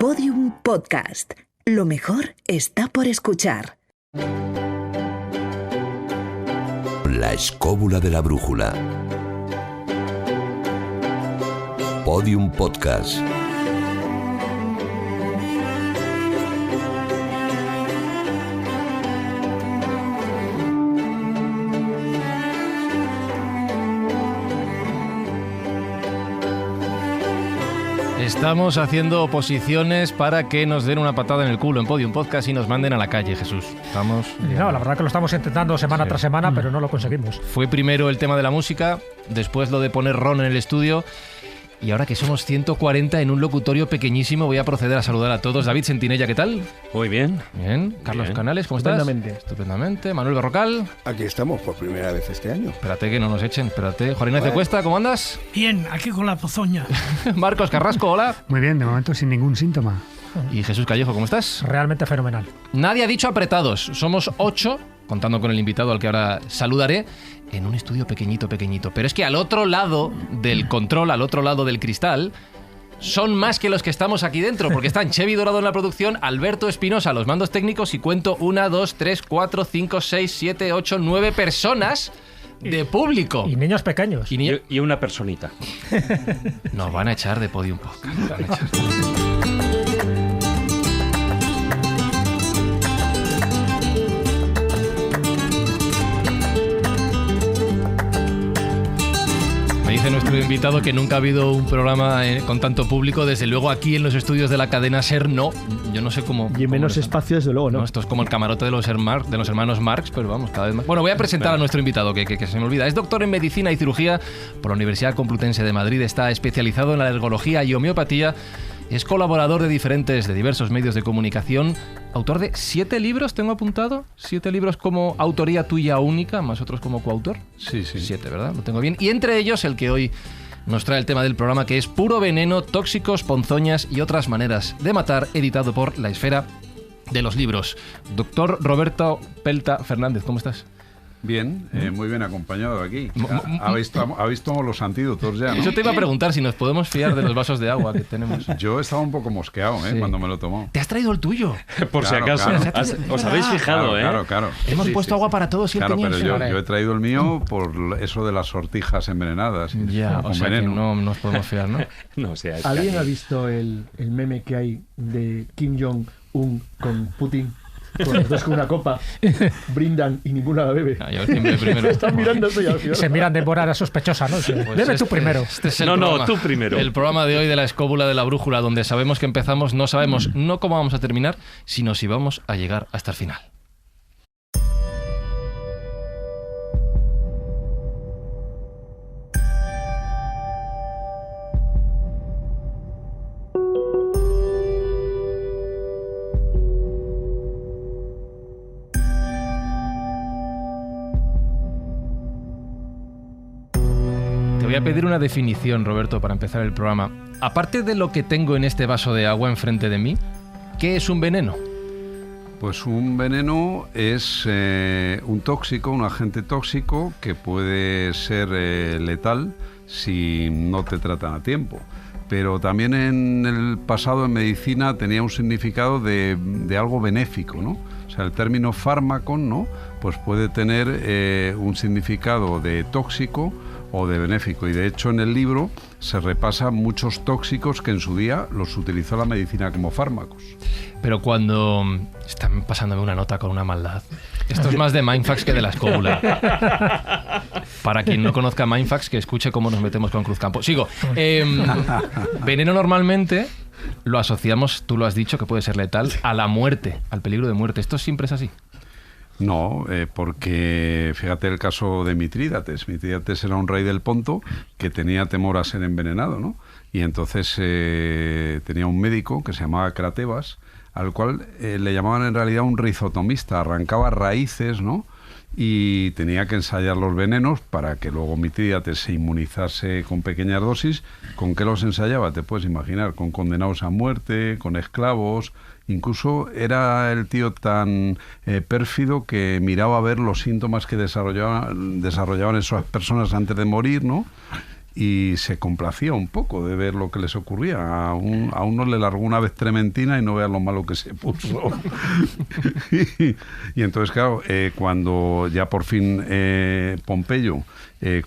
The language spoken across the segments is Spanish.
Podium Podcast. Lo mejor está por escuchar. La escóbula de la brújula. Podium Podcast. Estamos haciendo oposiciones para que nos den una patada en el culo en Podium Podcast y nos manden a la calle, Jesús. Estamos... No, la verdad que lo estamos intentando semana tras semana, pero no lo conseguimos. Fue primero el tema de la música, después lo de poner ron en el estudio, y ahora que somos 140 en un locutorio pequeñísimo, voy a proceder a saludar a todos. David Sentinella, ¿qué tal? Muy bien. Bien. Carlos Bien. Canales, ¿cómo estás? Estupendamente. Manuel Berrocal. Aquí estamos por primera vez este año. Espérate que no nos echen, espérate. Juan Ignacio Cuesta, ¿cómo andas? Bien, aquí con la pozoña. Marcos Carrasco, hola. Muy bien, de momento sin ningún síntoma. Y Jesús Callejo, ¿cómo estás? Realmente fenomenal. Nadie ha dicho apretados. Somos 8, contando con el invitado al que ahora saludaré, en un estudio pequeñito. Pero es que al otro lado del control, al otro lado del cristal, son más que los que estamos aquí dentro, porque están Chevy Dorado en la producción, Alberto Espinosa a los mandos técnicos y cuento 1, 2, 3, 4, 5, 6, 7, 8, 9 personas de público. Y niños pequeños. Y una personita. Nos van a echar de Podium Podcast. Nos van a echar. Dice nuestro invitado que nunca ha habido un programa con tanto público. Desde luego aquí en los estudios de la cadena SER no. Yo no sé cómo... Y en menos espacio, desde luego, ¿no? Esto es como el camarote de los hermanos Marx, pero vamos, cada vez más. Bueno, voy a presentar a nuestro invitado, que se me olvida. Es doctor en Medicina y Cirugía por la Universidad Complutense de Madrid. Está especializado en la alergología y homeopatía. Es colaborador de diversos medios de comunicación. Autor de 7 libros, tengo apuntado. 7 libros como autoría tuya única, más otros como coautor. Sí. 7, ¿verdad? Lo tengo bien. Y entre ellos el que hoy nos trae el tema del programa, que es Puro Veneno, Tóxicos, Ponzoñas y otras maneras de matar, editado por La Esfera de los Libros. Doctor Roberto Pelta Fernández, ¿cómo estás? Bien, muy bien acompañado aquí. ¿Habéis tomado los antídotos ya, no? Eso te iba a preguntar, si nos podemos fiar de los vasos de agua que tenemos. Yo estaba un poco mosqueado Sí. cuando me lo tomó. ¿Te has traído el tuyo? Por si acaso. Claro. Os habéis fijado, Claro. Hemos puesto agua para todos y él Claro, tenía pero el suyo. yo he traído el mío por eso de las sortijas envenenadas. Ya, con o sea veneno. que no nos podemos fiar, ¿no? No sé. ¿Alguien ha visto el meme que hay de Kim Jong-un con Putin? Con los dos con una copa, brindan y ninguna la bebe. Ah, yo siempre primero. Están mirándose y al final... Se miran de manera sospechosa, ¿no? Pues Bebe tú primero. Este es el No, programa, tú primero. El programa de hoy de la escóbula de la brújula, donde sabemos que empezamos, no sabemos no cómo vamos a terminar, sino si vamos a llegar hasta el final. Te voy a pedir una definición, Roberto, para empezar el programa. Aparte de lo que tengo en este vaso de agua enfrente de mí, ¿qué es un veneno? Pues un veneno es un tóxico, un agente tóxico que puede ser letal si no te tratan a tiempo. Pero también en el pasado en medicina tenía un significado de algo benéfico, ¿no? O sea, el término fármaco, ¿no? Pues puede tener un significado de tóxico o de benéfico. Y de hecho en el libro se repasan muchos tóxicos que en su día los utilizó la medicina como fármacos. Pero cuando están pasándome una nota con una maldad. Esto es más de Mindfax que de la escóbula. Para quien no conozca Mindfax, que escuche cómo nos metemos con Cruzcampo. Sigo. Veneno normalmente lo asociamos, tú lo has dicho, que puede ser letal, a la muerte, al peligro de muerte. ¿Esto siempre es así? No, porque fíjate el caso de Mitrídates. Mitrídates era un rey del Ponto que tenía temor a ser envenenado, ¿no? Y entonces tenía un médico que se llamaba Cratebas, al cual le llamaban en realidad un rizotomista. Arrancaba raíces, ¿no? Y tenía que ensayar los venenos para que luego Mitrídates se inmunizase con pequeñas dosis. ¿Con qué los ensayaba? Te puedes imaginar, con condenados a muerte, con esclavos. Incluso era el tío tan pérfido que miraba a ver los síntomas que desarrollaban esas personas antes de morir, ¿no? y se complacía un poco de ver lo que les ocurría. A uno le largó una vez trementina y no vean lo malo que se puso. y entonces, claro, cuando ya por fin Pompeyo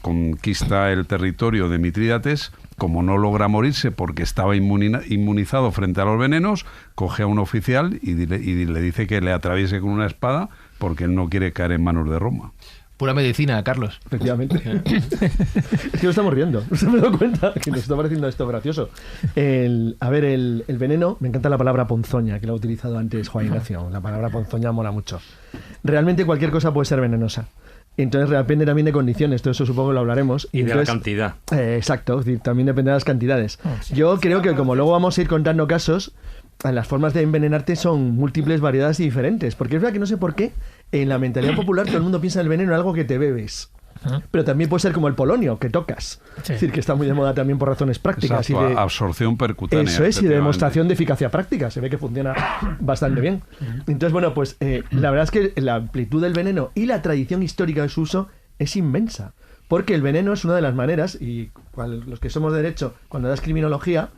conquista el territorio de Mitrídates, como no logra morirse porque estaba inmunizado frente a los venenos, coge a un oficial y le dice que le atraviese con una espada porque él no quiere caer en manos de Roma. Pura medicina, Carlos. Efectivamente. Es que nos estamos riendo. No se me da cuenta que nos está pareciendo esto gracioso. El veneno, me encanta la palabra ponzoña, que lo ha utilizado antes Juan Ignacio. La palabra ponzoña mola mucho. Realmente cualquier cosa puede ser venenosa. Entonces depende también de condiciones, todo eso supongo que lo hablaremos. Y entonces, de la cantidad. Exacto, es decir, también depende de las cantidades. Yo creo que como luego vamos a ir contando casos, las formas de envenenarte son múltiples, variadas y diferentes. Porque es verdad que no sé por qué, en la mentalidad popular todo el mundo piensa en el veneno en algo que te bebes. Pero también puede ser como el polonio, que tocas. Sí. Es decir, que está muy de moda también por razones prácticas. Exacto, y de absorción percutánea. Eso es, y de demostración de eficacia práctica. Se ve que funciona bastante bien. Entonces, bueno, pues la verdad es que la amplitud del veneno y la tradición histórica de su uso es inmensa. Porque el veneno es una de las maneras, y los que somos de derecho, cuando das criminología,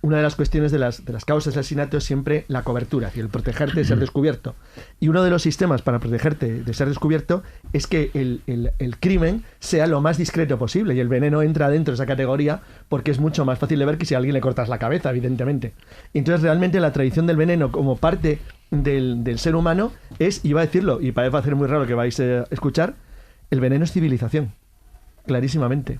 una de las cuestiones de las causas de asesinato es siempre la cobertura, es decir, el protegerte de ser descubierto. Y uno de los sistemas para protegerte de ser descubierto es que el crimen sea lo más discreto posible, y el veneno entra dentro de esa categoría porque es mucho más fácil de ver que si a alguien le cortas la cabeza, evidentemente. Entonces, realmente la tradición del veneno como parte del ser humano es, iba a decirlo, y parece hacer muy raro que vais a escuchar, el veneno es civilización, clarísimamente.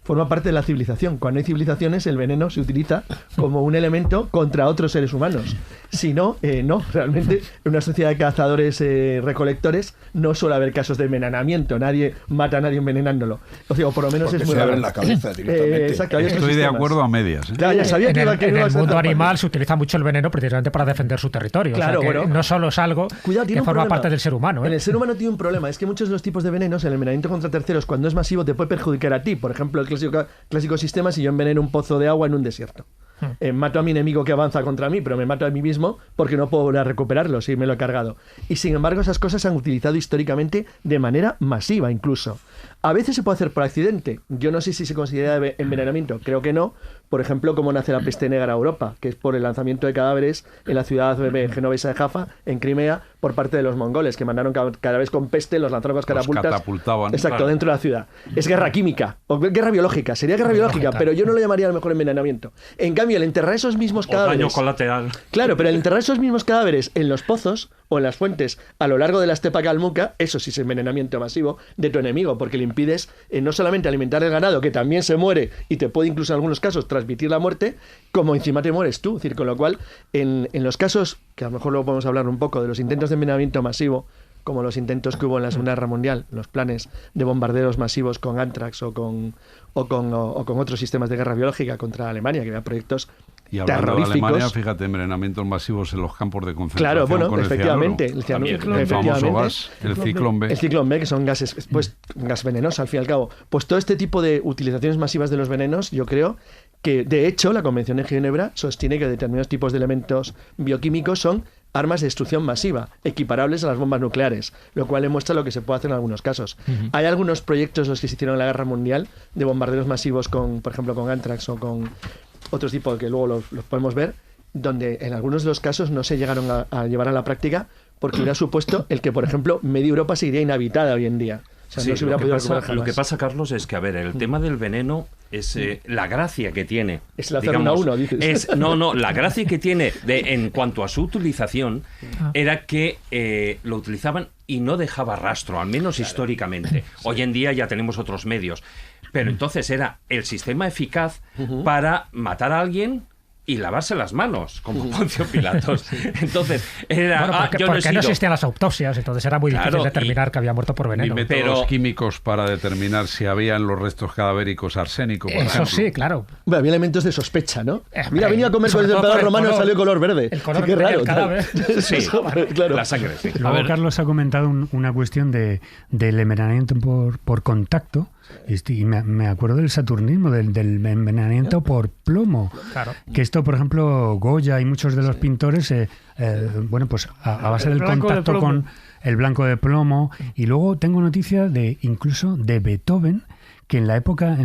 Forma parte de la civilización. Cuando hay civilizaciones, el veneno se utiliza como un elemento contra otros seres humanos. Si no, no. Realmente, en una sociedad de cazadores recolectores no suele haber casos de envenenamiento. Nadie mata a nadie envenenándolo. O sea, o por lo menos porque es muy se raro. abren la cabeza directamente. Exacto, Estoy de acuerdo a medias. Claro, ya sabía en que el, iba a en el mundo animal se utiliza mucho el veneno precisamente para defender su territorio. Claro, o sea, que bueno. no solo es algo Cuidado, que tiene un forma problema. parte del ser humano. En el ser humano tiene un problema. Es que muchos de los tipos de venenos, el envenenamiento contra terceros, cuando es masivo, te puede perjudicar a ti. Por ejemplo, el clásico sistema, si yo enveneno un pozo de agua en un desierto. Mato a mi enemigo que avanza contra mí, pero me mato a mí mismo porque no puedo volver a recuperarlo si me lo he cargado. Y sin embargo, esas cosas se han utilizado históricamente de manera masiva incluso. A veces se puede hacer por accidente. Yo no sé si se considera envenenamiento, creo que no. Por ejemplo, cómo nace la peste negra a Europa, que es por el lanzamiento de cadáveres en la ciudad genovesa de Jaffa, en Crimea, por parte de los mongoles, que mandaron cadáveres con peste, los lanzaron con las catapultas. Los catapultaban. Exacto, Claro. dentro de la ciudad. Es guerra química, o guerra biológica, sería guerra biológica, pero yo no lo llamaría a lo mejor envenenamiento. En cambio, el enterrar esos mismos O daño cadáveres... colateral. Claro, pero el enterrar esos mismos cadáveres en los pozos o en las fuentes a lo largo de la estepa calmuca, eso sí es envenenamiento masivo de tu enemigo, porque le impides no solamente alimentar el ganado, que también se muere y te puede incluso en algunos casos transmitir la muerte, como encima te mueres tú. Es decir, con lo cual, en los casos, que a lo mejor luego podemos hablar un poco de los intentos de envenenamiento masivo, como los intentos que hubo en la Segunda Guerra Mundial, los planes de bombardeos masivos con Anthrax o con otros sistemas de guerra biológica contra Alemania, que había proyectos Y hablando de terroríficos. Alemania, fíjate, envenenamientos masivos en los campos de concentración. Claro, bueno, con el efectivamente. cianuro. El cianuro, También, el famoso gas, el ciclón B. El ciclón B, que son gases, pues gas venenoso al fin y al cabo. Pues todo este tipo de utilizaciones masivas de los venenos, yo creo que, de hecho, la Convención de Ginebra sostiene que determinados tipos de elementos bioquímicos son armas de destrucción masiva, equiparables a las bombas nucleares, lo cual demuestra lo que se puede hacer en algunos casos. Hay algunos proyectos, los que se hicieron en la Guerra Mundial, de bombarderos masivos con, por ejemplo, con Anthrax o con otros tipos que luego los podemos ver, donde en algunos de los casos no se llegaron a llevar a la práctica porque hubiera supuesto el que, por ejemplo, media Europa seguiría inhabitada hoy en día. O sea, Sí, no se hubiera podido recuperar lo jamás. que pasa, Carlos, es que, a ver, el tema del veneno es la gracia que tiene. Es el hacer uno a uno, dices. No, la gracia que tiene en cuanto a su utilización era que lo utilizaban y no dejaba rastro, al menos históricamente. Hoy en día ya tenemos otros medios. Pero entonces era el sistema eficaz para matar a alguien y lavarse las manos, como Poncio Pilatos. Entonces, era... Bueno, porque, yo no he porque no sido... existían las autopsias, entonces era muy Claro, difícil determinar que había muerto por Ni veneno. métodos químicos para determinar si había en los restos cadavéricos arsénico, por Eso ejemplo. sí, claro. Bueno, había elementos de sospecha, ¿no? Mira, eh, venía a comer con sobre el todo emperador por el romano y color. salió color verde. El color Qué del raro. cadáver. Sí, claro. la sangre, sí. Luego Carlos ha comentado una cuestión del envenenamiento por contacto. Y me acuerdo del saturnismo, del envenenamiento por plomo. Claro. Que esto, por ejemplo, Goya y muchos de los pintores, bueno, pues a base El del blanco de contacto plomo. con el blanco de plomo. Y luego tengo noticia incluso de Beethoven, que en la época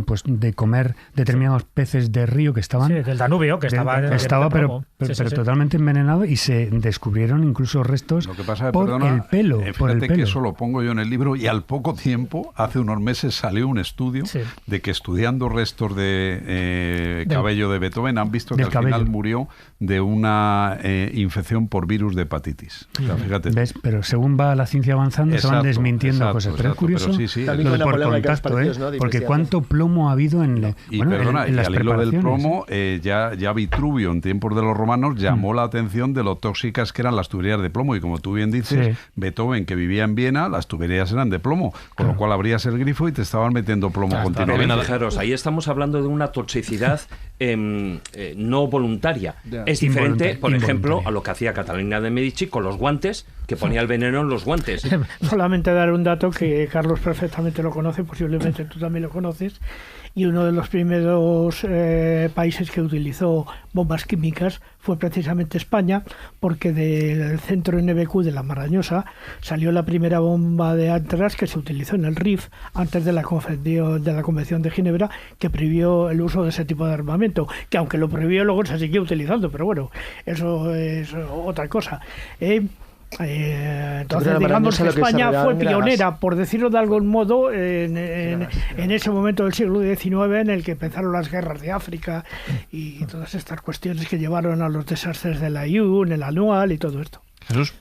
pues de comer determinados peces de río que estaban... Sí, del Danubio, que estaba pero sí. totalmente envenenado, y se descubrieron incluso restos Lo que pasa, por perdona, el pelo. Fíjate que eso lo pongo yo en el libro, y al poco tiempo, hace unos meses, salió un estudio de que estudiando restos de cabello de Beethoven han visto que al final murió de una infección por virus de hepatitis. O sea, fíjate. ¿Ves? Pero según va la ciencia avanzando, se van desmintiendo cosas. Pero es curioso lo de por contacto, ¿no? Porque cuánto plomo ha habido en las al hilo del preparaciones. plomo, ya Vitruvio, en tiempos de los romanos, llamó la atención de lo tóxicas que eran las tuberías de plomo. Y como tú bien dices, Beethoven, que vivía en Viena, las tuberías eran de plomo, con lo cual abrías el grifo y te estaban metiendo plomo continuamente. Fijaros, ahí estamos hablando de una toxicidad no voluntaria. Es diferente, por ejemplo, a lo que hacía Catalina de Medici con los guantes, que ponía el veneno en los guantes. Solamente dar un dato que Carlos perfectamente lo conoce, posiblemente tú también lo conoces, y uno de los primeros países que utilizó bombas químicas fue precisamente España, porque del centro NBQ de la Marañosa salió la primera bomba de antras que se utilizó en el RIF antes de la Convención de Ginebra, que prohibió el uso de ese tipo de armamento, que aunque lo prohibió luego se siguió utilizando, pero bueno, eso es otra cosa. Entonces digamos que España fue pionera, por decirlo de algún modo, en ese momento del siglo XIX en el que empezaron las guerras de África y todas estas cuestiones que llevaron a los desastres de la IUN, el anual y todo esto. Jesús.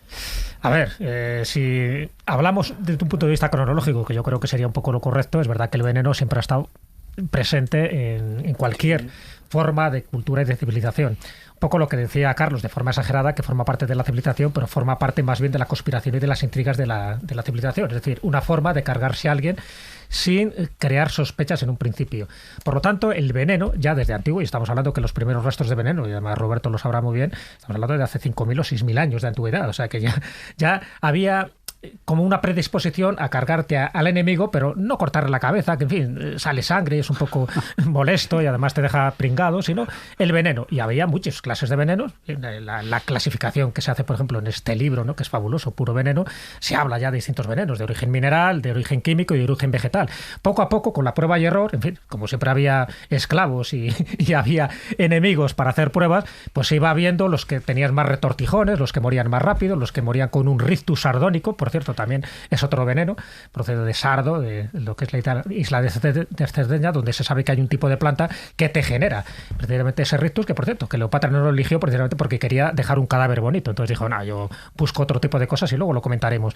A ver, si hablamos desde un punto de vista cronológico, que yo creo que sería un poco lo correcto, es verdad que el veneno siempre ha estado presente en cualquier forma de cultura y de civilización. Un poco lo que decía Carlos, de forma exagerada, que forma parte de la civilización, pero forma parte más bien de la conspiración y de las intrigas de la civilización. Es decir, una forma de cargarse a alguien sin crear sospechas en un principio. Por lo tanto, el veneno, ya desde antiguo, y estamos hablando que los primeros restos de veneno, y además Roberto lo sabrá muy bien, estamos hablando de hace 5.000 o 6.000 años de antigüedad, o sea que ya había como una predisposición a cargarte al enemigo, pero no cortarle la cabeza, que en fin, sale sangre, es un poco molesto y además te deja pringado, sino el veneno. Y había muchas clases de venenos. La clasificación que se hace, por ejemplo, en este libro, ¿no?, que es fabuloso, Puro Veneno, se habla ya de distintos venenos, de origen mineral, de origen químico y de origen vegetal. Poco a poco, con la prueba y error, en fin, como siempre había esclavos y había enemigos para hacer pruebas, pues se iba viendo los que tenían más retortijones, los que morían más rápido, los que morían con un rictus sardónico. Por cierto, también es otro veneno, procede de Sardo, de lo que es la isla de Cerdeña, donde se sabe que hay un tipo de planta que te genera precisamente ese rictus, que por cierto, que Leopatra no lo eligió precisamente porque quería dejar un cadáver bonito. Entonces dijo, no, yo busco otro tipo de cosas y luego lo comentaremos.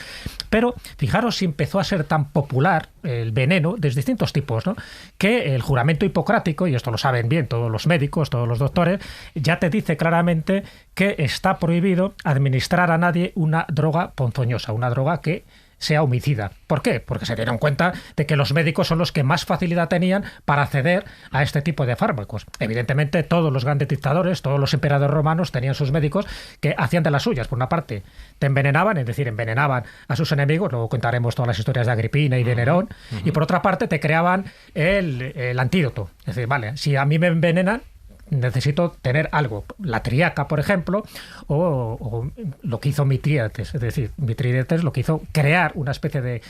Pero fijaros si empezó a ser tan popular el veneno de distintos tipos, ¿no?, que el juramento hipocrático, y esto lo saben bien todos los médicos, todos los doctores, ya te dice claramente que está prohibido administrar a nadie una droga ponzoñosa, una droga que sea homicida. ¿Por qué? Porque se dieron cuenta de que los médicos son los que más facilidad tenían para acceder a este tipo de fármacos. Evidentemente, todos los grandes dictadores, todos los emperadores romanos tenían sus médicos que hacían de las suyas. Por una parte, te envenenaban, es decir, envenenaban a sus enemigos, luego contaremos todas las historias de Agripina y de Nerón, y por otra parte te creaban el antídoto. Es decir, vale, si a mí me envenenan, necesito tener algo, la triaca, por ejemplo, o lo que hizo Mitrídates. Es decir, Mitrídates lo que hizo, crear una especie de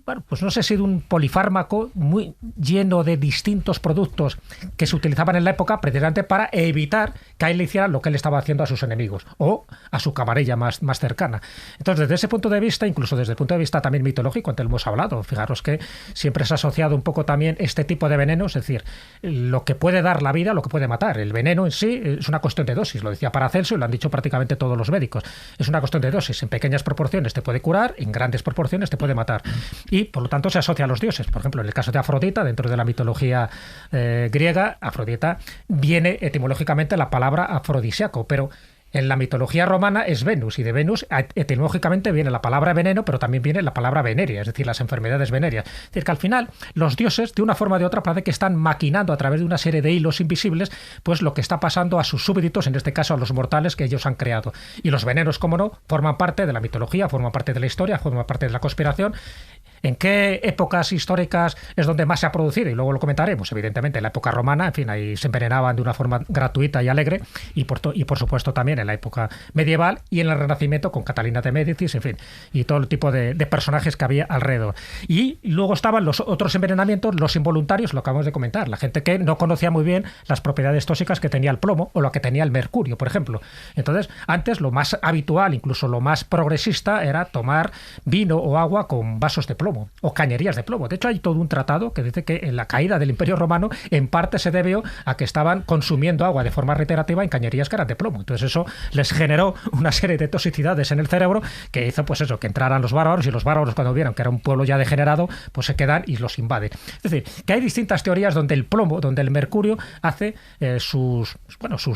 bueno, pues no sé si de un polifármaco muy lleno de distintos productos que se utilizaban en la época precisamente para evitar que a él le hicieran lo que él estaba haciendo a sus enemigos o a su camarilla más cercana. Entonces, desde ese punto de vista, incluso desde el punto de vista también mitológico, antes lo hemos hablado, fijaros que siempre se ha asociado un poco también este tipo de veneno, es decir, lo que puede dar la vida, lo que puede matar. El veneno en sí es una cuestión de dosis, lo decía Paracelso y lo han dicho prácticamente todos los médicos. Es una cuestión de dosis, en pequeñas proporciones te puede curar, en grandes proporciones te puede matar. Y por lo tanto se asocia a los dioses. Por ejemplo, en el caso de Afrodita, dentro de la mitología griega, Afrodita viene etimológicamente la palabra afrodisíaco, pero en la mitología romana es Venus, y de Venus etimológicamente viene la palabra veneno, pero también viene la palabra venerea, es decir, las enfermedades venéreas. Es decir, que al final los dioses, de una forma o de otra, parece que están maquinando a través de una serie de hilos invisibles, pues lo que está pasando a sus súbditos, en este caso a los mortales que ellos han creado. Y los venenos, como no, forman parte de la mitología, forman parte de la historia, forman parte de la conspiración. ¿En qué épocas históricas es donde más se ha producido? Y luego lo comentaremos, evidentemente, en la época romana, en fin, ahí se envenenaban de una forma gratuita y alegre, y por supuesto también en la época medieval y en el Renacimiento con Catalina de Médicis, en fin, y todo el tipo de personajes que había alrededor. Y luego estaban los otros envenenamientos, los involuntarios, lo acabamos de comentar, la gente que no conocía muy bien las propiedades tóxicas que tenía el plomo o lo que tenía el mercurio, por ejemplo. Entonces, antes lo más habitual, incluso lo más progresista, era tomar vino o agua con vasos de plomo o cañerías de plomo. De hecho, hay todo un tratado que dice que en la caída del Imperio Romano en parte se debió a que estaban consumiendo agua de forma reiterativa en cañerías que eran de plomo. Entonces eso les generó una serie de toxicidades en el cerebro que hizo pues eso, que entraran los bárbaros, y los bárbaros cuando vieron que era un pueblo ya degenerado, pues se quedan y los invaden. Es decir, que hay distintas teorías donde el plomo, donde el mercurio hace sus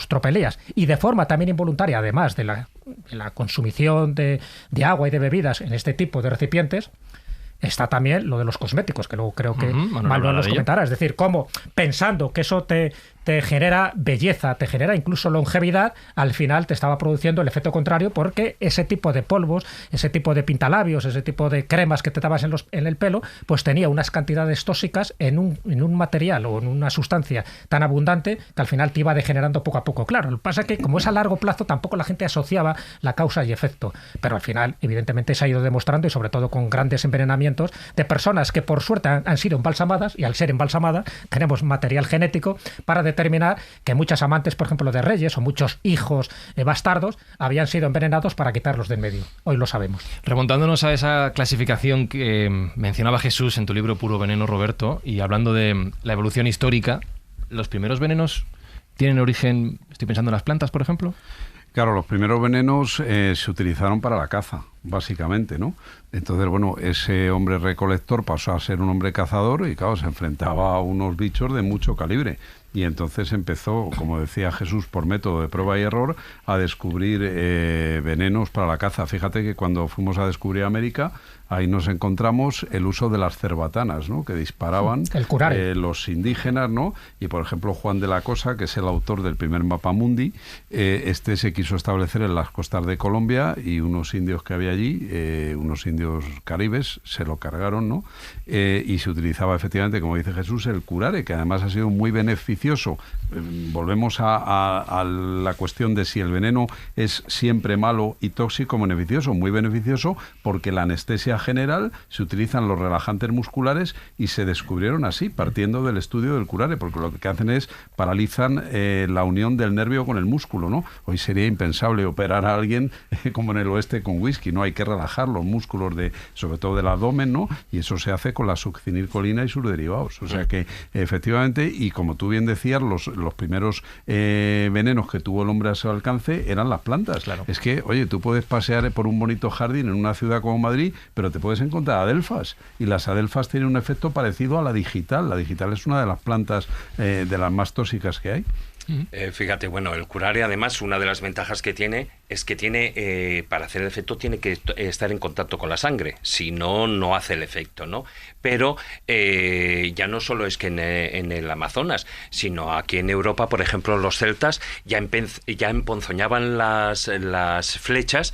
tropelías, y de forma también involuntaria, además de la consumición de agua y de bebidas en este tipo de recipientes. Está también lo de los cosméticos, que luego creo que Manuel nos comentará. Es decir, cómo pensando que eso te genera belleza, te genera incluso longevidad, al final te estaba produciendo el efecto contrario, porque ese tipo de polvos, ese tipo de pintalabios, ese tipo de cremas que te dabas en el pelo, pues tenía unas cantidades tóxicas en un material o en una sustancia tan abundante que al final te iba degenerando poco a poco. Claro, lo que pasa es que como es a largo plazo, tampoco la gente asociaba la causa y efecto, pero al final evidentemente se ha ido demostrando, y sobre todo con grandes envenenamientos de personas que por suerte han sido embalsamadas, y al ser embalsamadas tenemos material genético para determinar que muchas amantes, por ejemplo, de reyes, o muchos hijos bastardos habían sido envenenados para quitarlos del medio. Hoy lo sabemos. Remontándonos a esa clasificación que mencionaba Jesús en tu libro Puro Veneno, Roberto, y hablando de la evolución histórica, ¿los primeros venenos tienen origen, estoy pensando en las plantas, por ejemplo? Claro, los primeros venenos se utilizaron para la caza, básicamente, ¿no? Entonces, bueno, ese hombre recolector pasó a ser un hombre cazador y, claro, se enfrentaba a unos bichos de mucho calibre. Y entonces empezó, como decía Jesús, por método de prueba y error, a descubrir venenos para la caza. Fíjate que cuando fuimos a descubrir América, ahí nos encontramos el uso de las cerbatanas, ¿no?, que disparaban los indígenas, ¿no? Y, por ejemplo, Juan de la Cosa, que es el autor del primer mapa mundi, este se quiso establecer en las costas de Colombia, y unos indios que había allí, unos indios caribes, se lo cargaron, ¿no? Y se utilizaba efectivamente, como dice Jesús, el curare, que además ha sido muy beneficioso. Volvemos a la cuestión de si el veneno es siempre malo y tóxico o beneficioso. Muy beneficioso, porque la anestesia general se utilizan los relajantes musculares, y se descubrieron así, partiendo del estudio del curare, porque lo que hacen es paralizan la unión del nervio con el músculo, ¿no? Hoy sería impensable operar a alguien como en el oeste con whisky, ¿no? Hay que relajar los músculos sobre todo del abdomen, ¿no? Y eso se hace con la succinilcolina y sus derivados. O sea que efectivamente, y como tú bien decías, los primeros venenos que tuvo el hombre a su alcance eran las plantas. Claro. Es que, oye, tú puedes pasear por un bonito jardín en una ciudad como Madrid, pero te puedes encontrar adelfas, y las adelfas tienen un efecto parecido a la digital. La digital es una de las plantas de las más tóxicas que hay. Fíjate, bueno, el curare, además, una de las ventajas que tiene es que tiene, para hacer el efecto, tiene que estar en contacto con la sangre, si no, no hace el efecto, ¿no? Pero ya no solo es que en el Amazonas, sino aquí en Europa, por ejemplo, los celtas ya emponzoñaban las flechas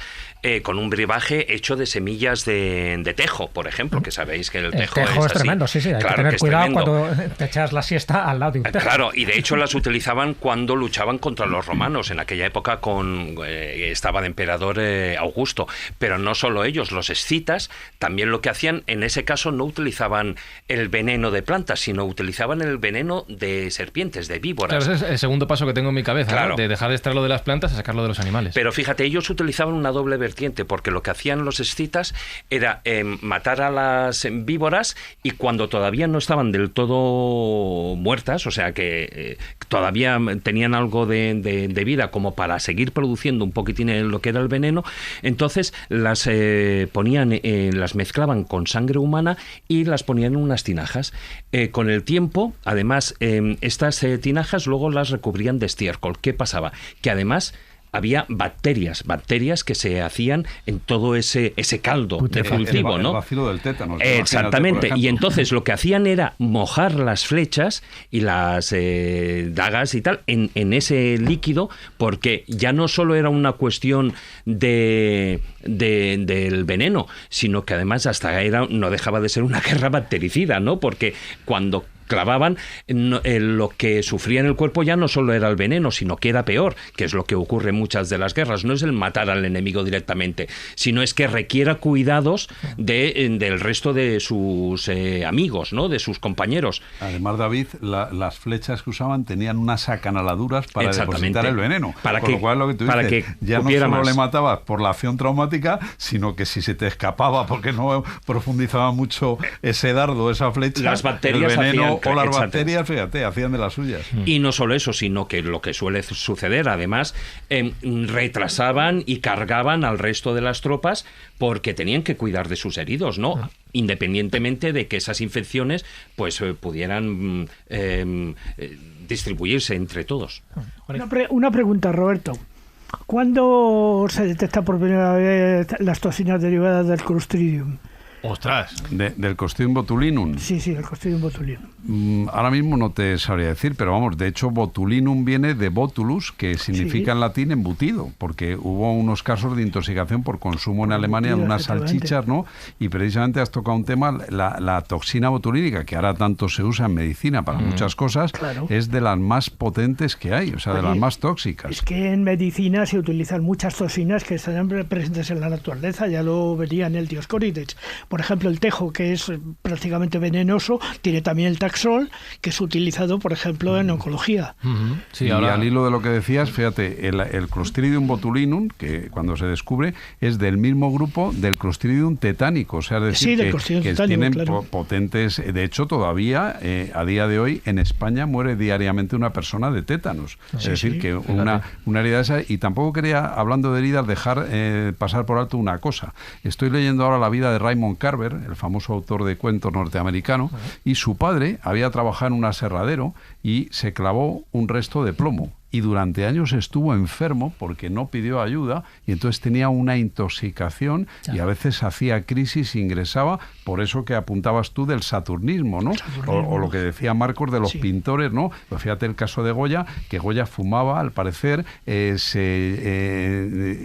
con un brebaje hecho de semillas de tejo, por ejemplo, que sabéis que el tejo es así. Tremendo, sí, hay que tener cuidado cuando te echas la siesta al lado de un tejo. Claro, y de hecho las utilizaban cuando luchaban contra los romanos, en aquella época estaba de emperador Augusto, pero no solo ellos, los escitas también lo que hacían, en ese caso no utilizaban el veneno de plantas, sino utilizaban el veneno de serpientes, de víboras. Claro, ese es el segundo paso que tengo en mi cabeza, claro, ¿no? De dejar de extraerlo de las plantas a sacarlo de los animales. Pero fíjate, ellos utilizaban una doble vertiente, porque lo que hacían los escitas era matar a las víboras, y cuando todavía no estaban del todo muertas, o sea que todavía tenían algo de vida como para seguir produciendo un poquitín lo que era el veneno, entonces las ponían, las mezclaban con sangre humana y las ponían en unas tinajas. Con el tiempo, además, estas tinajas luego las recubrían de estiércol. ¿Qué pasaba? Que además había bacterias que se hacían en todo ese caldo de cultivo, ¿no? El bacilo del tétano. Exactamente. Y entonces lo que hacían era mojar las flechas y las dagas y tal en ese líquido, porque ya no solo era una cuestión del veneno, sino que además hasta no dejaba de ser una guerra bactericida, ¿no? Porque cuando clavaban, lo que sufría en el cuerpo ya no solo era el veneno, sino que era peor, que es lo que ocurre en muchas de las guerras. No es el matar al enemigo directamente, sino es que requiera cuidados del resto de sus amigos, ¿no? De sus compañeros. Además, David, las flechas que usaban tenían unas acanaladuras para depositar el veneno. Con lo cual, lo que tú dices, ya no solo le matabas por la acción traumática, sino que si se te escapaba, porque no profundizaba mucho ese dardo, esa flecha, las bacterias el veneno o las exacto. bacterias, fíjate, hacían de las suyas. Y no solo eso, sino que lo que suele suceder, además, retrasaban y cargaban al resto de las tropas porque tenían que cuidar de sus heridos, ¿no? Independientemente de que esas infecciones pues pudieran distribuirse entre todos. Una pregunta, Roberto. ¿Cuándo se detecta por primera vez las toxinas derivadas del Clostridium? ¡Ostras! ¿Del Clostridium botulinum? Sí, el Clostridium botulinum. Ahora mismo no te sabría decir, pero vamos, de hecho botulinum viene de botulus, que significa en latín embutido, porque hubo unos casos de intoxicación por consumo en Alemania de unas salchichas, ¿no? Y precisamente has tocado un tema, la toxina botulínica, que ahora tanto se usa en medicina para muchas cosas, es de las más potentes que hay, o sea, de las más tóxicas. Es que en medicina se utilizan muchas toxinas que están presentes en la naturaleza, ya lo vería en el Dioscórides. Por ejemplo, el tejo, que es prácticamente venenoso, tiene también el taxol, que es utilizado, por ejemplo, en oncología. Sí, y al hilo de lo que decías, fíjate, el Clostridium botulinum, que cuando se descubre, es del mismo grupo del Clostridium tetánico, o sea, es decir, que tienen potentes. De hecho, todavía, a día de hoy, en España muere diariamente una persona de tétanos. Es decir, que una herida esa. Y tampoco quería, hablando de heridas, dejar pasar por alto una cosa. Estoy leyendo ahora la vida de Raymond Carver, el famoso autor de cuentos norteamericano, y su padre había trabajado en un aserradero y se clavó un resto de plomo. Y durante años estuvo enfermo porque no pidió ayuda y entonces tenía una intoxicación y a veces hacía crisis, ingresaba, por eso que apuntabas tú del saturnismo, ¿no? O lo que decía Marcos de los pintores, ¿no? Pues fíjate el caso de Goya, que Goya fumaba, al parecer,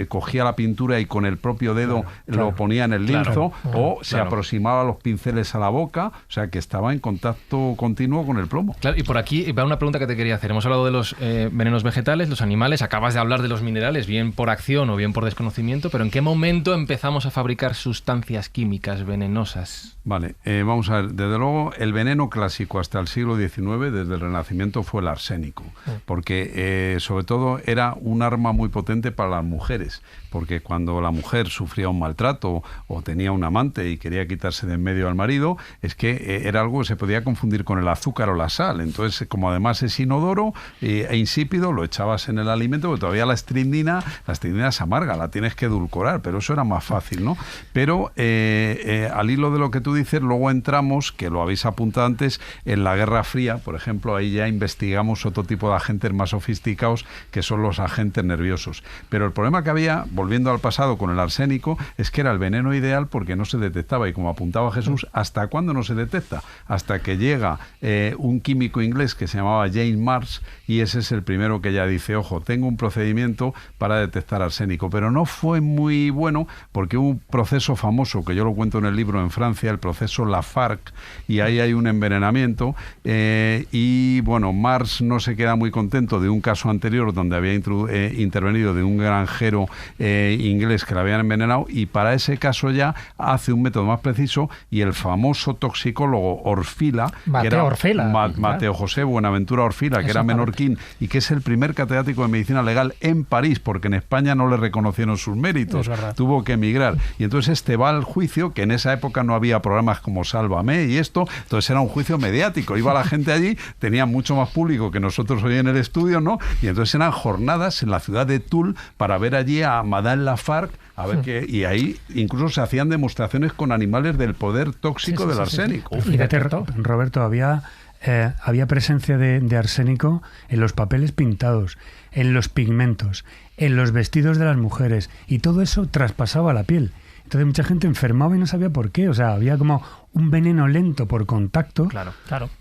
cogía la pintura y con el propio dedo lo ponía en el lienzo o se aproximaba los pinceles a la boca, o sea que estaba en contacto continuo con el plomo. Claro, y por aquí va una pregunta que te quería hacer. Hemos hablado de los venenos vegetales, los animales, acabas de hablar de los minerales, bien por acción o bien por desconocimiento, pero ¿en qué momento empezamos a fabricar sustancias químicas venenosas? Vale, vamos a ver, desde luego el veneno clásico hasta el siglo XIX, desde el Renacimiento, fue el arsénico, porque sobre todo era un arma muy potente para las mujeres, porque cuando la mujer sufría un maltrato o tenía un amante y quería quitarse de en medio al marido, es que era algo que se podía confundir con el azúcar o la sal, entonces como además es inodoro e insípido, lo echabas en el alimento, porque todavía la estricnina es amarga, la tienes que edulcorar, pero eso era más fácil, ¿no? Pero al hilo de lo que tú dices, luego entramos, que lo habéis apuntado antes, en la Guerra Fría, por ejemplo, ahí ya investigamos otro tipo de agentes más sofisticados, que son los agentes nerviosos. Pero el problema que había, volviendo al pasado con el arsénico, es que era el veneno ideal porque no se detectaba, y como apuntaba Jesús, ¿hasta cuándo no se detecta? Hasta que llega un químico inglés que se llamaba James Marsh, y ese es el primero que ya dice, ojo, tengo un procedimiento para detectar arsénico, pero no fue muy bueno porque hubo un proceso famoso, que yo lo cuento en el libro, en Francia, el proceso Lafargue, y ahí hay un envenenamiento, y bueno, Marsh no se queda muy contento de un caso anterior donde había intervenido de un granjero inglés que le habían envenenado, y para ese caso ya hace un método más preciso, y el famoso toxicólogo Orfila, Mateo José Buenaventura Orfila, que era menorquín y que es el primer catedrático de medicina legal en París, porque en España no le reconocieron sus méritos, tuvo que emigrar, y entonces va al juicio, que en esa época no había programas como Sálvame y esto, entonces era un juicio mediático, iba la gente allí, tenía mucho más público que nosotros hoy en el estudio, ¿no? Y entonces eran jornadas en la ciudad de Toul para ver allí a Madame Lafargue, a ver qué, y ahí incluso se hacían demostraciones con animales del poder tóxico del arsénico. Fíjate, Roberto, había había presencia de arsénico en los papeles pintados, en los pigmentos, en los vestidos de las mujeres, y todo eso traspasaba la piel. Entonces mucha gente enfermaba y no sabía por qué. O sea, había como un veneno lento por contacto. Claro.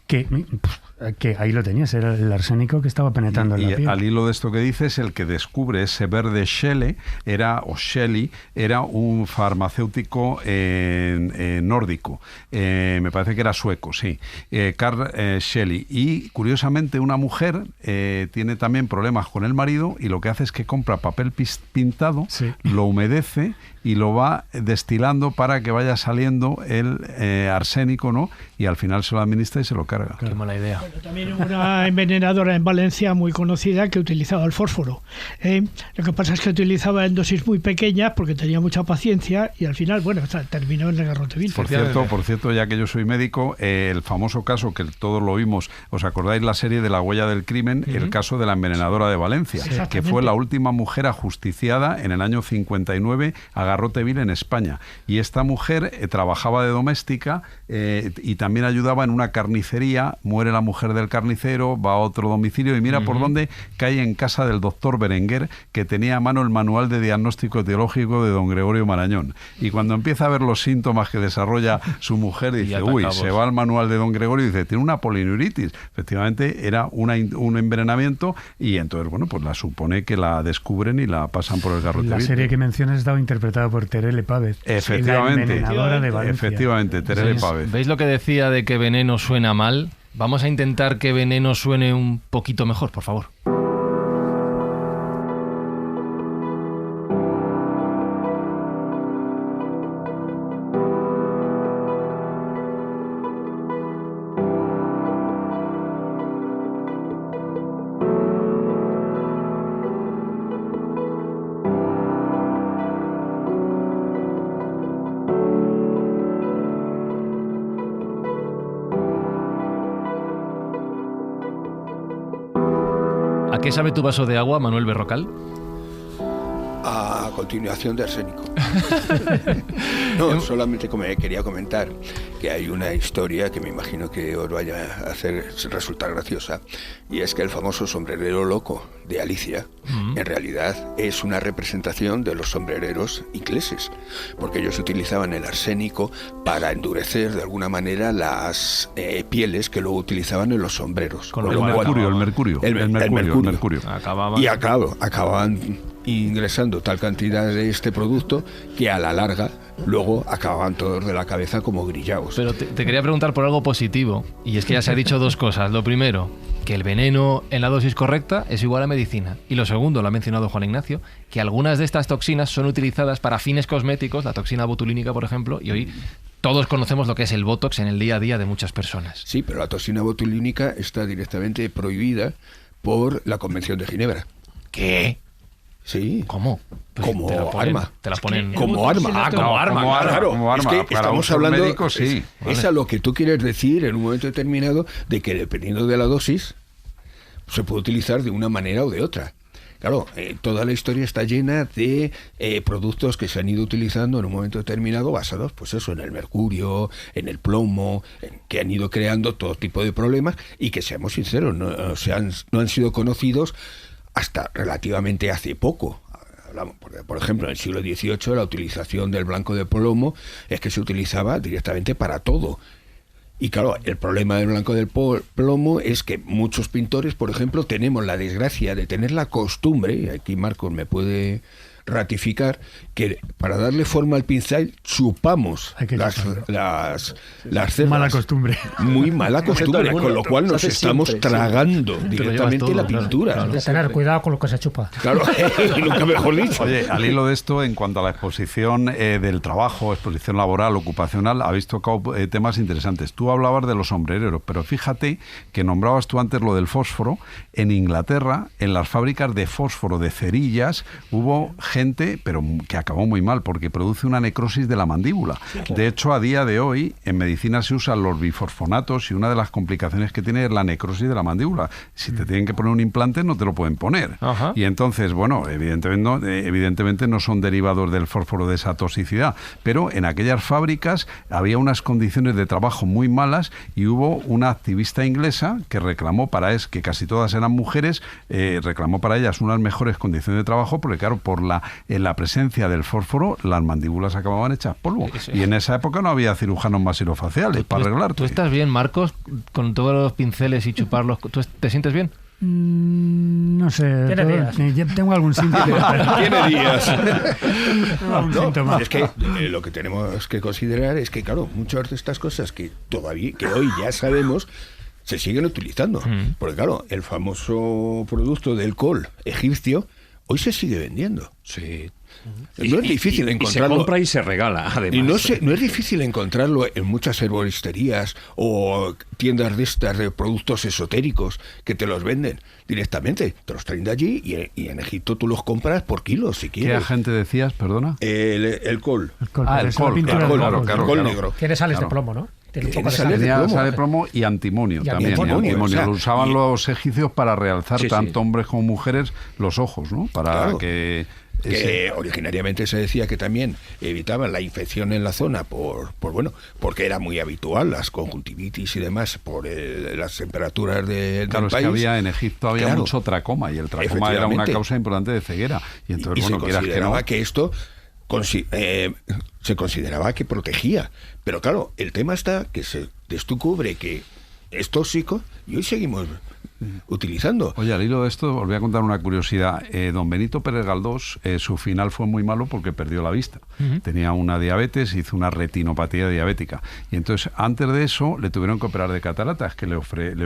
Que ahí lo tenías, era el arsénico que estaba penetrando en la piel. Al hilo de esto que dices, el que descubre ese verde Shelley era un farmacéutico nórdico. Me parece que era sueco, sí. Carl Shelley. Y curiosamente una mujer tiene también problemas con el marido y lo que hace es que compra papel pintado, sí, lo humedece y lo va destilando para que vaya saliendo el arsénico, ¿no? Y al final se lo administra y se lo carga. Qué mala idea. Bueno, también hubo una envenenadora en Valencia muy conocida que utilizaba el fósforo. Lo que pasa es que utilizaba en dosis muy pequeñas porque tenía mucha paciencia y al final, bueno, terminó en el garrote vil. Por cierto, ya que yo soy médico, el famoso caso que todos lo vimos, ¿os acordáis la serie de La huella del crimen? El caso de la envenenadora de Valencia, que fue la última mujer ajusticiada en el año 59 a garrote vil en España. Y esta mujer trabajaba de doméstica y también ayudaba en una carnicería. Muere la mujer del carnicero, va a otro domicilio y mira por dónde cae en casa del doctor Berenguer, que tenía a mano el manual de diagnóstico etiológico de don Gregorio Marañón. Y cuando empieza a ver los síntomas que desarrolla su mujer, dice, se va al manual de don Gregorio y dice, tiene una polineuritis. Efectivamente, era un envenenamiento y entonces, bueno, pues la supone que la descubren y la pasan por el garrote. La serie que mencionas estaba interpretada por Terele Pávez. Efectivamente. La envenenadora de Valencia. Efectivamente, Terele Pávez. ¿Veis lo que decía de que veneno suena mal? Vamos a intentar que veneno suene un poquito mejor, por favor. ¿A qué sabe tu vaso de agua, Manuel Berrocal? A continuación de arsénico. No, solamente quería comentar que hay una historia que me imagino que os vaya a hacer resultar graciosa, y es que el famoso sombrerero loco de Alicia en realidad es una representación de los sombrereros ingleses, porque ellos utilizaban el arsénico para endurecer de alguna manera las pieles que luego utilizaban en los sombreros. Con el mercurio. Acababan ingresando tal cantidad de este producto que a la larga luego acababan todos de la cabeza como grillaos. Pero te quería preguntar por algo positivo, y es que ya se ha dicho dos cosas. Lo primero, que el veneno en la dosis correcta es igual a medicina. Y lo segundo, lo ha mencionado Juan Ignacio, que algunas de estas toxinas son utilizadas para fines cosméticos, la toxina botulínica, por ejemplo, y hoy todos conocemos lo que es el Botox en el día a día de muchas personas. Sí, pero la toxina botulínica está directamente prohibida por la Convención de Ginebra. ¿Qué? Sí. ¿Cómo? Pues como arma. Te la ponen como arma. Como arma. Es que estamos hablando. Médico, sí. Es a lo que tú quieres decir en un momento determinado, de que dependiendo de la dosis se puede utilizar de una manera o de otra. Claro, toda la historia está llena de productos que se han ido utilizando en un momento determinado basados, pues eso, en el mercurio, en el plomo, que han ido creando todo tipo de problemas y que, seamos sinceros, no han sido conocidos hasta relativamente hace poco. Hablamos, por ejemplo, en el siglo XVIII la utilización del blanco de plomo es que se utilizaba directamente para todo. Y claro, el problema del blanco del plomo es que muchos pintores, por ejemplo, tenemos la desgracia de tener la costumbre, y aquí Marcos me puede ratificar, que para darle forma al pincel chupamos las cerdas. Mala costumbre. Muy mala costumbre, con lo cual nos estamos tragando directamente la pintura. Claro. Hay que tener cuidado con lo que se chupa. Claro, nunca mejor dicho. Oye, al hilo de esto, en cuanto a la exposición del trabajo, exposición laboral, ocupacional, habéis tocado temas interesantes. Tú hablabas de los sombrereros, pero fíjate que nombrabas tú antes lo del fósforo. En Inglaterra, en las fábricas de fósforo de cerillas, hubo gente, pero que acabó muy mal, porque produce una necrosis de la mandíbula. Sí, claro. De hecho, a día de hoy, en medicina se usan los bifosfonatos y una de las complicaciones que tiene es la necrosis de la mandíbula. Si te tienen que poner un implante, no te lo pueden poner. Ajá. Y entonces, bueno, evidentemente no son derivados del fósforo de esa toxicidad, pero en aquellas fábricas había unas condiciones de trabajo muy malas y hubo una activista inglesa que reclamó que casi todas eran mujeres, reclamó para ellas unas mejores condiciones de trabajo, porque claro, en la presencia del fósforo, las mandíbulas acababan hechas polvo. Sí. Y en esa época no había cirujanos maxilofaciales para arreglar. ¿Tú estás bien, Marcos, con todos los pinceles y chuparlos? ¿Tú te sientes bien? No sé. Tiene días. Tengo algún síntoma. Tiene días. síntoma. Es que lo que tenemos que considerar es que, claro, muchas de estas cosas que hoy ya sabemos, se siguen utilizando. Porque, claro, el famoso producto del col egipcio hoy se sigue vendiendo. Sí. No es difícil encontrarlo. Se compra y se regala, además. Y no es difícil encontrarlo en muchas herboristerías o tiendas de estas de productos esotéricos que te los venden directamente. Te los traen de allí y en Egipto tú los compras por kilos, si quieres. ¿Qué agente decías, perdona? El col. El col, el col negro. Tiene sales de plomo, ¿no? Tiene sales de plomo y antimonio también. Antimonio. O sea, lo usaban los egipcios para realzar tanto hombres como mujeres los ojos, ¿no? Para que originariamente se decía que también evitaban la infección en la zona porque era muy habitual las conjuntivitis y demás por las temperaturas del país. Es que en Egipto había mucho tracoma y el tracoma era una causa importante de ceguera. Y entonces, se consideraba que esto se consideraba que protegía. Pero claro, el tema está que se descubre que es tóxico y hoy seguimos utilizando. Oye, al hilo de esto, os voy a contar una curiosidad. Don Benito Pérez Galdós, su final fue muy malo porque perdió la vista. Tenía una diabetes, hizo una retinopatía diabética. Y entonces, antes de eso, le tuvieron que operar de cataratas, que le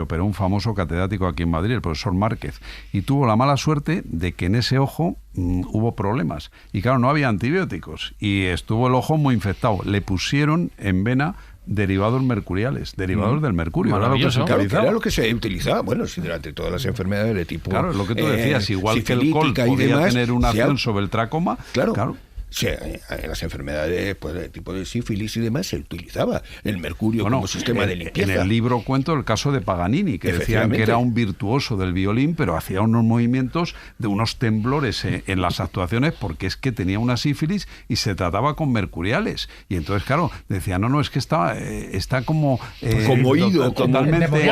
operó un famoso catedrático aquí en Madrid, el profesor Márquez. Y tuvo la mala suerte de que en ese ojo hubo problemas. Y claro, no había antibióticos. Y estuvo el ojo muy infectado. Le pusieron en vena derivados mercuriales, derivados del mercurio. Era lo que se utilizaba. Bueno, si durante todas las enfermedades de tipo... Claro, lo que tú decías, igual que el col podía tener una acción sobre el tracoma. Claro. En las enfermedades de tipo de sífilis y demás se utilizaba el mercurio como sistema de limpieza. En el libro cuento el caso de Paganini, que decían que era un virtuoso del violín, pero hacía unos movimientos de unos temblores en las actuaciones porque es que tenía una sífilis y se trataba con mercuriales. Y entonces, claro, decía, no, es que está como... conmovido, totalmente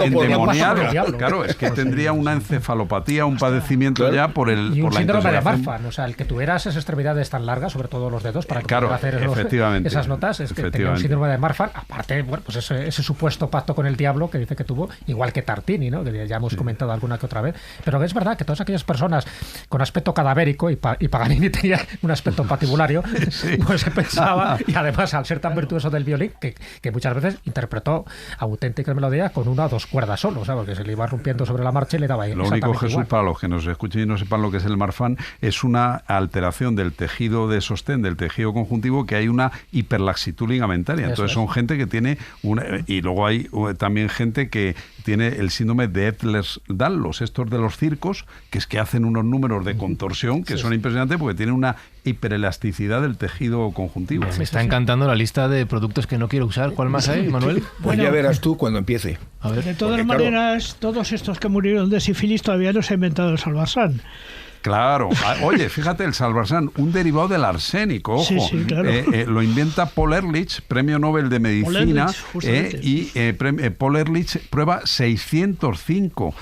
endemoniado. Claro, es que tendría una encefalopatía, un padecimiento ya por la y un síndrome de Marfan, o sea, el que tuviera esas extremidades tan largas, sobre todo los dedos, para que pueda hacer esas notas, es que tenía un síndrome de Marfan, aparte, ese supuesto pacto con el diablo que dice que tuvo, igual que Tartini, ¿no? Que ya hemos comentado alguna que otra vez, pero es verdad que todas aquellas personas con aspecto cadavérico, y Paganini tenía un aspecto patibulario, pues se pensaba, y además al ser tan virtuoso del violín, que muchas veces interpretó auténticas melodías con una o dos cuerdas solo, ¿sabes? Porque se le iba rompiendo sobre la marcha y le daba lo único, Jesús, igual. Para los que nos escuchen y no sepan lo que es el Marfan, es una alteración del tejido de sostén, del tejido conjuntivo, que hay una hiperlaxitud ligamentaria. Entonces son gente que tiene y luego hay también gente que tiene el síndrome de Ehlers-Danlos, estos de los circos, que es que hacen unos números de contorsión que son impresionantes porque tienen una hiperelasticidad del tejido conjuntivo. Me está encantando la lista de productos que no quiero usar. ¿Cuál más hay, Manuel? Pues ya verás tú cuando empiece. A ver. De todas maneras, todos estos que murieron de sífilis todavía no se ha inventado el Salvarsan. Claro. Oye, fíjate, el Salvarsan, un derivado del arsénico, ojo. Sí, claro. Lo inventa Paul Ehrlich, premio Nobel de Medicina, Paul Ehrlich prueba 605,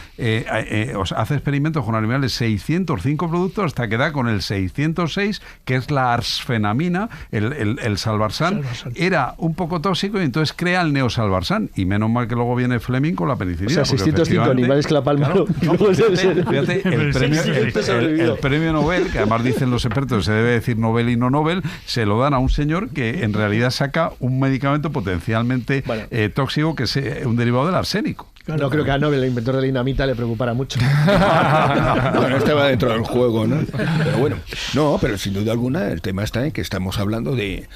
hace experimentos con animales, 605 productos, hasta que da con el 606, que es la arsfenamina, el Salvarsan. Era un poco tóxico y entonces crea el neosalvarsan. Y menos mal que luego viene Fleming con la penicilina. O sea, 605 animales que la palma. Claro, fíjate, el premio Nobel, que además dicen los expertos, se debe decir Nobel y no Nobel, se lo dan a un señor que en realidad saca un medicamento potencialmente tóxico, que es un derivado del arsénico. No creo que a Nobel, el inventor de la dinamita, le preocupara mucho. Bueno, este va dentro del juego, ¿no? Pero bueno, pero sin duda alguna el tema está en que estamos hablando de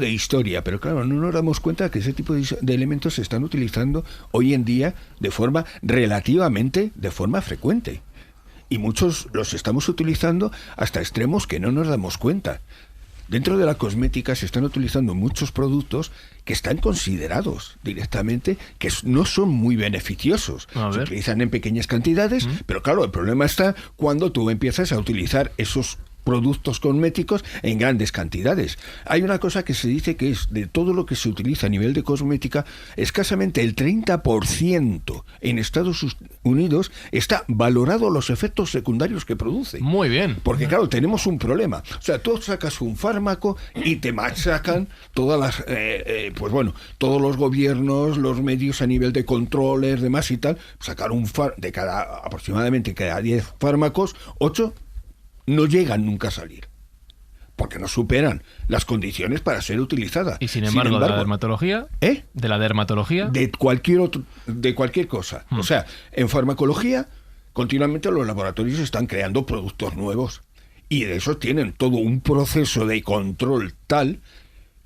historia, pero claro, no nos damos cuenta que ese tipo de elementos se están utilizando hoy en día de forma frecuente. y muchos los estamos utilizando hasta extremos que no nos damos cuenta. Dentro de la cosmética se están utilizando muchos productos que están considerados directamente que no son muy beneficiosos. Se utilizan en pequeñas cantidades, pero claro, el problema está cuando tú empiezas a utilizar esos productos cosméticos en grandes cantidades. Hay una cosa que se dice que es de todo lo que se utiliza a nivel de cosmética, escasamente el 30% en Estados Unidos está valorado los efectos secundarios que produce. Muy bien. Porque claro, tenemos un problema. O sea, tú sacas un fármaco y te machacan todas las, todos los gobiernos, los medios a nivel de controles, demás y tal, sacar aproximadamente cada 10 fármacos, 8 no llegan nunca a salir, porque no superan las condiciones para ser utilizadas. Y sin embargo, de la dermatología, de la dermatología, de cualquier cosa. O sea, en farmacología continuamente los laboratorios están creando productos nuevos y de esos tienen todo un proceso de control tal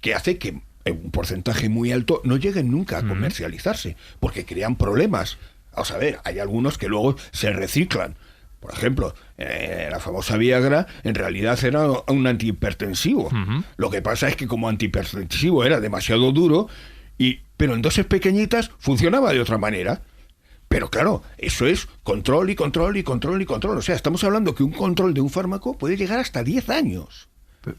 que hace que un porcentaje muy alto no lleguen nunca a comercializarse, porque crean problemas. Vamos a ver, hay algunos que luego se reciclan. Por ejemplo, la famosa Viagra en realidad era un antihipertensivo. Lo que pasa es que como antihipertensivo era demasiado duro, pero en dosis pequeñitas funcionaba de otra manera. Pero claro, eso es control y control y control y control. O sea, estamos hablando que un control de un fármaco puede llegar hasta 10 años.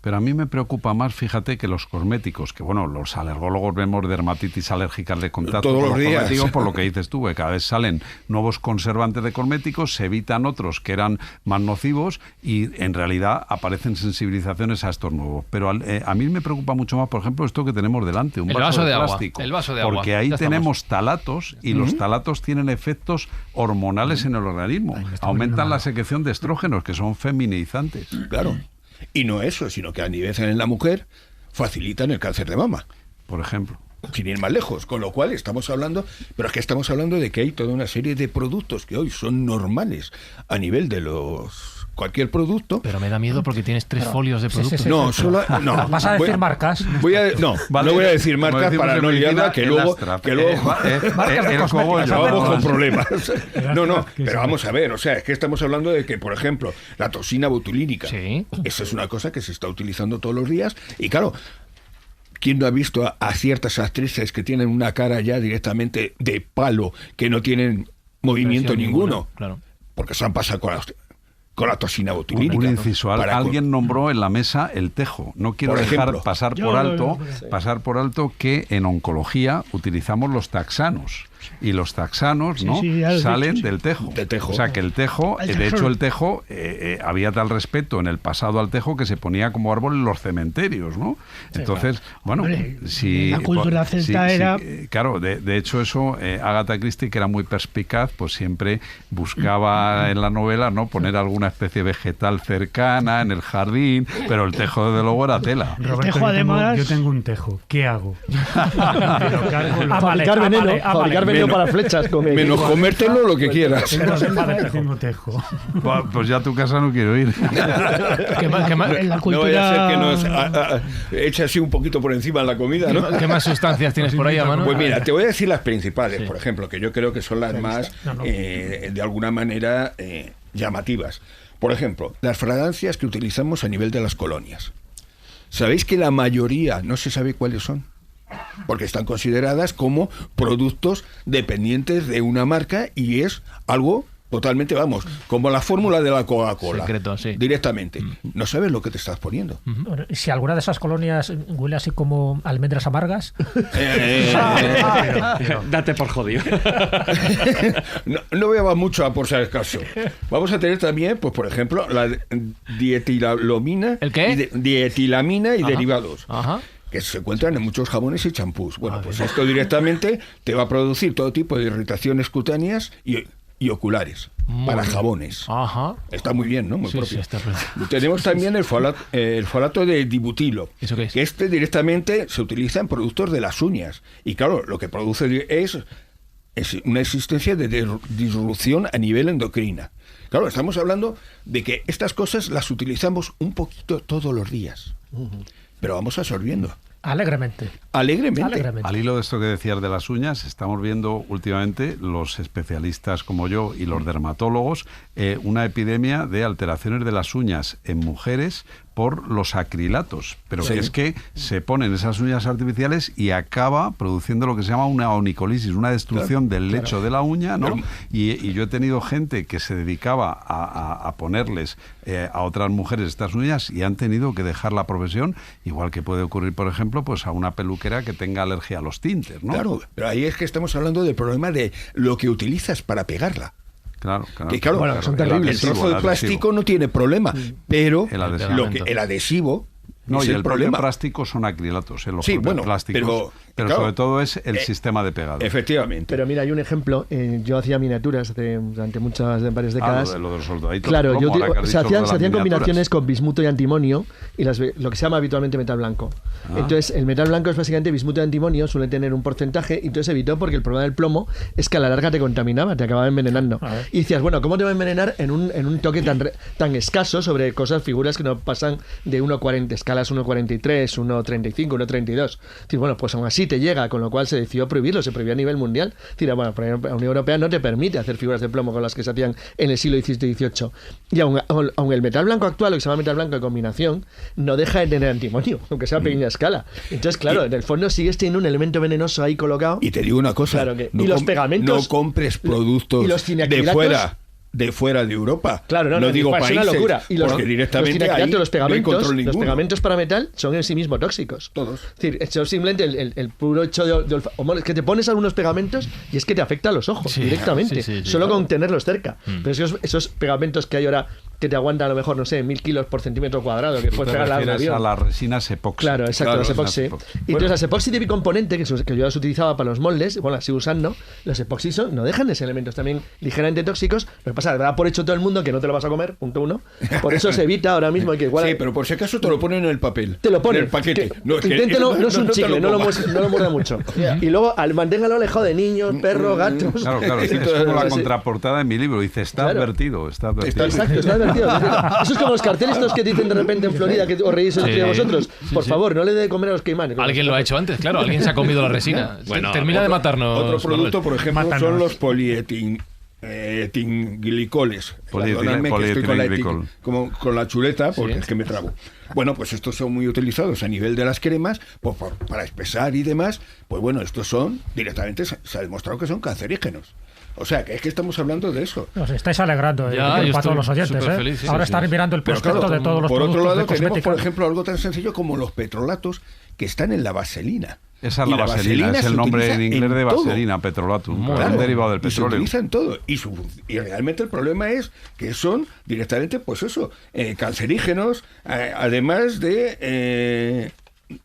Pero a mí me preocupa más, fíjate, que los cosméticos, que bueno, los alergólogos vemos dermatitis alérgicas de contacto todos con los los días. cosméticos, por lo que dices tú, que cada vez salen nuevos conservantes de cosméticos, se evitan otros que eran más nocivos y en realidad aparecen sensibilizaciones a estos nuevos. Pero a mí me preocupa mucho más, por ejemplo, esto que tenemos delante, un vaso de plástico. El vaso de agua. Porque ahí Ya tenemos talatos y los talatos tienen efectos hormonales en el organismo. Aumentan la secreción de estrógenos, que son feminizantes. Claro. Y no eso, sino que a nivel en la mujer facilitan el cáncer de mama, por ejemplo. Sin ir más lejos, con lo cual estamos hablando, pero es que estamos hablando de que hay toda una serie de productos que hoy son normales a nivel de cualquier producto. Pero me da miedo porque tienes 3 folios de productos. No. ¿Vas a decir marcas? No voy a decir marcas para no liarla, que luego vamos con problemas. No, pero vamos a ver, o sea, es que estamos hablando de que, por ejemplo, la toxina botulínica, esa es una cosa que se está utilizando todos los días, y claro, ¿quién no ha visto a ciertas actrices que tienen una cara ya directamente de palo, que no tienen movimiento ninguno? Claro. Porque se han pasado con la toxina botulínica. Un inciso. Alguien nombró en la mesa el tejo. No quiero dejar pasar por alto que en oncología utilizamos los taxanos. Y los taxanos salen del tejo. O sea que el tejo, de hecho el tejo, había tal respeto en el pasado al tejo que se ponía como árbol en los cementerios, ¿no? Entonces, bueno, si la cultura celta era... claro, de hecho eso, Agatha Christie, que era muy perspicaz, pues siempre buscaba en la novela, ¿no?, poner alguna especie vegetal cercana en el jardín, pero el tejo desde luego era tela. Roberto, yo tengo un tejo. ¿Qué hago? Fabricar veneno para flechas. Menos comértelo lo que quieras. Tengo tejo. Pues ya a tu casa no quiero ir. En la cultura... No vaya a ser que nos eche así un poquito por encima en la comida, ¿no? ¿Qué más sustancias tienes por ahí a mano? Pues mira, te voy a decir las principales, por ejemplo, que yo creo que son las más, de alguna manera, llamativas. Por ejemplo, las fragancias que utilizamos a nivel de las colonias. ¿Sabéis que la mayoría no se sabe cuáles son? Porque están consideradas como productos dependientes de una marca y es algo totalmente, como la fórmula de la Coca-Cola. Secreto, sí. Directamente. No sabes lo que te estás poniendo. Bueno, si alguna de esas colonias huele así como almendras amargas... Date por jodido. No bebas mucho a por si acaso. Vamos a tener también, pues por ejemplo, la dietilamina. ¿El qué? Dietilamina y derivados. Ajá. Que se encuentran en muchos jabones y champús. Bueno, pues esto directamente te va a producir todo tipo de irritaciones cutáneas y oculares para jabones. Ajá. Está muy bien, ¿no? Muy propio. Sí, está Tenemos también el folato de dibutilo. ¿Eso qué es? Que este directamente se utiliza en productos de las uñas. Y claro, lo que produce es una existencia de disrupción a nivel endocrina. Claro, estamos hablando de que estas cosas las utilizamos un poquito todos los días. Pero vamos absorbiendo. Alegremente. Alegremente. Al hilo de esto que decías de las uñas, estamos viendo últimamente los especialistas como yo y los dermatólogos una epidemia de alteraciones de las uñas en mujeres por los acrilatos, pero Sí. es que se ponen esas uñas artificiales y acaba produciendo lo que se llama una onicolisis, una destrucción del lecho de la uña, ¿no? Pero- Y yo he tenido gente que se dedicaba a ponerles a otras mujeres estas uñas y han tenido que dejar la profesión, igual que puede ocurrir, por ejemplo, pues a una peluquera que tenga alergia a los tintes, ¿no? Claro, pero ahí es que estamos hablando del problema de lo que utilizas para pegarla. Claro. Que claro, Bueno, son el terribles. trozo el de plástico no tiene problema, pero El adhesivo. el adhesivo No, es y el el propio problema. plástico son acrilatos, los Sí, propios bueno, plásticos, pero claro, sobre todo es el sistema de pegado. Efectivamente. Pero mira, hay un ejemplo. Yo hacía miniaturas durante varias décadas. Lo de los soldaditos. Claro, de plomo, ahora que has se dicho lo de hacían las combinaciones miniaturas. con bismuto y antimonio y lo que se llama habitualmente metal blanco. Entonces, el metal blanco es básicamente bismuto y antimonio, suele tener un porcentaje, y entonces se evitó porque el problema del plomo es que a la larga te contaminaba, te acababa envenenando. Y decías, bueno, ¿cómo te va a envenenar en un toque tan escaso sobre figuras que no pasan de 1,40, escalas 1,43, 1,35, 1,32? Es decir, bueno, pues aún así te llega, con lo cual se decidió prohibirlo, se prohibió a nivel mundial. Es decir, bueno, la Unión Europea no te permite hacer figuras de plomo con las que se hacían en el siglo XVII y XVIII. Y aun el metal blanco actual, lo que se llama metal blanco de combinación, no deja de tener antimonio, aunque sea a pequeña escala. Entonces, claro, en el fondo sigues teniendo un elemento venenoso ahí colocado. Y te digo una cosa, Claro que- y los pegamentos- no compres productos y los de cineacrilatos- fuera de Europa. Claro, no digo es países, una locura. Y los, porque directamente los cineacrilatos, ahí los no hay control los ninguno. pegamentos para metal son en sí mismos tóxicos. Todos. Es decir, eso simplemente el puro hecho de es que te pones algunos pegamentos y es que te afecta a los ojos Sí, directamente, sí, solo solo con tenerlos cerca. Pero esos pegamentos que hay ahora que te aguantan a lo mejor, no sé, 1000 kilos por centímetro cuadrado, que puedes Te pegar al refieres avión. a las resinas epoxi. Claro, exacto, Claro, las epoxi. las epoxi. Y entonces las epoxi de bicomponente, que yo las utilizaba para los moldes, bueno, las sigo usando, los epoxi no dejan de ser elementos también ligeramente tóxicos. Lo que pasa es que da por hecho todo el mundo que no te lo vas a comer, punto uno. Por eso se evita ahora mismo que igual... Sí, pero por si acaso te lo ponen en el papel. Te lo ponen. En el paquete. Inténtelo, no es un te chicle, no lo comas. muerda mucho. Y luego manténgalo alejado de niños, perros, gatos. Claro, es como la contraportada de mi libro. Dice, está Claro. advertido, está advertido. Exacto, está advertido. Eso es como los carteles estos que dicen de repente en Florida que os reís entre vosotros. Por favor, no le dé de comer a los caimanes. Alguien lo ha hecho antes, claro. Alguien se ha comido la resina. Termina de matarnos. Otro producto, Manuel. por ejemplo, Mátanos. son los polietilglicoles. Perdonadme que estoy con la Polietilenglicol. como con la chuleta, porque es que me trabo. Bueno, pues estos son muy utilizados a nivel de las cremas, pues para espesar y demás. Pues bueno, estos son, directamente se ha demostrado que son cancerígenos. O sea, que es que estamos hablando de eso. Os estáis alegrando Ya, para yo todos estoy los oyentes. superfeliz, sí, Ahora sí, están sí. mirando el Pero prospecto claro, de todos los por productos otro lado, de tenemos, cosmética. por ejemplo, algo tan sencillo como los petrolatos que están en la vaselina. Esa es Y la vaselina, es se el nombre utiliza en inglés de todo. vaselina, petrolatum, Claro, un derivado del y se petróleo. utiliza en todo. Y realmente el problema es que son directamente, pues eso, cancerígenos, además de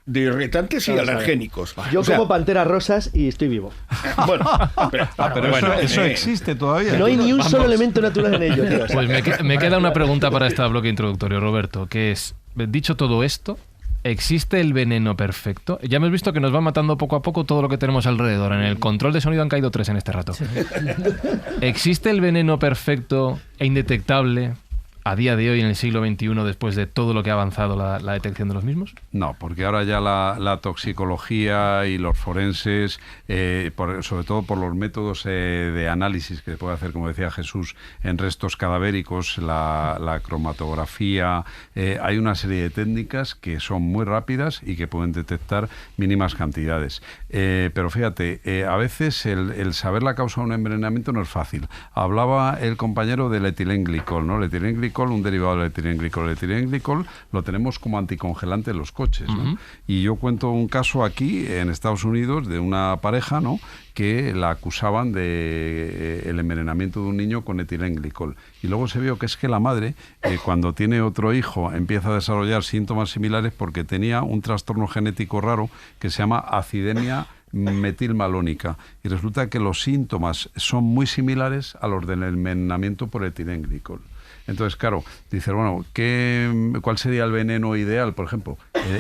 irritantes y alergénicos. Yo O sea, como panteras rosas y estoy vivo. Bueno, Pero Bueno, eso existe todavía. No hay ni un solo elemento natural en ello, tío. Pues me queda una pregunta para este bloque introductorio, Roberto, que es, dicho todo esto, ¿existe el veneno perfecto? Ya hemos visto que nos va matando poco a poco todo lo que tenemos alrededor. En el control de sonido han caído 3 en este rato. ¿Existe el veneno perfecto e indetectable a día de hoy, en el siglo XXI, después de todo lo que ha avanzado la detección de los mismos? No, porque ahora ya la toxicología y los forenses, sobre todo por los métodos de análisis que se puede hacer, como decía Jesús, en restos cadavéricos, la cromatografía, hay una serie de técnicas que son muy rápidas y que pueden detectar mínimas cantidades. Pero fíjate, a veces el saber la causa de un envenenamiento no es fácil. Hablaba el compañero del etilenglicol, ¿no? El etilenglicol, un derivado del etilenglicol. El etilenglicol lo tenemos como anticongelante en los coches, ¿no? Uh-huh. Y yo cuento un caso aquí en Estados Unidos de una pareja, ¿no?, que la acusaban de el envenenamiento de un niño con etilenglicol. Y luego se vio que es que la madre, cuando tiene otro hijo, empieza a desarrollar síntomas similares porque tenía un trastorno genético raro que se llama acidemia metilmalónica. Y resulta que los síntomas son muy similares a los del envenenamiento por etilenglicol. Entonces, claro, dices, bueno, ¿cuál sería el veneno ideal? Por ejemplo,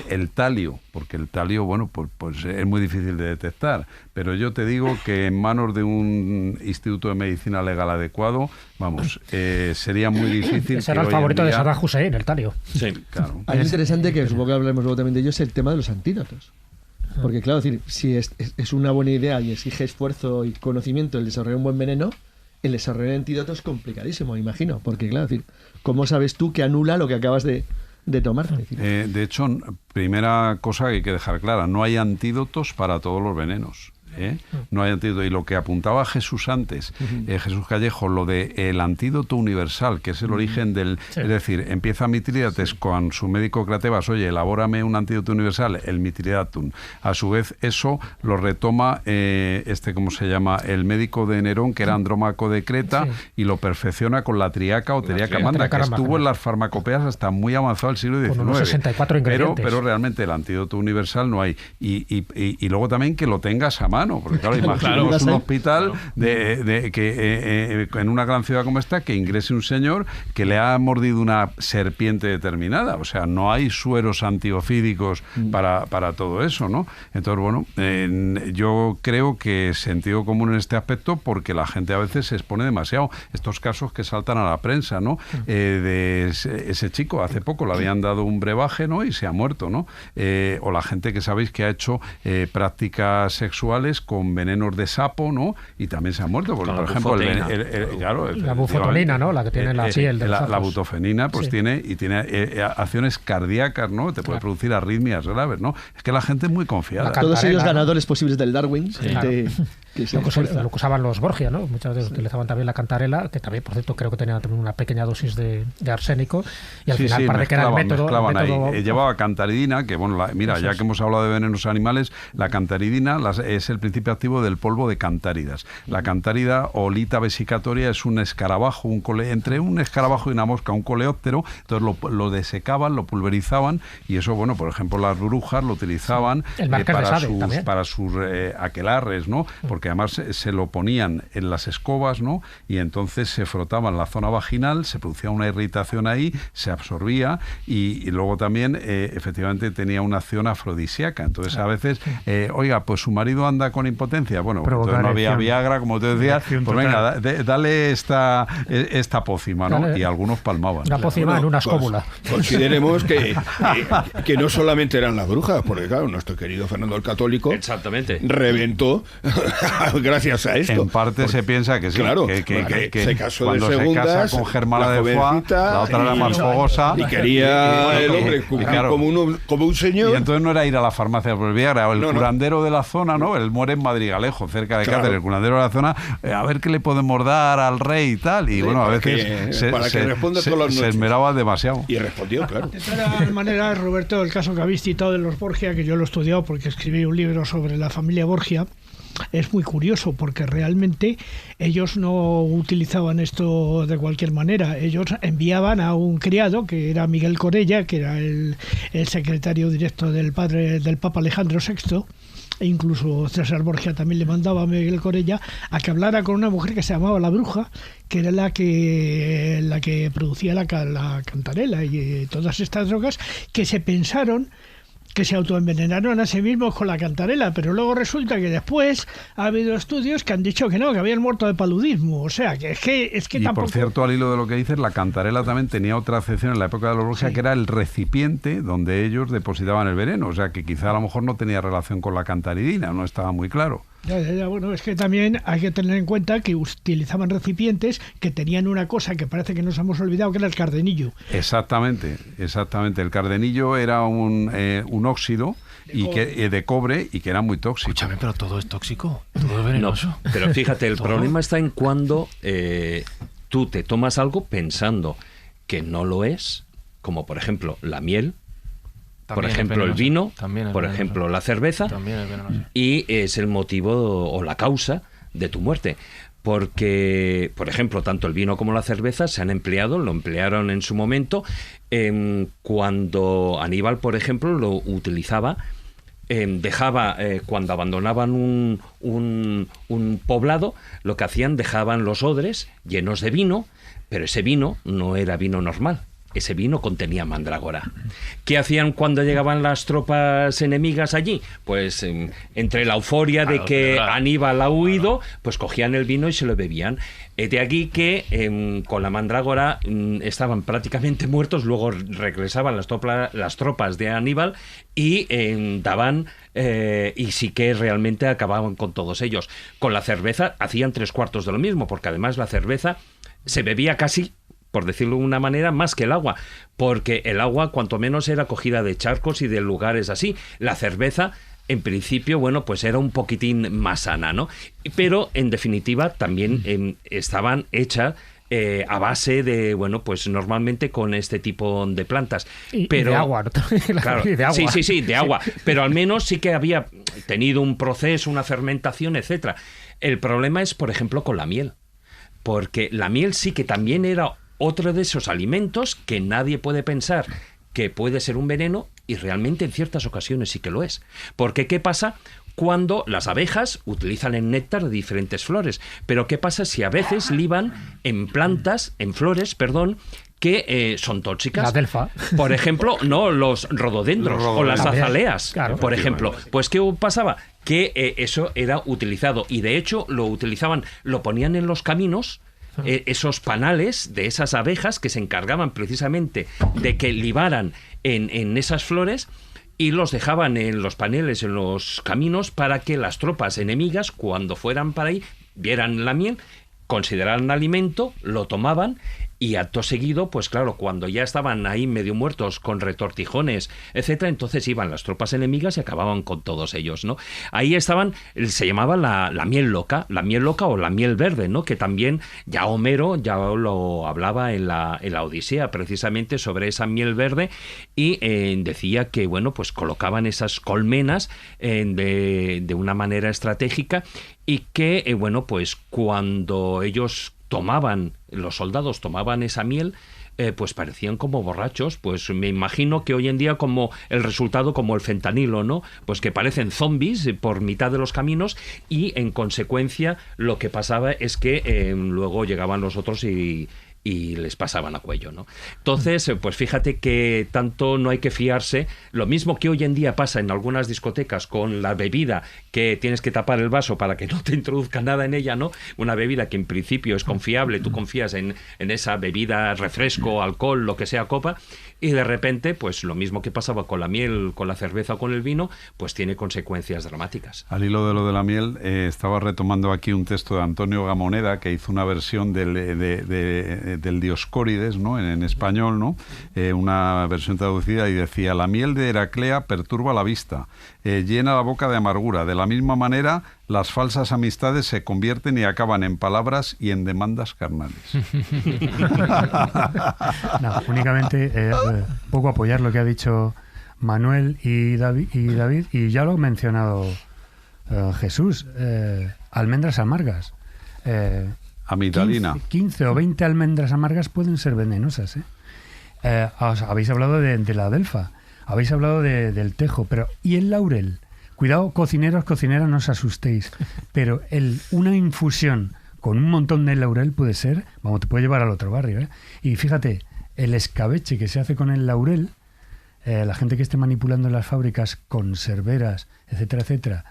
el talio, porque el talio, bueno, pues es muy difícil de detectar, pero yo te digo que en manos de un instituto de medicina legal adecuado, vamos, sería muy difícil. Ese era el favorito de Saddam Hussein, el talio. Sí, Claro. Hay interesante que supongo que hablaremos luego también de ello, es el tema de los antídotos. Porque claro, es decir, si es una buena idea y exige esfuerzo y conocimiento el desarrollar un buen veneno, el desarrollo de antídoto es complicadísimo, imagino. Porque claro, es decir, ¿cómo sabes tú que anula lo que acabas de tomar? De hecho, primera cosa que hay que dejar clara, no hay antídotos para todos los venenos. No hay antídoto. Y lo que apuntaba Jesús antes, Jesús Callejo, lo de el antídoto universal, que es el origen del... Sí. Es decir, empieza Mitrídates con su médico Cratebas, oye, elabórame un antídoto universal, el Mithridatum. A su vez, eso lo retoma ¿cómo se llama? El médico de Nerón, que era Andrómaco de Creta, y lo perfecciona con la triaca o teriacamanda, que estuvo en las farmacopeas hasta muy avanzado el siglo XIX. Con unos 64 ingredientes. Pero realmente el antídoto universal no hay. Y luego también que lo tengas a mano. Porque claro, imaginemos un hospital que en una gran ciudad como esta, que ingrese un señor que le ha mordido una serpiente determinada. O sea, no hay sueros antiofídicos para todo eso, ¿no? Entonces, bueno, yo creo que sentido común en este aspecto, porque la gente a veces se expone demasiado. Estos casos que saltan a la prensa, ¿no? De ese chico, hace poco le habían dado un brebaje, ¿no? Y se ha muerto, ¿no? O la gente que sabéis que ha hecho prácticas sexuales con venenos de sapo, ¿no? Y también se ha muerto. Porque, por ejemplo, la bufotonina, ¿no? La que tiene la piel de la butofenina, pues tiene acciones cardíacas, ¿no? Te puede producir arritmias graves, ¿no? Es que la gente es muy confiada. Todos ellos ganadores posibles del Darwin. Lo que usaban los Borgia, ¿no? Muchas veces utilizaban también la cantarela, que también, por cierto, creo que tenía también una pequeña dosis de arsénico, y al final parece que era el método... Llevaba cantaridina, que bueno, mira, ya que hemos hablado de venenos animales, la cantaridina es el principio activo del polvo de cantáridas. La cantárida o Lita vesicatoria es un escarabajo, entre un escarabajo y una mosca, un coleóptero. Entonces lo desecaban, lo pulverizaban, y eso, bueno, por ejemplo, las brujas lo utilizaban para sus aquelarres, ¿no? Porque además se lo ponían en las escobas, ¿no? Y entonces se frotaban la zona vaginal, se producía una irritación ahí, se absorbía, y luego también efectivamente tenía una acción afrodisíaca. Entonces a veces, oiga, pues su marido anda con impotencia, bueno, entonces no había Viagra, como te decía, pues venga, dale esta pócima, ¿no? Dale. Y algunos palmaban. La pócima en una escóbula. Consideremos que no solamente eran las brujas, porque claro, nuestro querido Fernando el Católico reventó gracias a esto. En parte se piensa que sí, claro, que se casó cuando de segundas, se casa con Germana de Foix, la otra era más fogosa, y quería el hombre como un señor. Y entonces no era ir a la farmacia por el Viagra, el curandero de la zona, ¿no? Él muere en Madrigalejo, cerca de Cáceres, el curandero de la zona, a ver qué le podemos dar al rey y tal, y bueno, a veces se esmeraba demasiado. Y respondió, claro. De todas maneras, Roberto, el caso que habéis citado de los Borgia, que yo lo he estudiado porque escribí un libro sobre la familia Borgia, es muy curioso porque realmente ellos no utilizaban esto de cualquier manera. Ellos enviaban a un criado, que era Miguel Corella, que era el secretario directo del Papa Alejandro VI, e incluso César Borgia también le mandaba a Miguel Corella a que hablara con una mujer que se llamaba la bruja, que era la que producía la cantarela y todas estas drogas, que se pensaron que se autoenvenenaron a sí mismos con la cantarela, pero luego resulta que después ha habido estudios que han dicho que no, que habían muerto de paludismo. O sea, que es que y tampoco... por cierto, al hilo de lo que dices, la cantarela también tenía otra acepción en la época de los Borgia, que era el recipiente donde ellos depositaban el veneno. O sea, que quizá a lo mejor no tenía relación con la cantaridina, no estaba muy claro. Bueno, es que también hay que tener en cuenta que utilizaban recipientes que tenían una cosa que parece que nos hemos olvidado, que era el cardenillo. Exactamente. El cardenillo era un óxido de cobre y que era muy tóxico. Escúchame, pero todo es tóxico, todo es venenoso. No, pero fíjate, el problema está en cuando tú te tomas algo pensando que no lo es, como por ejemplo la miel, por ejemplo el vino, por ejemplo la cerveza, y es el motivo o la causa de tu muerte. Porque, por ejemplo, tanto el vino como la cerveza lo emplearon en su momento, cuando Aníbal, por ejemplo, lo utilizaba, dejaba, cuando abandonaban un poblado, lo que hacían, dejaban los odres llenos de vino, pero ese vino no era vino normal. ese vino contenía mandrágora. ¿Qué hacían cuando llegaban las tropas enemigas allí? Pues entre la euforia de que Aníbal ha huido, pues cogían el vino y se lo bebían. De aquí que con la mandrágora estaban prácticamente muertos, luego regresaban las tropas de Aníbal y daban... y sí que realmente acababan con todos ellos. Con la cerveza hacían 3/4 de lo mismo, porque además la cerveza se bebía casi, por decirlo de una manera, más que el agua, porque el agua cuanto menos era cogida de charcos y de lugares así. La cerveza, en principio, bueno, pues era un poquitín más sana, ¿no? Pero, en definitiva, también estaban hechas a base de, bueno, pues normalmente con este tipo de plantas. Pero, de agua, ¿no? Claro, de agua. Sí, de agua. Pero al menos sí que había tenido un proceso, una fermentación, etcétera. El problema es, por ejemplo, con la miel. Porque la miel sí que también era otro de esos alimentos que nadie puede pensar que puede ser un veneno, y realmente en ciertas ocasiones sí que lo es. Porque ¿qué pasa cuando las abejas utilizan el néctar de diferentes flores? Pero ¿qué pasa si a veces liban en plantas, en flores, perdón, que son tóxicas? La delfa. Por ejemplo, no, los rododendros o las azaleas, claro, por ejemplo. Pues ¿qué pasaba? Que eso era utilizado, y de hecho lo utilizaban, lo ponían en los caminos, esos panales de esas abejas que se encargaban precisamente de que libaran en esas flores, y los dejaban en los paneles, en los caminos, para que las tropas enemigas, cuando fueran para ahí, vieran la miel, consideraran alimento, lo tomaban, y acto seguido, pues claro, cuando ya estaban ahí medio muertos con retortijones, etcétera, entonces iban las tropas enemigas y acababan con todos ellos, ¿no? Ahí estaban, se llamaba la miel loca o la miel verde, ¿no? Que también ya Homero ya lo hablaba en la Odisea, precisamente sobre esa miel verde, y decía que, bueno, pues colocaban esas colmenas de una manera estratégica, y que, bueno, pues cuando ellos los soldados tomaban esa miel, pues parecían como borrachos. Pues me imagino que hoy en día como el resultado, como el fentanilo, ¿no? Pues que parecen zombies por mitad de los caminos, y en consecuencia lo que pasaba es que luego llegaban los otros y les pasaban a cuello, ¿no? Entonces, pues fíjate que tanto no hay que fiarse. Lo mismo que hoy en día pasa en algunas discotecas con la bebida, que tienes que tapar el vaso para que no te introduzca nada en ella, ¿no? Una bebida que en principio es confiable, tú confías en esa bebida, refresco, alcohol, lo que sea, copa, y de repente, pues lo mismo que pasaba con la miel, con la cerveza o con el vino, pues tiene consecuencias dramáticas. Al hilo de lo de la miel, estaba retomando aquí un texto de Antonio Gamoneda, que hizo una versión del Dioscórides, ¿no? En español, ¿no? Una versión traducida, y decía: la miel de Heraclea perturba la vista, llena la boca de amargura. De la misma manera, las falsas amistades se convierten y acaban en palabras y en demandas carnales. No, únicamente poco apoyar lo que ha dicho Manuel y David, y ya lo ha mencionado Jesús, almendras amargas. Amigdalina. 15 o 20 almendras amargas pueden ser venenosas. Habéis hablado de la delfa, habéis hablado del tejo, pero ¿y el laurel? Cuidado, cocineros, cocineras, no os asustéis, pero una infusión con un montón de laurel puede ser, vamos, te puede llevar al otro barrio, ¿eh? Y fíjate, el escabeche que se hace con el laurel, la gente que esté manipulando en las fábricas conserveras, etcétera, etcétera,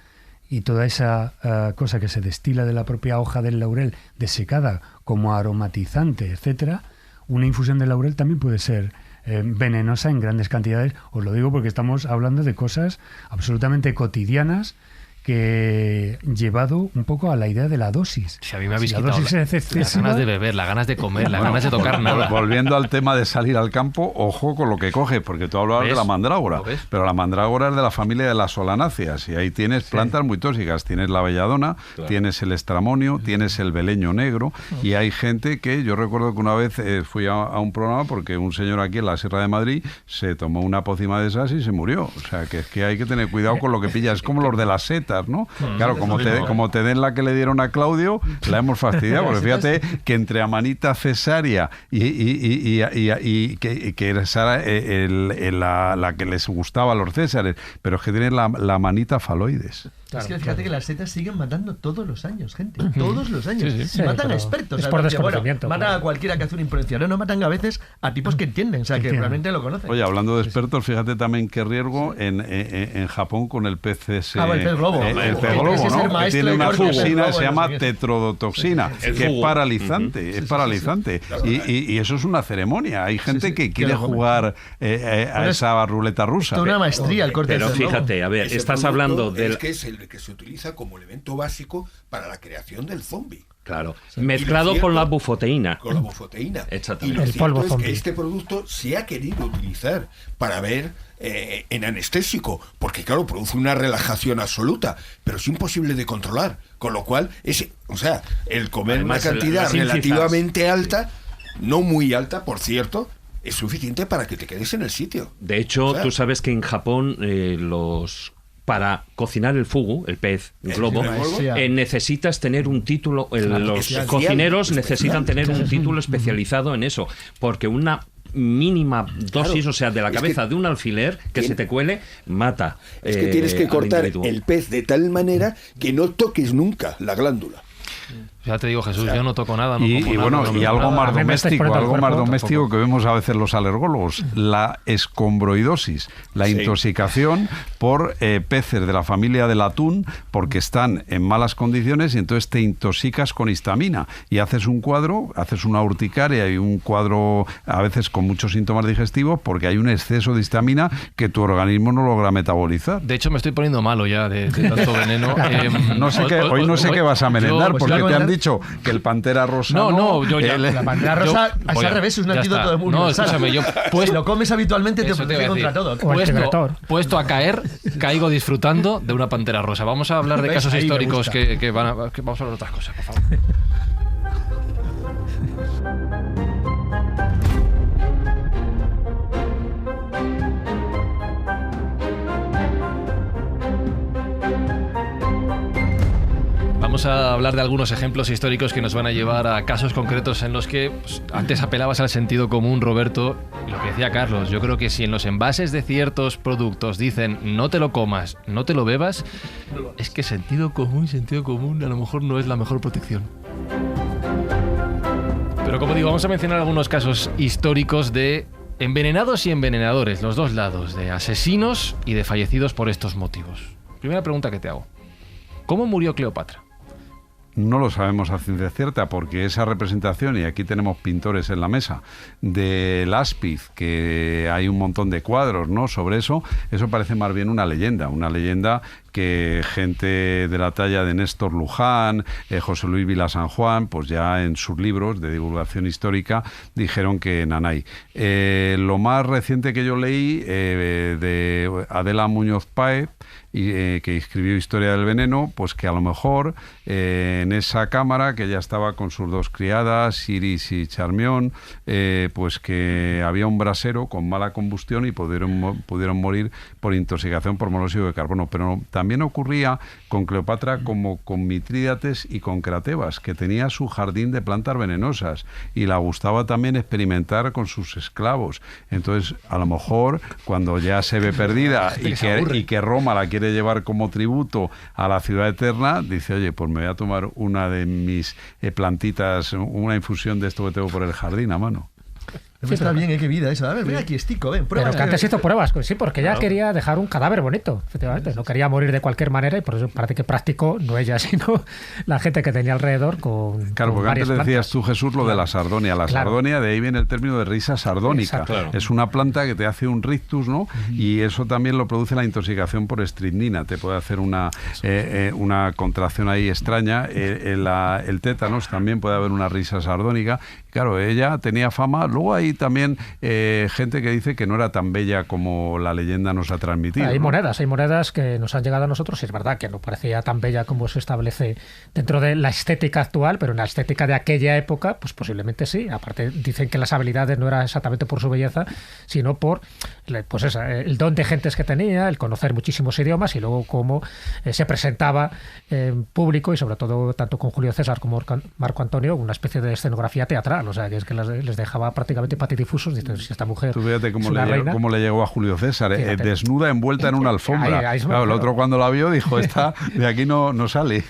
y toda esa cosa que se destila de la propia hoja del laurel desecada como aromatizante, etcétera, una infusión de laurel también puede ser venenosa en grandes cantidades. Os lo digo porque estamos hablando de cosas absolutamente cotidianas, que llevado un poco a la idea de la dosis. Si a mí me habéis quitado las ganas de beber, las ganas de comer, las ganas de tocar nada. Volviendo al tema de salir al campo, ojo con lo que coges, porque tú hablabas de la mandrágora, pero la mandrágora es de la familia de las solanáceas, y ahí tienes plantas muy tóxicas. Tienes la belladona, tienes el estramonio, tienes el beleño negro, y hay gente que, yo recuerdo que una vez fui a un programa porque un señor aquí en la Sierra de Madrid se tomó una pócima de esas y se murió. O sea, que es que hay que tener cuidado con lo que pillas. Es como los de las setas, ¿no? Claro, como te den la que le dieron a Claudio, la hemos fastidiado, porque fíjate que entre Amanita cesárea y que era la que les gustaba a los Césares, pero es que tienen la Amanita faloides. Es que fíjate que las setas siguen matando todos los años, gente. Todos los años. Sí, Y matan a pero expertos. es o sea, por porque, desconocimiento, matan claro. a cualquiera que hace una imprudencia. No matan a veces a tipos que entienden, o sea, que realmente lo conocen. Oye, hablando de expertos, fíjate también qué riesgo en Japón con el pez ese... El pez globo. El pez Que globo, ese es el ¿no? Que maestro tiene de una corte, el pez toxina, globo, se no llama sé qué. El tetrodotoxina, que es fugo. paralizante, es paralizante. Y eso es una ceremonia. Hay gente que quiere jugar a esa ruleta rusa. Toda una maestría el corte Pero del pez globo. fíjate, a ver, Ese estás producto hablando del... Es que es el que se utiliza como elemento básico para la creación del zombie. Claro, Y lo mezclado cierto- con la bufoteína. Con la bufoteína. Exactamente. Y lo El cierto polvo es zombie. que este producto se ha querido utilizar para ver en anestésico, porque claro, produce una relajación absoluta, pero es imposible de controlar. Con lo cual, el comer Además, una cantidad las ínfimas, relativamente alta, no muy alta, por cierto, es suficiente para que te quedes en el sitio. De hecho, O sea, tú sabes que en Japón para cocinar el fugu, el pez globo, maestría. necesitas tener un título. Los especial, cocineros especial. necesitan tener un título especializado en eso, porque una mínima dosis, Claro, o sea, de la es cabeza que de un alfiler que tiene- se te cuele, mata. Es que tienes que al cortar individuo. el pez de tal manera que no toques nunca la glándula. Ya te digo, Jesús, yo no toco nada. No Y, como y nada, bueno, no y bebo algo nada. más A mí me estáis doméstico, poniendo el algo más cuerpo, doméstico tampoco. que vemos a veces los alergólogos, la escombroidosis, la Sí. intoxicación por peces de la familia del atún, porque están en malas condiciones y entonces te intoxicas con histamina y haces un cuadro, haces una urticaria y un cuadro a veces con muchos síntomas digestivos porque hay un exceso de histamina que tu organismo no logra metabolizar. De hecho, me estoy poniendo malo ya de tanto veneno. No sé qué, hoy no sé qué vas a merendar yo- porque yo- te han dicho que el pantera rosa No, yo ya- La pantera rosa es voy al a- revés, es un ya antídoto está. de No, universal. escúchame, yo Si lo comes habitualmente te Eso te iba protege a contra decir. todo. O antivegetor. Puesto a caer, caigo disfrutando de una pantera rosa. Vamos a hablar de ¿Ves? casos Ahí me históricos gusta. que vamos a hablar de otras cosas, por favor. Vamos a hablar de algunos ejemplos históricos que nos van a llevar a casos concretos en los que antes apelabas al sentido común, Roberto, y lo que decía Carlos. Yo creo que si en los envases de ciertos productos dicen no te lo comas, no te lo bebas, es que sentido común a lo mejor no es la mejor protección. Pero como digo, vamos a mencionar algunos casos históricos de envenenados y envenenadores, los dos lados, de asesinos y de fallecidos por estos motivos. Primera pregunta que te hago. ¿Cómo murió Cleopatra? No lo sabemos a ciencia cierta porque esa representación, y aquí tenemos pintores en la mesa, del áspiz, que hay un montón de cuadros, ¿no?, sobre eso parece más bien una leyenda que gente de la talla de Néstor Luján, José Luis Vila San Juan, pues ya en sus libros de divulgación histórica dijeron que Nanay. Lo más reciente que yo leí de Adela Muñoz Páez, que escribió Historia del Veneno, pues que a lo mejor en esa cámara, que ya estaba con sus dos criadas, Iris y Charmión, pues que había un brasero con mala combustión y pudieron morir por intoxicación por monóxido de carbono. Pero también ocurría con Cleopatra como con Mitrídates y con Cratebas, que tenía su jardín de plantas venenosas y la gustaba también experimentar con sus esclavos. Entonces, a lo mejor, cuando ya se ve perdida y que Roma la quiere llevar como tributo a la ciudad eterna, dice, oye, pues me voy a tomar una de mis plantitas, una infusión de esto que tengo por el jardín a mano. Está bien, qué vida eso. A ver, ven aquí, Estico, ven, prueba. Pero que antes hizo pruebas, pues sí, porque ella quería dejar un cadáver bonito, efectivamente. No quería morir de cualquier manera y por eso parece que practicó, no ella, sino la gente que tenía alrededor con. Claro, con porque antes varias decías plantas. tú, Jesús, lo de la sardonia. La Claro. sardonia, de ahí viene el término de risa sardónica. Exacto. Claro. Es una planta que te hace un rictus, ¿no? Y eso también lo produce la intoxicación por estricnina. Te puede hacer una contracción ahí extraña. El tétanos también puede haber una risa sardónica. Claro, ella tenía fama. Luego hay también gente que dice que no era tan bella como la leyenda nos ha transmitido. Hay ¿no? monedas que nos han llegado a nosotros y es verdad que no parecía tan bella como se establece dentro de la estética actual, pero en la estética de aquella época, pues posiblemente sí. Aparte dicen que las habilidades no era exactamente por su belleza, sino por pues el don de gentes que tenía, el conocer muchísimos idiomas y luego cómo se presentaba en público y sobre todo tanto con Julio César como Marco Antonio, una especie de escenografía teatral. total, o sea, que es que les dejaba prácticamente patidifusos. Dices, si esta mujer Tú fíjate es una reina, cómo le llegó a Julio César, desnuda, envuelta en una alfombra. Ahí Claro, el otro cuando la vio dijo, esta de aquí no sale.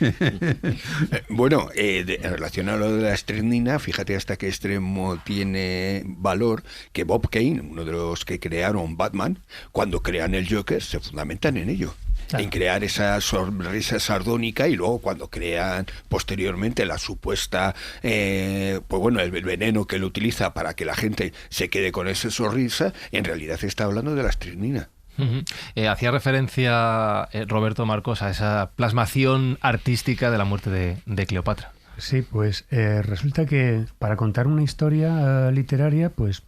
Bueno, en relación a lo de la estreznina, fíjate hasta qué extremo tiene valor que Bob Kane, uno de los que crearon Batman, cuando crean el Joker, se fundamentan en ello. Claro. En crear esa sonrisa sardónica, y luego cuando crean posteriormente la supuesta pues bueno, el veneno que él utiliza para que la gente se quede con esa sonrisa, en realidad está hablando de la estreznina. Hacía referencia Roberto Marcos a esa plasmación artística de la muerte de Cleopatra. Sí, pues resulta que para contar una historia literaria, pues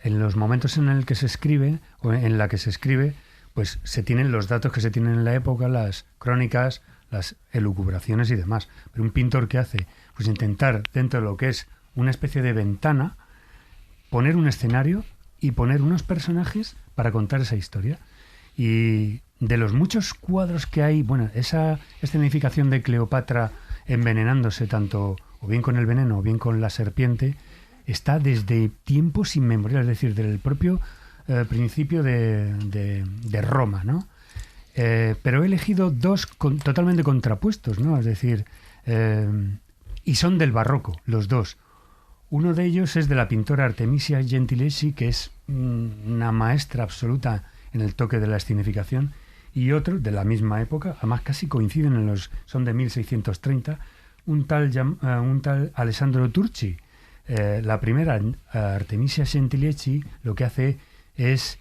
en los momentos en el que se escribe, o en la que se escribe, pues se tienen los datos que se tienen en la época, las crónicas, las elucubraciones y demás. Pero un pintor, ¿qué hace? Pues intentar, dentro de lo que es una especie de ventana, poner un escenario y poner unos personajes para contar esa historia. Y de los muchos cuadros que hay, bueno, esa escenificación de Cleopatra envenenándose tanto o bien con el veneno o bien con la serpiente, está desde tiempos inmemoriales, es decir, del propio principio de Roma, ¿no? Pero he elegido dos totalmente contrapuestos, ¿no? Es decir, y son del barroco, los dos. Uno de ellos es de la pintora Artemisia Gentileschi, que es una maestra absoluta en el toque de la escenificación, y otro de la misma época, además casi coinciden son de 1630, un tal Alessandro Turci. La primera, Artemisia Gentileschi, lo que hace es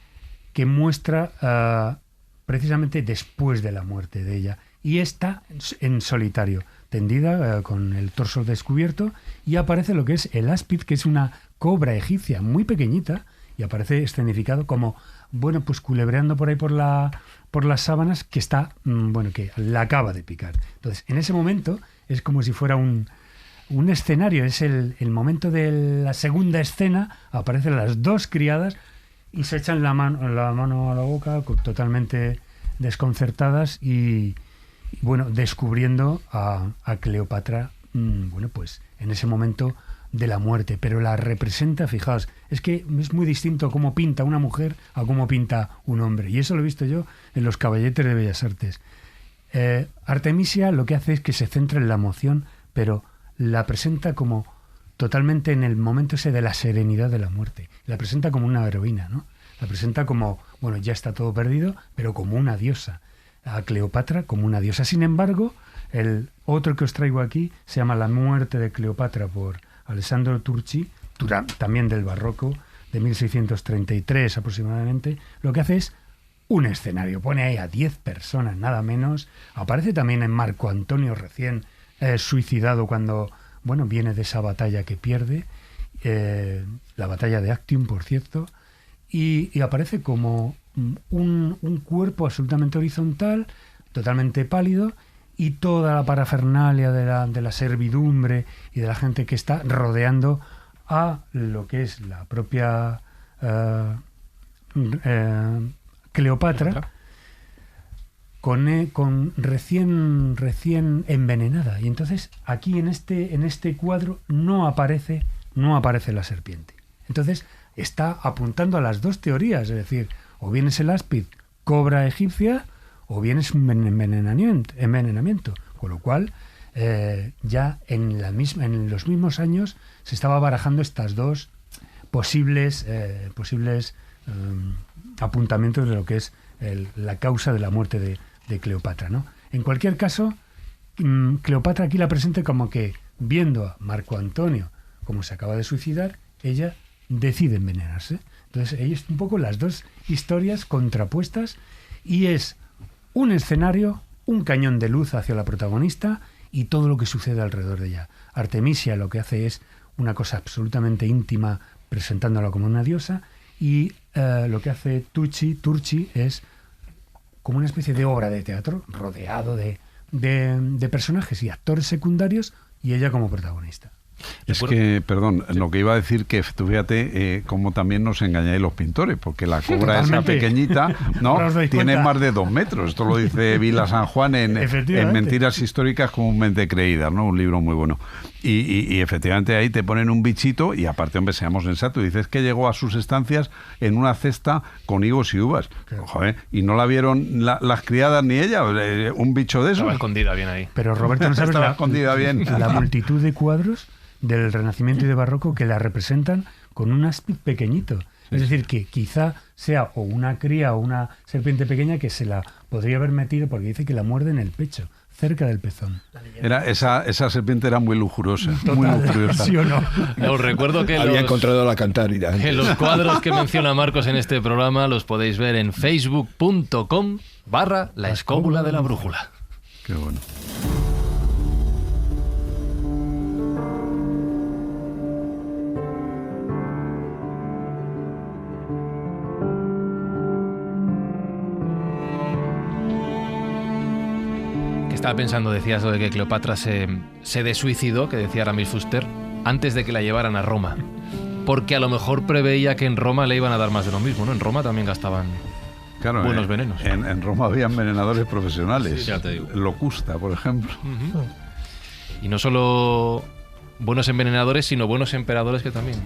que muestra precisamente después de la muerte de ella, y está en solitario, tendida con el torso descubierto, y aparece lo que es el áspid, que es una cobra egipcia muy pequeñita, y aparece escenificado como, bueno, pues culebreando por ahí por las sábanas, que está, bueno, que la acaba de picar. Entonces, en ese momento es como si fuera un escenario, es el momento de la segunda escena, aparecen las dos criadas y se echan la mano a la boca, totalmente desconcertadas, y bueno, descubriendo a Cleopatra, bueno, pues en ese momento de la muerte, pero la representa, fijaos, es que es muy distinto cómo pinta una mujer a cómo pinta un hombre, y eso lo he visto yo en los caballetes de Bellas Artes. Artemisia lo que hace es que se centra en la emoción, pero la presenta como totalmente en el momento ese de la serenidad de la muerte. La presenta como una heroína, ¿no? La presenta como, bueno, ya está todo perdido, pero como una diosa. A Cleopatra como una diosa. Sin embargo, el otro que os traigo aquí se llama La muerte de Cleopatra, por Alessandro Turci, también del barroco, de 1633 aproximadamente. Lo que hace es un escenario, pone ahí a 10 personas, nada menos. Aparece también en Marco Antonio, recién suicidado cuando, bueno, viene de esa batalla que pierde, la batalla de Actium, por cierto, y aparece como un cuerpo absolutamente horizontal, totalmente pálido, y toda la parafernalia de la servidumbre y de la gente que está rodeando a lo que es la propia Cleopatra, con recién envenenada. Y entonces aquí en este cuadro no aparece la serpiente. Entonces está apuntando a las dos teorías, es decir, o bien es el áspid cobra egipcia, o bien es un envenenamiento. Con lo cual, ya en los mismos años se estaba barajando estas dos posibles apuntamientos de lo que es la causa de la muerte de Cleopatra, ¿no? En cualquier caso, Cleopatra aquí la presenta como que, viendo a Marco Antonio como se acaba de suicidar, ella decide envenenarse. Entonces, ellos un poco las dos historias contrapuestas, y es un escenario, un cañón de luz hacia la protagonista y todo lo que sucede alrededor de ella. Artemisia lo que hace es una cosa absolutamente íntima, presentándola como una diosa, y lo que hace Turci es como una especie de obra de teatro rodeado de personajes y actores secundarios, y ella como protagonista. Es que, perdón, lo que iba a decir, que tú fíjate cómo también nos engañáis los pintores, porque la cobra esa pequeñita, ¿no? Tiene más de 2 metros. Esto lo dice Vila San Juan en Mentiras Históricas Comúnmente Creídas, ¿no? Un libro muy bueno. Y efectivamente ahí te ponen un bichito y aparte, hombre, seamos sensatos, dices que llegó a sus estancias en una cesta con higos y uvas. Joder, y no la vieron las criadas ni ella, un bicho de eso. Estaba escondida bien ahí. Pero Roberto, ¿no sabes Estaba escondida bien. la multitud de cuadros del Renacimiento y de Barroco que la representan con un áspid pequeñito? Es decir, que quizá sea o una cría o una serpiente pequeña que se la podría haber metido porque dice que la muerde en el pecho, cerca del pezón. Esa serpiente era muy lujurosa. Total, muy lujuriosa. ¿sí o no? Os recuerdo que Había encontrado la cantárida. que los cuadros que menciona Marcos en este programa los podéis ver en facebook.com/La Escóbula de la Brújula. Qué bueno. Estaba pensando, decías lo de que Cleopatra se desuicidó, que decía Aramis Fuster, antes de que la llevaran a Roma. Porque a lo mejor preveía que en Roma le iban a dar más de lo mismo, ¿no? En Roma también gastaban buenos venenos. En Roma había envenenadores profesionales. Sí, ya te digo. Locusta, por ejemplo. Uh-huh. Y no solo buenos envenenadores, sino buenos emperadores que también.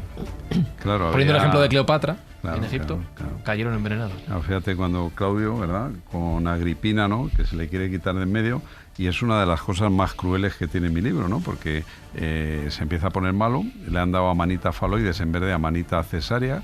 Claro, poniendo el ejemplo de Cleopatra, claro, en Egipto, claro. cayeron envenenados. Claro, fíjate cuando Claudio, ¿verdad? Con Agripina, ¿no? Que se le quiere quitar de en medio. Y es una de las cosas más crueles que tiene mi libro, ¿no? Porque se empieza a poner malo, le han dado Amanita faloides en vez de Amanita cesárea,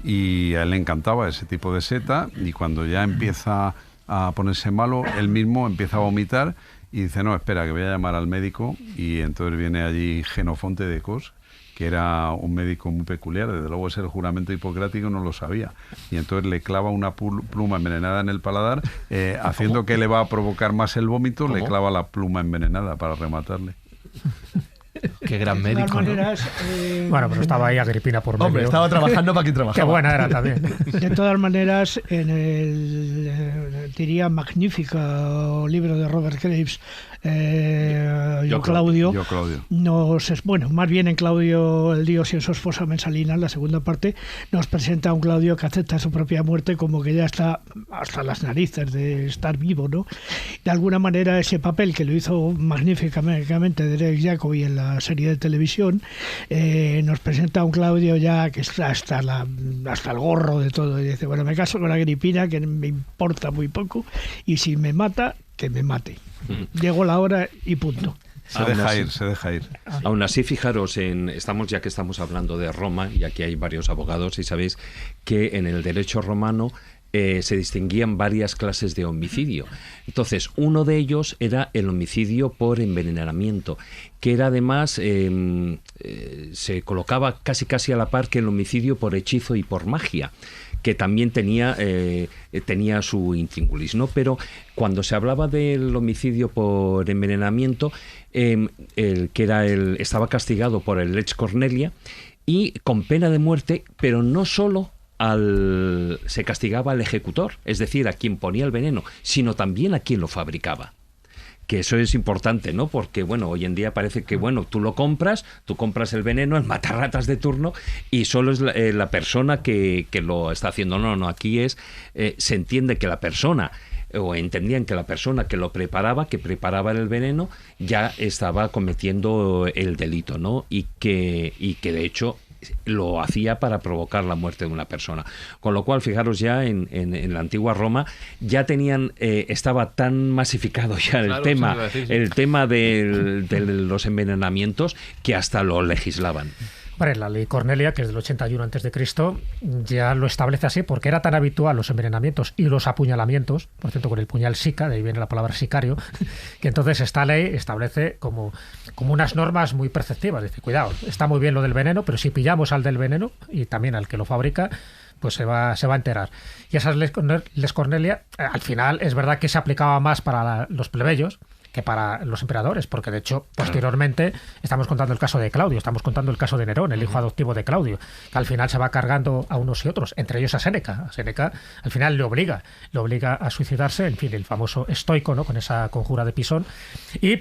y a él le encantaba ese tipo de seta, y cuando ya empieza a ponerse malo, él mismo empieza a vomitar, y dice, no, espera, que voy a llamar al médico, y entonces viene allí Genofonte de Cos, que era un médico muy peculiar, desde luego ese el juramento hipocrático no lo sabía, y entonces le clava una pluma envenenada en el paladar, haciendo que le va a provocar más el vómito, le clava la pluma envenenada para rematarle. Qué gran médico, ¿no? Bueno, pero estaba ahí Agripina por medio. Hombre, estaba trabajando para quien trabajaba. Qué buena era también. De todas maneras, en el, diría, magnífico libro de Robert Graves, Yo Claudio, bueno, más bien en Claudio el Dios y en su esposa Mensalina, en la segunda parte, nos presenta a un Claudio que acepta su propia muerte como que ya está hasta las narices de estar vivo, ¿no? De alguna manera ese papel que lo hizo magníficamente Derek Jacobi en la serie de televisión, nos presenta a un Claudio ya que está hasta el gorro de todo, y dice, bueno, me caso con Agripina, que me importa muy poco, y si me mata, que me mate. Llegó la hora y punto. Se deja ir. Aún así, fijaros, ya que estamos hablando de Roma, y aquí hay varios abogados, y sabéis que en el derecho romano se distinguían varias clases de homicidio. Entonces, uno de ellos era el homicidio por envenenamiento, que era además, se colocaba casi a la par que el homicidio por hechizo y por magia, que también tenía su intríngulis, ¿no? Pero cuando se hablaba del homicidio por envenenamiento, estaba castigado por el lex cornelia y con pena de muerte, pero no solo se castigaba al ejecutor, es decir, a quien ponía el veneno, sino también a quien lo fabricaba. Que eso es importante, ¿no? Porque, bueno, hoy en día parece que, bueno, tú compras el veneno, el matarratas de turno, y solo es la persona que lo está haciendo. No, aquí se entiende que la persona, o entendían que la persona que preparaba el veneno, ya estaba cometiendo el delito, ¿no? Y que de hecho lo hacía para provocar la muerte de una persona. Con lo cual, fijaros, ya en la antigua Roma ya tenían, estaba tan masificado ya el tema de los envenenamientos, que hasta lo legislaban. Hombre, la ley Cornelia, que es del 81 a.C., ya lo establece así, porque era tan habitual los envenenamientos y los apuñalamientos, por cierto, con el puñal sica, de ahí viene la palabra sicario, que entonces esta ley establece como unas normas muy perceptivas. Dice, cuidado, está muy bien lo del veneno, pero si pillamos al del veneno y también al que lo fabrica, pues se va a enterar. Y esas leyes Cornelia, al final, es verdad que se aplicaba más para los plebeyos que para los emperadores, porque de hecho posteriormente estamos contando el caso de Claudio, estamos contando el caso de Nerón, el hijo adoptivo de Claudio, que al final se va cargando a unos y otros, entre ellos a Séneca. A Séneca al final le obliga a suicidarse, en fin, el famoso estoico, ¿no? Con esa conjura de Pisón,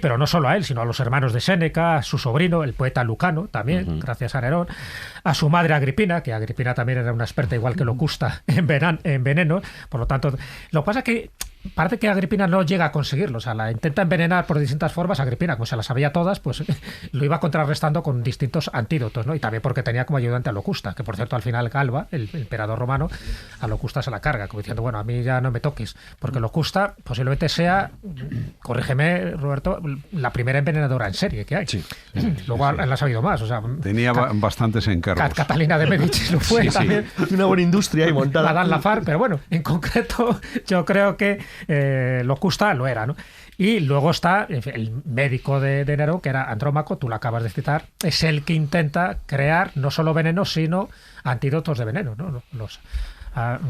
pero no solo a él, sino a los hermanos de Séneca, a su sobrino, el poeta Lucano, también, gracias a Nerón, a su madre Agripina, que Agripina también era una experta igual que Locusta en veneno, por lo tanto, lo que pasa es que parece que Agripina no llega a conseguirlo, o sea, la intenta envenenar por distintas formas. Agripina, como se las sabía todas, pues lo iba contrarrestando con distintos antídotos, ¿no? Y también porque tenía como ayudante a Locusta, que por cierto al final Galba, el emperador romano, a Locusta se la carga, como diciendo, bueno, a mí ya no me toques, porque Locusta posiblemente sea, corrígeme Roberto, la primera envenenadora en serie que hay. Sí. Luego la ha sabido más, o sea, tenía bastantes encargos. Catalina de Medici lo fue también. Una buena industria ahí montada. Madame Lafar, pero bueno, en concreto yo creo que Locusta lo era, ¿no? Y luego está el médico de Nerón, que era Andrómaco, tú lo acabas de citar, es el que intenta crear no solo veneno, sino antídotos de veneno, ¿no?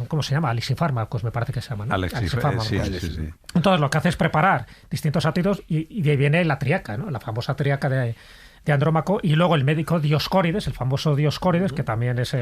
¿Cómo se llama? Alexifármacos, me parece que se llaman, ¿no? Alexifármacos. Sí. Entonces lo que hace es preparar distintos antídotos y de ahí viene la triaca, ¿no? La famosa triaca de Andrómaco, y luego el médico Dioscórides, el famoso Dioscórides, que también es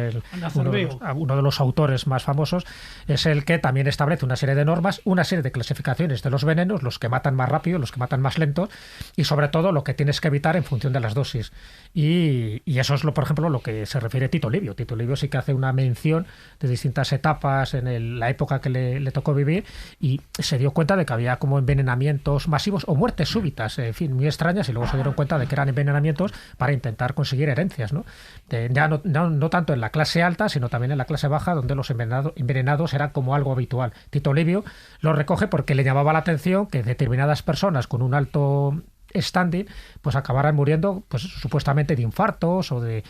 uno de los autores más famosos, es el que también establece una serie de normas, una serie de clasificaciones de los venenos, los que matan más rápido, los que matan más lento, y sobre todo lo que tienes que evitar en función de las dosis. Y eso es, por ejemplo, lo que se refiere Tito Livio. Tito Livio sí que hace una mención de distintas etapas en la época que le tocó vivir, y se dio cuenta de que había como envenenamientos masivos o muertes súbitas, en fin, muy extrañas, y luego se dieron cuenta de que eran envenenamientos para intentar conseguir herencias, ¿no? Ya no tanto en la clase alta, sino también en la clase baja, donde los envenenados eran como algo habitual. Tito Livio lo recoge porque le llamaba la atención que determinadas personas con un alto standing pues acabaran muriendo pues supuestamente de infartos o de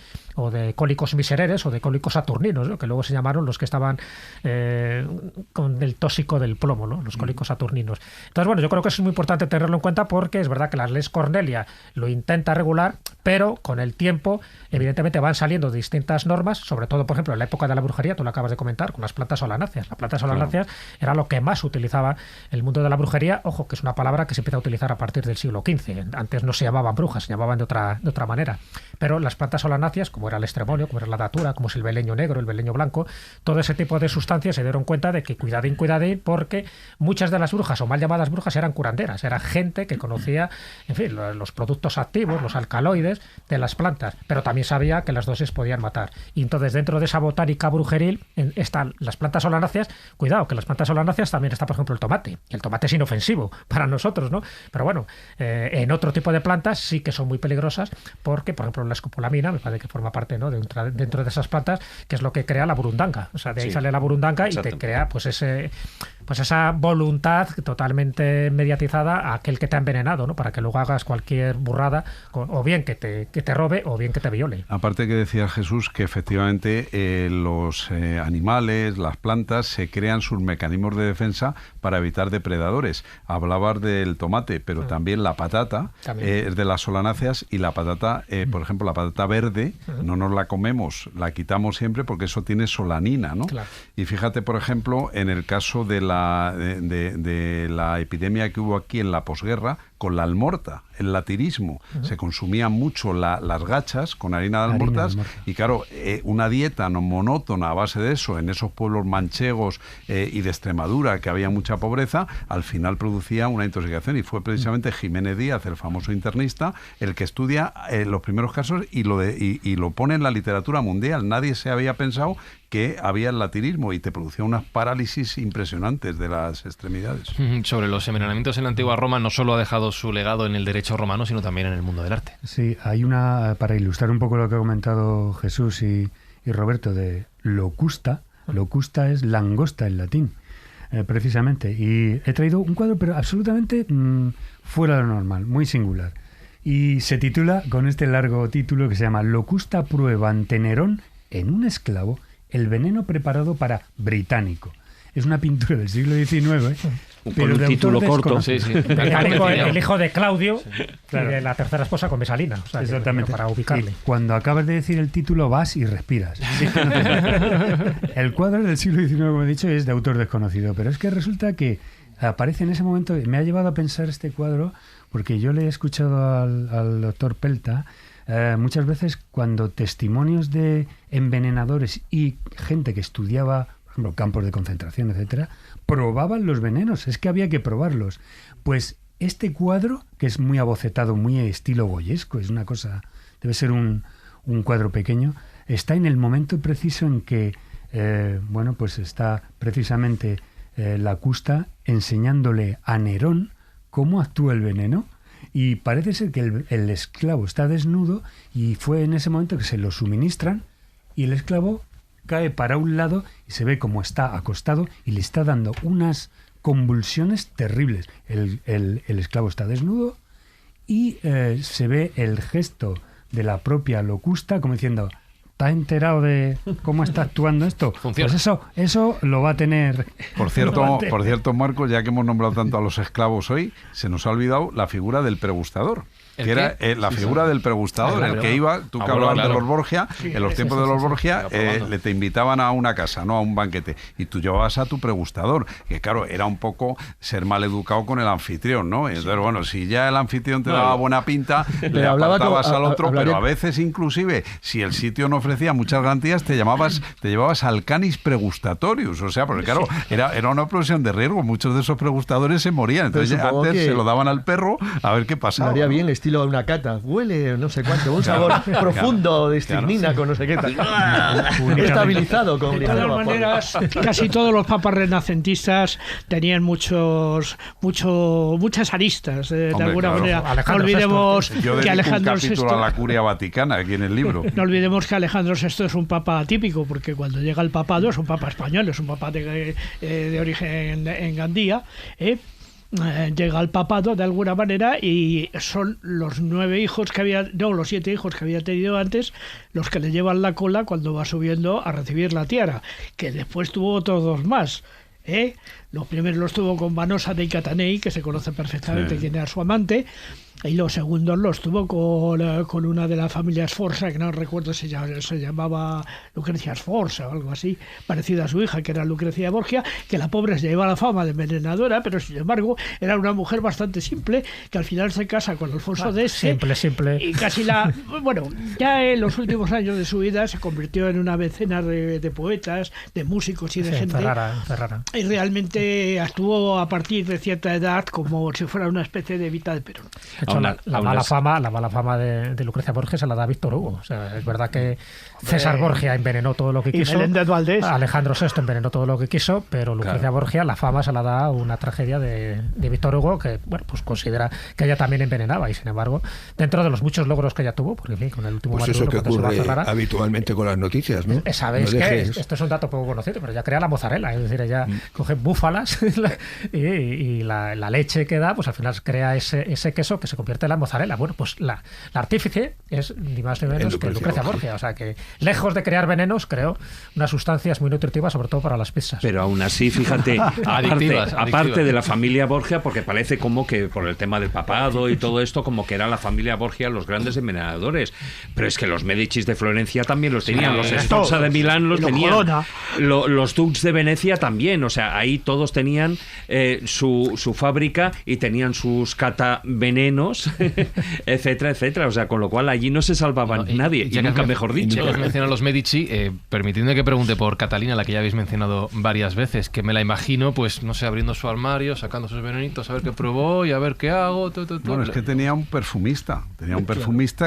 cólicos misereres o de cólicos saturninos, ¿no? Que luego se llamaron los que estaban con el tóxico del plomo, ¿no? Los cólicos saturninos. Entonces, bueno, yo creo que es muy importante tenerlo en cuenta, porque es verdad que la Lex Cornelia lo intenta regular, pero con el tiempo evidentemente van saliendo distintas normas, sobre todo, por ejemplo, en la época de la brujería, tú lo acabas de comentar, con las plantas solanáceas. Las plantas solanáceas era lo que más utilizaba el mundo de la brujería. Ojo, que es una palabra que se empieza a utilizar a partir del siglo XV. Antes no se llamaban brujas, se llamaban de otra manera. Pero las plantas solanáceas, como era el estremonio, como era la datura, como es el beleño negro, el beleño blanco, todo ese tipo de sustancias, se dieron cuenta de que cuidadín, porque muchas de las brujas, o mal llamadas brujas, eran curanderas, era gente que conocía, en fin, los productos activos, los alcaloides de las plantas, pero también sabía que las dosis podían matar. Y entonces, dentro de esa botánica brujeril están las plantas solanáceas. Cuidado, que las plantas solanáceas también está, por ejemplo, el tomate. El tomate es inofensivo para nosotros, ¿no? Pero bueno, en otro tipo de plantas sí que son muy peligrosas, porque, por ejemplo, la escopolamina, me parece que forma parte, ¿no?, dentro de esas plantas, que es lo que crea la burundanga. O sea, de ahí sale la burundanga. Exacto. Y te crea pues esa voluntad totalmente mediatizada a aquel que te ha envenenado, ¿no?, para que luego hagas cualquier burrada, o bien que te robe o bien que te viole. Aparte que decía Jesús que efectivamente los animales, las plantas, se crean sus mecanismos de defensa para evitar depredadores. Hablabas del tomate, pero también la patata es de las solanáceas, y la patata, por ejemplo, la patata verde, no nos la comemos, la quitamos siempre porque eso tiene solanina, ¿no? Claro. Y fíjate, por ejemplo, en el caso de la epidemia que hubo aquí en la posguerra, con la almorta, el latirismo. Se consumían mucho las gachas con harina de almortas, y claro, una dieta no monótona a base de eso, en esos pueblos manchegos y de Extremadura, que había mucha pobreza, al final producía una intoxicación, y fue precisamente Jiménez Díaz, el famoso internista, el que estudia los primeros casos y lo pone en la literatura mundial. Nadie se había pensado que había el latirismo, y te producía unas parálisis impresionantes de las extremidades. Sobre los envenenamientos en la antigua Roma, no solo ha dejado su legado en el derecho romano, sino también en el mundo del arte. Sí, hay para ilustrar un poco lo que ha comentado Jesús y Roberto, de locusta. Locusta es langosta en latín, precisamente. Y he traído un cuadro, pero absolutamente fuera de lo normal, muy singular. Y se titula, con este largo título, que se llama Locusta prueba ante Nerón en un esclavo el veneno preparado para británico. Es una pintura del siglo XIX, pero con un título corto. Sí. El hijo de Claudio, claro, y de la tercera esposa con Mesalina. O sea, exactamente. Para ubicarle. Y cuando acabas de decir el título, vas y respiras. Sí, el cuadro del siglo XIX, como he dicho, es de autor desconocido, pero es que resulta que aparece en ese momento. Me ha llevado a pensar este cuadro porque yo le he escuchado al doctor Pelta muchas veces, cuando testimonios de envenenadores y gente que estudiaba, por ejemplo, campos de concentración, etcétera, probaban los venenos. Es que había que probarlos. Pues este cuadro, que es muy abocetado, muy estilo goyesco, es una cosa, debe ser un cuadro pequeño, está en el momento preciso en que pues está precisamente Locusta enseñándole a Nerón cómo actúa el veneno. Y parece ser que el esclavo está desnudo y fue en ese momento que se lo suministran y el esclavo cae para un lado y se ve como está acostado y le está dando unas convulsiones terribles. El esclavo está desnudo y se ve el gesto de la propia Locusta como diciendo: ¿estás enterado de cómo está actuando esto? Funciona. Pues eso lo va a tener. Por cierto, Marcos, ya que hemos nombrado tanto a los esclavos hoy, se nos ha olvidado la figura del pregustador. Que era la figura del pregustador, el que iba, tú que hablabas de los Borgia, en los tiempos de los Borgia, te invitaban a una casa, no a un banquete, y tú llevabas a tu pregustador, que claro, era un poco ser mal educado con el anfitrión, ¿no? Entonces, bueno, si ya el anfitrión te daba buena pinta, le apartabas al otro, pero a veces inclusive, si el sitio no ofrecía muchas garantías, te llevabas al canis pregustatorius, o sea, porque claro, era una profesión de riesgo, muchos de esos pregustadores se morían, entonces antes se lo daban al perro a ver qué pasaba. Haría bien estilo de una cata, huele no sé cuánto, un sabor profundo de estricnina con no sé qué tal. Estabilizado con de todas maneras, casi todos los papas renacentistas tenían muchas aristas, de alguna manera. No olvidemos que Alejandro VI... un capítulo a la curia vaticana aquí en el libro. No olvidemos que Alejandro VI es un papa atípico, porque cuando llega el papado es un papa español, es un papa de origen en Gandía, llega al papado de alguna manera y son los 7 hijos que había tenido antes los que le llevan la cola cuando va subiendo a recibir la tiara, que después tuvo otros 2 más. Los primeros los tuvo con Vanosa de Catanei, que se conoce perfectamente quién era su amante, y los segundos los tuvo con una de la familia Sforza, que no recuerdo si se llamaba Lucrecia Sforza o algo así, parecida a su hija, que era Lucrecia Borgia, que la pobre se lleva la fama de envenenadora, pero sin embargo era una mujer bastante simple, que al final se casa con Alfonso X. Simple. Y casi ya en los últimos años de su vida se convirtió en una mecenas de poetas, de músicos y de gente. Ferrara. Y realmente actuó a partir de cierta edad como si fuera una especie de Evita de Perón. De hecho, la mala fama de Lucrecia Borgia se la da Víctor Hugo. O sea, es verdad que César Borgia envenenó todo lo que quiso. Alejandro VI envenenó todo lo que quiso, pero Lucrecia Borgia la fama se la da una tragedia de Víctor Hugo, que bueno, pues considera que ella también envenenaba, y sin embargo, dentro de los muchos logros que ella tuvo, porque en fin, con el último pues eso que ocurre habitualmente con las noticias, ¿no? Sabéis que esto es un dato poco conocido, pero ella crea la mozzarella, es decir, ella coge búfalas y la leche que da, pues al final crea ese queso que se convierte en la mozzarella. Bueno, pues la artífice es ni más ni menos que Lucrecia Borgia, o sea que lejos de crear venenos, creó unas sustancias muy nutritivas, sobre todo para las pizzas. Pero aún así, fíjate, aparte de la familia Borgia, porque parece como que por el tema del papado y todo esto, como que era la familia Borgia los grandes envenenadores, pero es que los Medicis de Florencia también los tenían, los Sforza de Milán los tenían, los Dux de Venecia también, o sea, ahí todos tenían su fábrica y tenían sus catavenenos, etcétera, etcétera, o sea, con lo cual allí no se salvaba nadie, y nunca mejor dicho. Ya que has mencionado a los Medici, permitidme que pregunte por Catalina, la que ya habéis mencionado varias veces, que me la imagino, pues, no sé, abriendo su armario, sacando sus venenitos, a ver qué probó y a ver qué hago. Bueno, es que tenía un perfumista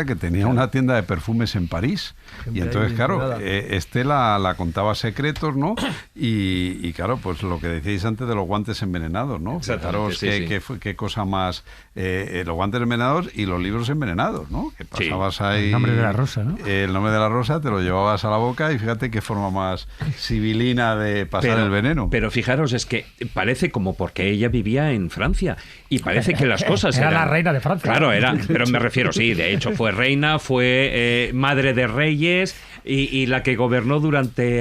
que tenía una tienda de perfumes en París, y entonces, claro, la contaba secretos, ¿no? Y claro, pues lo que decíais antes de los guantes envenenados, ¿no? Fijaros qué cosa más... los guantes envenenados y los libros envenenados, ¿no? Que pasabas ahí... El nombre de la rosa, ¿no? El nombre de la rosa te lo llevabas a la boca y fíjate qué forma más sibilina de pasar el veneno. Pero fijaros, es que parece como porque ella vivía en Francia y parece que las cosas era la reina de Francia. Claro, pero me refiero, sí, de hecho fue reina, fue madre de reyes y la que gobernó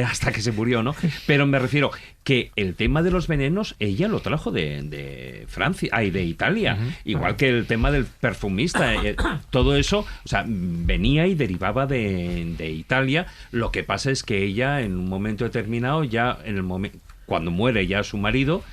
hasta que se murió, ¿no? Pero me refiero que el tema de los venenos ella lo trajo de Francia, de Italia, igual que el tema del perfumista, todo eso, o sea, venía y derivaba de Italia. Lo que pasa es que ella en un momento determinado, cuando muere ya su marido,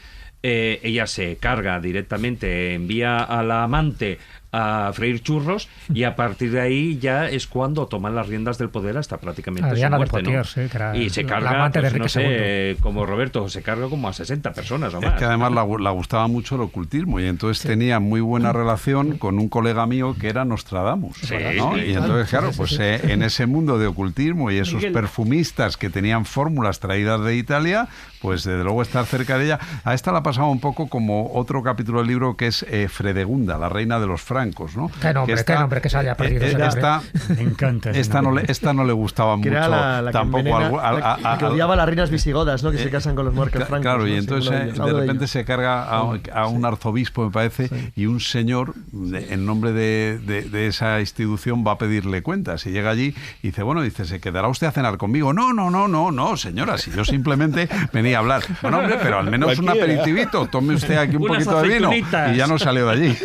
ella se carga directamente, envía a la amante a freír churros, y a partir de ahí ya es cuando toman las riendas del poder hasta prácticamente su Diana de muerte, ¿no? Poitiers, sí, que era Y se la carga, amante de pues, no Enrique sé, como Roberto, se carga como a 60 personas o más. Es que además le gustaba mucho el ocultismo y entonces tenía muy buena relación con un colega mío que era Nostradamus, ¿no? Y entonces, claro, pues en ese mundo de ocultismo y esos Miguel. perfumistas que tenían fórmulas traídas de Italia, pues desde luego estar cerca de ella. A esta la pasaba un poco como otro capítulo del libro que es Fredegunda, la reina de los francos, ¿no? Qué nombre que se haya perdido ese nombre. Me encanta. Esta no le gustaba Que mucho era la que tampoco envenena, la que odiaba a las reinas visigodas, ¿no? Que se casan con los monarcas francos. Claro, ¿no? y Sí, entonces uno de ellos. de Algo de repente ello. se carga a un arzobispo, me parece, y un señor, en nombre de esa institución, va a pedirle cuentas. Y llega allí y dice, bueno, ¿se quedará usted a cenar conmigo? No, señora, si yo simplemente venía a hablar. Bueno, hombre, pero al menos un aperitivito, tome usted aquí un Unas poquito de vino. aceitunitas. Y ya no salió de allí.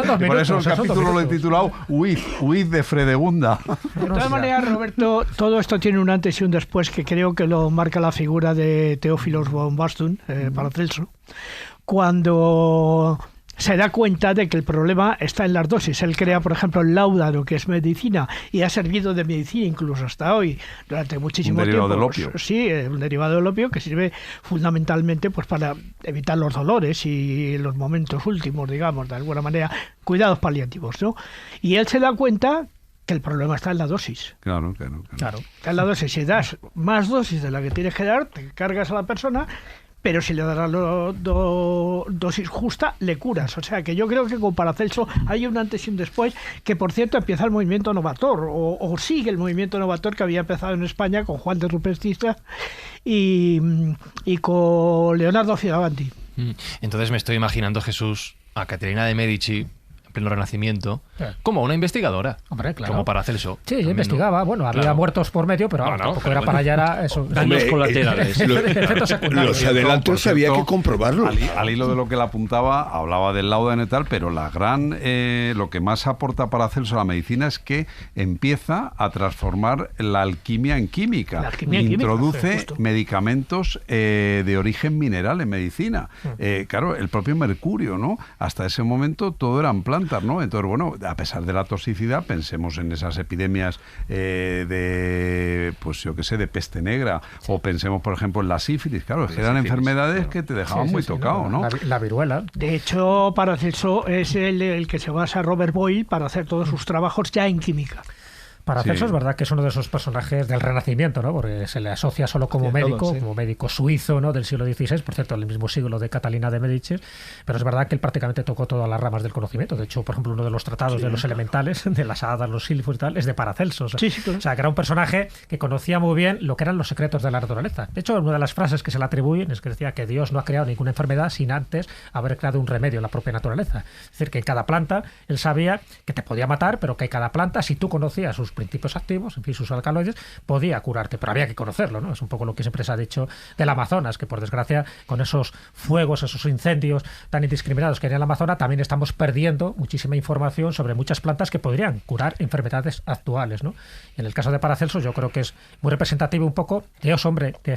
No, Por eso el capítulo lo he titulado Huid de Fredegunda. De todas maneras, Roberto, todo esto tiene un antes y un después que creo que lo marca la figura de Teófilos von Bastun, Paracelso, cuando se da cuenta de que el problema está en las dosis. Él crea, por ejemplo, el láudano, que es medicina, y ha servido de medicina incluso hasta hoy, durante muchísimo tiempo. Un derivado del opio. Sí, un derivado del opio que sirve fundamentalmente pues para evitar los dolores y los momentos últimos, digamos, de alguna manera, cuidados paliativos, ¿no? Y él se da cuenta que el problema está en la dosis. Claro. Está en la dosis. Si das más dosis de la que tienes que dar, te cargas a la persona, pero si le das la dosis justa, le curas. O sea, que yo creo que con Paracelso hay un antes y un después, que por cierto empieza el movimiento Novator, o sigue el movimiento Novator que había empezado en España con Juan de Rupestista y con Leonardo Fioravanti. Entonces me estoy imaginando, Jesús, a Caterina de Medici, en pleno Renacimiento, como una investigadora. Hombre, claro. Como Paracelso. Sí, investigaba. ¿no? Bueno, había Claro. muertos por medio, pero tampoco era para allá, era eso. Daños colaterales. Efectos secundarios. Los adelantos Por cierto, había que comprobarlo. Al hilo de lo que le apuntaba, hablaba del láudano y tal, pero lo que más aporta Paracelso a la medicina es que empieza a transformar la alquimia en química. La alquimia en química, Introduce sí, justo. medicamentos de origen mineral en medicina. Claro, el propio mercurio, ¿no? Hasta ese momento todo eran plantas, ¿no? Entonces, bueno, a pesar de la toxicidad, pensemos en esas epidemias pues yo qué sé, de peste negra, o pensemos, por ejemplo, en la sífilis. Claro, es que eran enfermedades que te dejaban muy tocado, ¿no? La viruela. De hecho, Paracelso es el que se basa Robert Boyle para hacer todos sus trabajos ya en química. Paracelso Sí. es verdad que es uno de esos personajes del Renacimiento, ¿no? Porque se le asocia solo como médico, todos, sí. como médico suizo, ¿no? Del siglo XVI, por cierto, el mismo siglo de Catalina de Medici, pero es verdad que él prácticamente tocó todas las ramas del conocimiento. De hecho, por ejemplo, uno de los tratados de los elementales, de las hadas, los sílfos y tal, es de Paracelso. O sea, Claro. o sea, que era un personaje que conocía muy bien lo que eran los secretos de la naturaleza. De hecho, una de las frases que se le atribuyen es que decía que Dios no ha creado ninguna enfermedad sin antes haber creado un remedio en la propia naturaleza. Es decir, que en cada planta él sabía que te podía matar, pero que cada planta, si tú conocías sus principios activos, en fin, sus alcaloides, podía curarte, pero había que conocerlo, ¿no? Es un poco lo que siempre se ha dicho del Amazonas, que por desgracia, con esos fuegos, esos incendios tan indiscriminados que hay en el Amazonas, también estamos perdiendo muchísima información sobre muchas plantas que podrían curar enfermedades actuales, ¿no? En el caso de Paracelso, yo creo que es muy representativo un poco de ese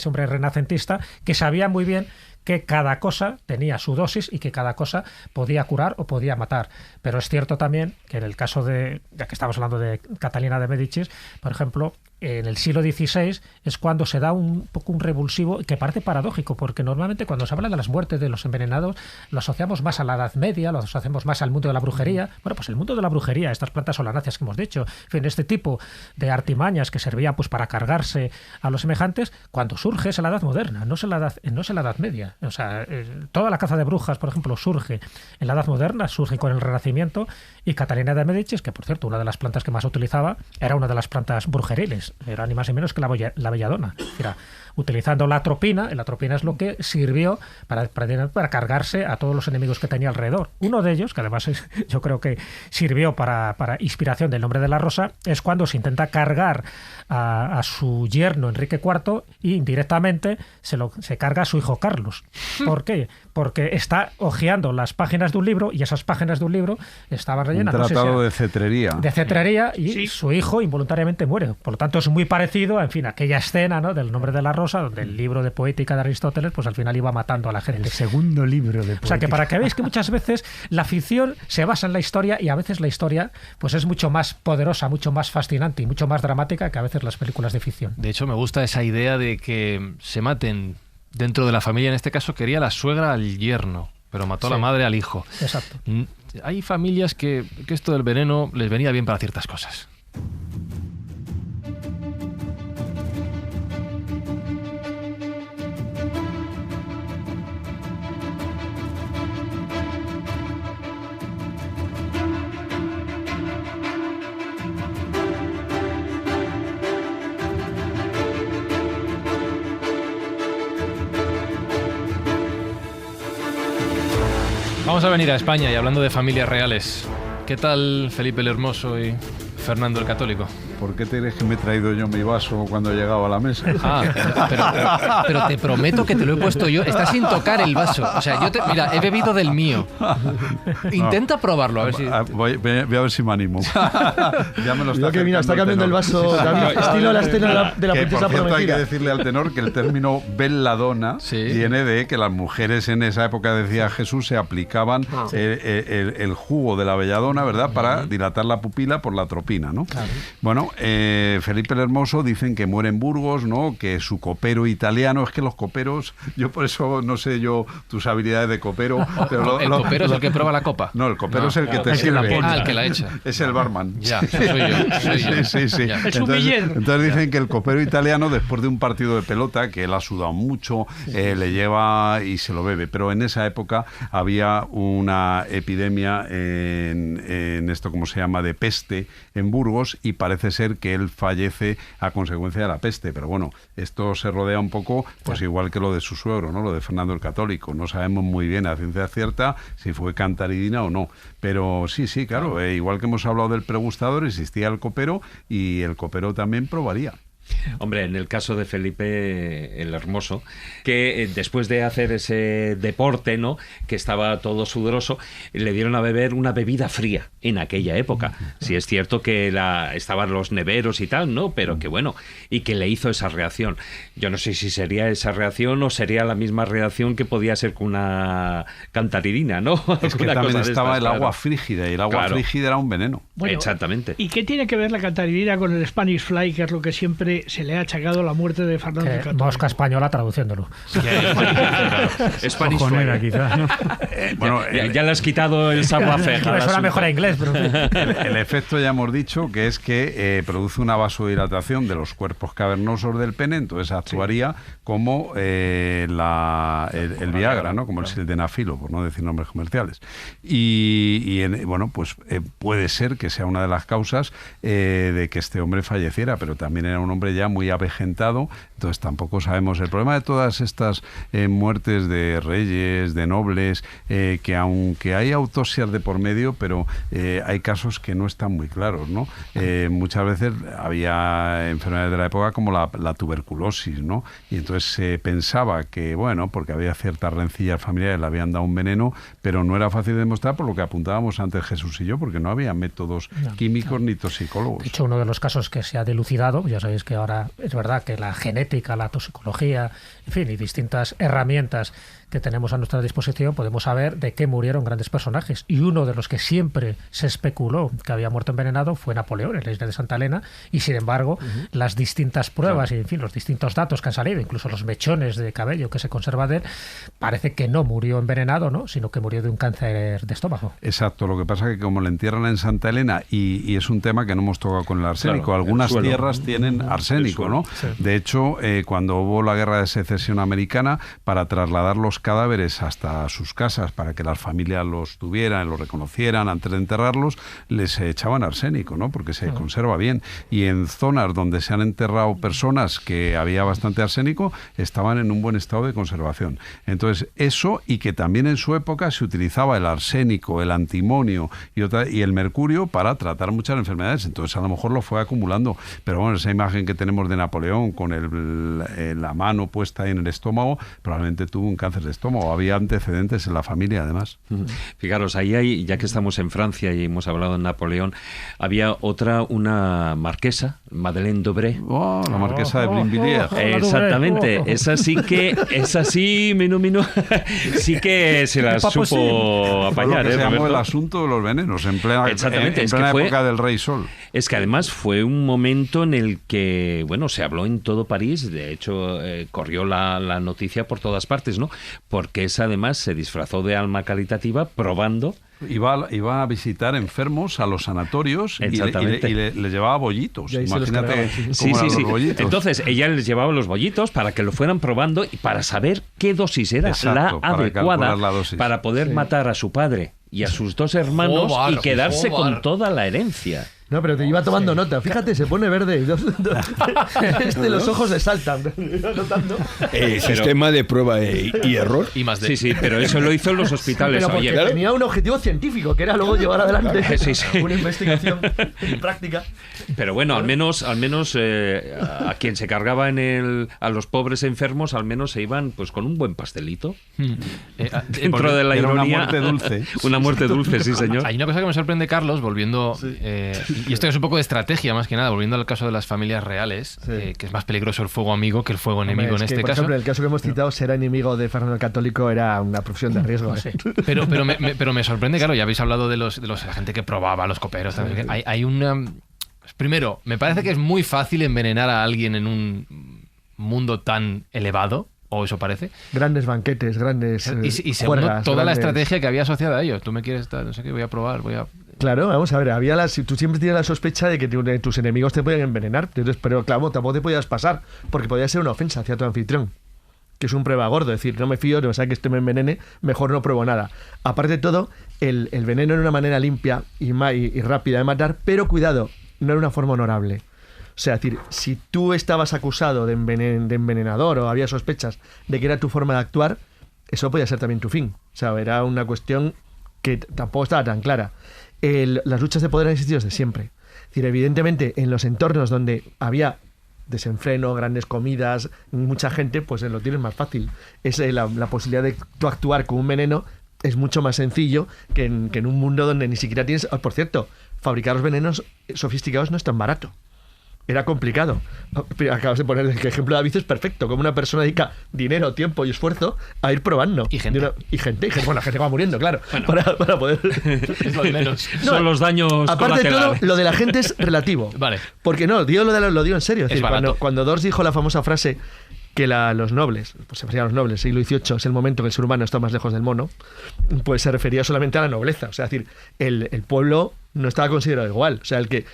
hombre renacentista que sabía muy bien que cada cosa tenía su dosis y que cada cosa podía curar o podía matar. Pero es cierto también que en el caso de, ya que estamos hablando de Catalina de Medici, por ejemplo, en el siglo XVI es cuando se da un poco un revulsivo que parece paradójico, porque normalmente cuando se habla de las muertes de los envenenados lo asociamos más a la Edad Media, lo asociamos más al mundo de la brujería. Bueno, pues el mundo de la brujería, estas plantas solanáceas que hemos dicho, en fin, este tipo de artimañas que servían pues para cargarse a los semejantes, cuando surge es en la Edad Moderna, no es en la Edad Media. O sea, toda la caza de brujas, por ejemplo, surge en la Edad Moderna, surge con el Renacimiento, y Catalina de Medici, que por cierto, una de las plantas que más utilizaba era una de las plantas brujeriles, era ni más ni menos que la belladona. Era utilizando la atropina. La atropina es lo que sirvió para cargarse a todos los enemigos que tenía alrededor. Uno de ellos, que además yo creo que sirvió para inspiración del nombre de la rosa, es cuando se intenta cargar a su yerno Enrique IV y indirectamente se carga a su hijo Carlos. ¿Por qué? Porque está hojeando las páginas de un libro y esas páginas de un libro estaban rellenas. Un tratado de cetrería. De cetrería, y su hijo involuntariamente muere. Por lo tanto, es muy parecido, en fin, a aquella escena, ¿no?, del nombre de la rosa, prosa, donde el libro de poética de Aristóteles, pues al final iba matando a la gente. El segundo libro de poética. O sea, que para que veáis que muchas veces la ficción se basa en la historia y a veces la historia pues es mucho más poderosa, mucho más fascinante y mucho más dramática que a veces las películas de ficción. De hecho, me gusta esa idea de que se maten dentro de la familia. En este caso quería la suegra al yerno, pero mató a la madre al hijo. Exacto. Hay familias que esto del veneno les venía bien para ciertas cosas. Vamos a venir a España y hablando de familias reales. ¿Qué tal Felipe el Hermoso y Fernando el Católico? ¿Por qué te crees que me he traído yo mi vaso cuando he llegado a la mesa? Pero te prometo que te lo he puesto yo. Está sin tocar el vaso. O sea, mira, he bebido del mío. Intenta probarlo, a ver si... Voy a ver si me animo. Ya me lo está que mira, está cambiando el vaso, estilo la escena de la princesa por cierto, prometida. hay que decirle al tenor que el término belladonna viene de que las mujeres en esa época, decía Jesús, se aplicaban el jugo de la belladona, ¿verdad?, para dilatar la pupila por la atropina, ¿no? Claro. Bueno, Felipe el Hermoso dicen que muere en Burgos, ¿no?, que su copero italiano, es que los coperos, yo por eso no sé yo tus habilidades de copero, pero ¿El copero es el que prueba la copa? No, el copero es el que te sirve. El que la echa. Es el barman. Ya, soy yo. Sí. Entonces dicen que el copero italiano, después de un partido de pelota, que él ha sudado mucho, le lleva y se lo bebe. Pero en esa época había una epidemia en esto, ¿cómo se llama?, de peste en Burgos, y parece ser que él fallece a consecuencia de la peste. Pero bueno, esto se rodea un poco, pues igual que lo de su suegro, ¿no?, lo de Fernando el Católico. No sabemos muy bien a ciencia cierta si fue cantaridina o no. Pero sí, claro, igual que hemos hablado del pregustador, existía el copero y el copero también probaría. Hombre, en el caso de Felipe el Hermoso, que después de hacer ese deporte, ¿no?, que estaba todo sudoroso, le dieron a beber una bebida fría en aquella época. Sí es cierto que estaban los neveros y tal, ¿no?, pero que bueno, y que le hizo esa reacción. Yo no sé si sería esa reacción o sería la misma reacción que podía ser con una cantaridina, ¿no? Es que también estaba el agua frígida, y el agua frígida era un veneno. Bueno, exactamente. ¿Y qué tiene que ver la cantaridina con el Spanish Fly, que es lo que siempre se le ha achacado la muerte de Fernando el Católico? Mosca española, traduciéndolo. Spanish Fly. Quizás, ¿no? Bueno, ya le has quitado el savoir-faire. Suena mejor a inglés, pero... El efecto ya hemos dicho que es que produce una vasodilatación de los cuerpos cavernosos del pene, entonces actuaría como el Viagra, ¿no?, como el sildenafilo, por no decir nombres comerciales. Bueno, pues puede ser que sea una de las causas de que este hombre falleciera, pero también era un hombre ya muy avejentado, entonces tampoco sabemos. El problema de todas estas muertes de reyes, de nobles, que aunque hay autopsias de por medio, pero hay casos que no están muy claros, ¿no? Muchas veces había enfermedades de la época como la tuberculosis, ¿no? Y entonces se pensaba que, bueno, porque había ciertas rencillas familiares, le habían dado un veneno, pero no era fácil de demostrar, por lo que apuntábamos antes Jesús y yo, porque no había métodos químicos ni toxicólogos. De hecho, uno de los casos que se ha dilucidado, ya sabéis que ahora es verdad que la genética, la toxicología, en fin, y distintas herramientas que tenemos a nuestra disposición, podemos saber de qué murieron grandes personajes. Y uno de los que siempre se especuló que había muerto envenenado fue Napoleón en la isla de Santa Elena, y sin embargo, las distintas pruebas y, en fin, los distintos datos que han salido, incluso los mechones de cabello que se conserva de él, parece que no murió envenenado, ¿no?, sino que murió de un cáncer de estómago. Exacto, lo que pasa es que como le entierran en Santa Elena, y es un tema que no hemos tocado con el arsénico, claro, algunas tierras tienen arsénico, ¿no? Sí. De hecho, cuando hubo la guerra de secesión americana, para trasladar los cadáveres hasta sus casas, para que las familias los tuvieran, los reconocieran antes de enterrarlos, les echaban arsénico, ¿no?, porque se conserva bien. Y en zonas donde se han enterrado personas que había bastante arsénico, estaban en un buen estado de conservación. Entonces, eso, y que también en su época se utilizaba el arsénico, el antimonio y el mercurio para tratar muchas enfermedades. Entonces, a lo mejor lo fue acumulando. Pero bueno, esa imagen que tenemos de Napoleón con la mano puesta en el estómago, probablemente tuvo un cáncer de estómago. Había antecedentes en la familia, además. Fijaros, ahí hay, ya que estamos en Francia y hemos hablado de Napoleón, había una marquesa, Madeleine d'Aubray. Oh, la marquesa de Brinvilliers. Exactamente, esa sí, Minú, sí que se las supo apañar. Se llamó Roberto? el asunto de los venenos, en plena Exactamente, es que época del Rey Sol. Es que además fue un momento en el que, bueno, se habló en todo París, de hecho corrió la noticia por todas partes, ¿no? Porque esa además se disfrazó de alma caritativa probando. Iba a visitar enfermos a los sanatorios y le llevaba bollitos. Imagínate cómo eran los bollitos. Entonces ella les llevaba los bollitos para que lo fueran probando y para saber qué dosis era la adecuada para poder matar a su padre y a sus 2 hermanos y quedarse con toda la herencia. No, pero te iba tomando nota. Fíjate, se pone verde. Los ojos le saltan. Sistema de prueba y error. Y más de... Sí, pero eso lo hizo en los hospitales. Pero porque tenía un objetivo científico, que era luego llevar adelante una investigación práctica. Pero bueno, al menos a quien se cargaba a los pobres enfermos, al menos se iban pues con un buen pastelito. Dentro de la ironía. Una muerte dulce. Una muerte dulce, sí, señor. Hay una cosa que me sorprende, Carlos, volviendo... y esto es un poco de estrategia, más que nada, volviendo al caso de las familias reales, que es más peligroso el fuego amigo que el fuego enemigo en este caso. Por ejemplo, el caso que hemos citado, ser enemigo de Fernando el Católico era una profesión de riesgo. Pero me sorprende, claro, ya habéis hablado de la gente que probaba, los coperos. También. Hay una... Primero, me parece que es muy fácil envenenar a alguien en un mundo tan elevado, o eso parece. Grandes banquetes, grandes y segundo, juergas, toda la estrategia que había asociada a ello. Tú me quieres estar, no sé qué, voy a probar, Claro, vamos a ver, tú siempre tienes la sospecha de que tus enemigos te pueden envenenar, entonces, pero claro, tampoco te podías pasar, porque podía ser una ofensa hacia tu anfitrión, que es un prueba gordo, es decir, no me fío, no sé que este me envenene, mejor no pruebo nada. Aparte de todo, el veneno era una manera limpia y rápida de matar, pero cuidado, no era una forma honorable. O sea, es decir, si tú estabas acusado de envenenador o había sospechas de que era tu forma de actuar, eso podía ser también tu fin. O sea, era una cuestión que tampoco estaba tan clara. Las luchas de poder han existido desde siempre. Es decir, evidentemente, en los entornos donde había desenfreno, grandes comidas, mucha gente, pues lo tienes más fácil. La posibilidad de tú actuar con un veneno es mucho más sencillo que en un mundo donde ni siquiera tienes... Por cierto, fabricar los venenos sofisticados no es tan barato. Era complicado. Acabas de poner el ejemplo de David, es perfecto. Como una persona dedica dinero, tiempo y esfuerzo a ir probando. Y gente. Bueno, la gente va muriendo, claro. Bueno, para poder... Es lo de menos. No, son los daños aparte de todo, lo de la gente es relativo. Vale. Porque no, lo digo en serio. Es decir, barato. cuando Dors dijo la famosa frase que los nobles, pues se refería a los nobles, siglo XVIII es el momento que el ser humano está más lejos del mono, pues se refería solamente a la nobleza. O sea, es decir, el pueblo no estaba considerado igual. O sea, el que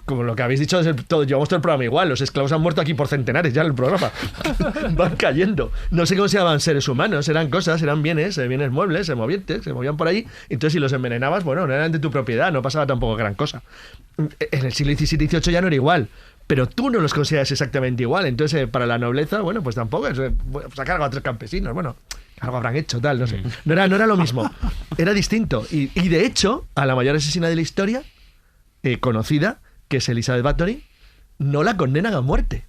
como lo que habéis dicho, llevamos todo el programa igual. Los esclavos han muerto aquí por centenares ya en el programa. Van cayendo. No se consideraban seres humanos, eran cosas, eran bienes muebles, se movían por ahí. Entonces, si los envenenabas, bueno, no eran de tu propiedad, no pasaba tampoco gran cosa. En el siglo XVII y XVIII ya no era igual. Pero tú no los consideras exactamente igual. Entonces, para la nobleza, bueno, pues tampoco es... Pues ha cargado a 3 campesinos, bueno, algo habrán hecho, tal, no sé. No era lo mismo. Era distinto. Y de hecho, a la mayor asesina de la historia, conocida, que es Elizabeth Bathory, no la condenan a muerte.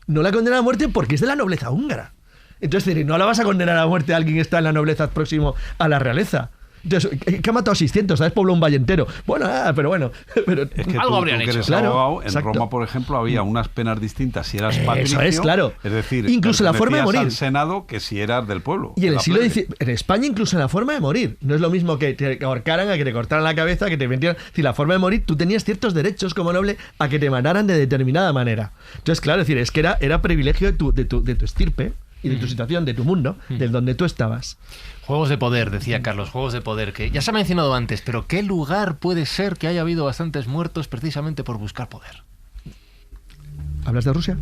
No la condenan a muerte porque es de la nobleza húngara. Entonces, no la vas a condenar a muerte a alguien que está en la nobleza próximo a la realeza. Entonces, que ha matado a 600, ¿sabes? Pobló un valle entero. Bueno, pero bueno. Pero, es que algo habrían hecho. Eres abogado, en Roma, por ejemplo, había unas penas distintas si eras patricio. Eso es, claro. Es decir, incluso la forma de morir. Al Senado que si eras del pueblo. Y en el siglo XIX, en España, incluso en la forma de morir. No es lo mismo que te ahorcaran, a que te cortaran la cabeza, a que te metieran. Si la forma de morir, tú tenías ciertos derechos como noble a que te mataran de determinada manera. Entonces, claro, es decir, es que era privilegio de tu estirpe y de tu situación, de tu mundo, del donde tú estabas. Juegos de poder, decía Carlos, juegos de poder, que ya se ha mencionado antes, pero ¿qué lugar puede ser que haya habido bastantes muertos precisamente por buscar poder? ¿Hablas de Rusia?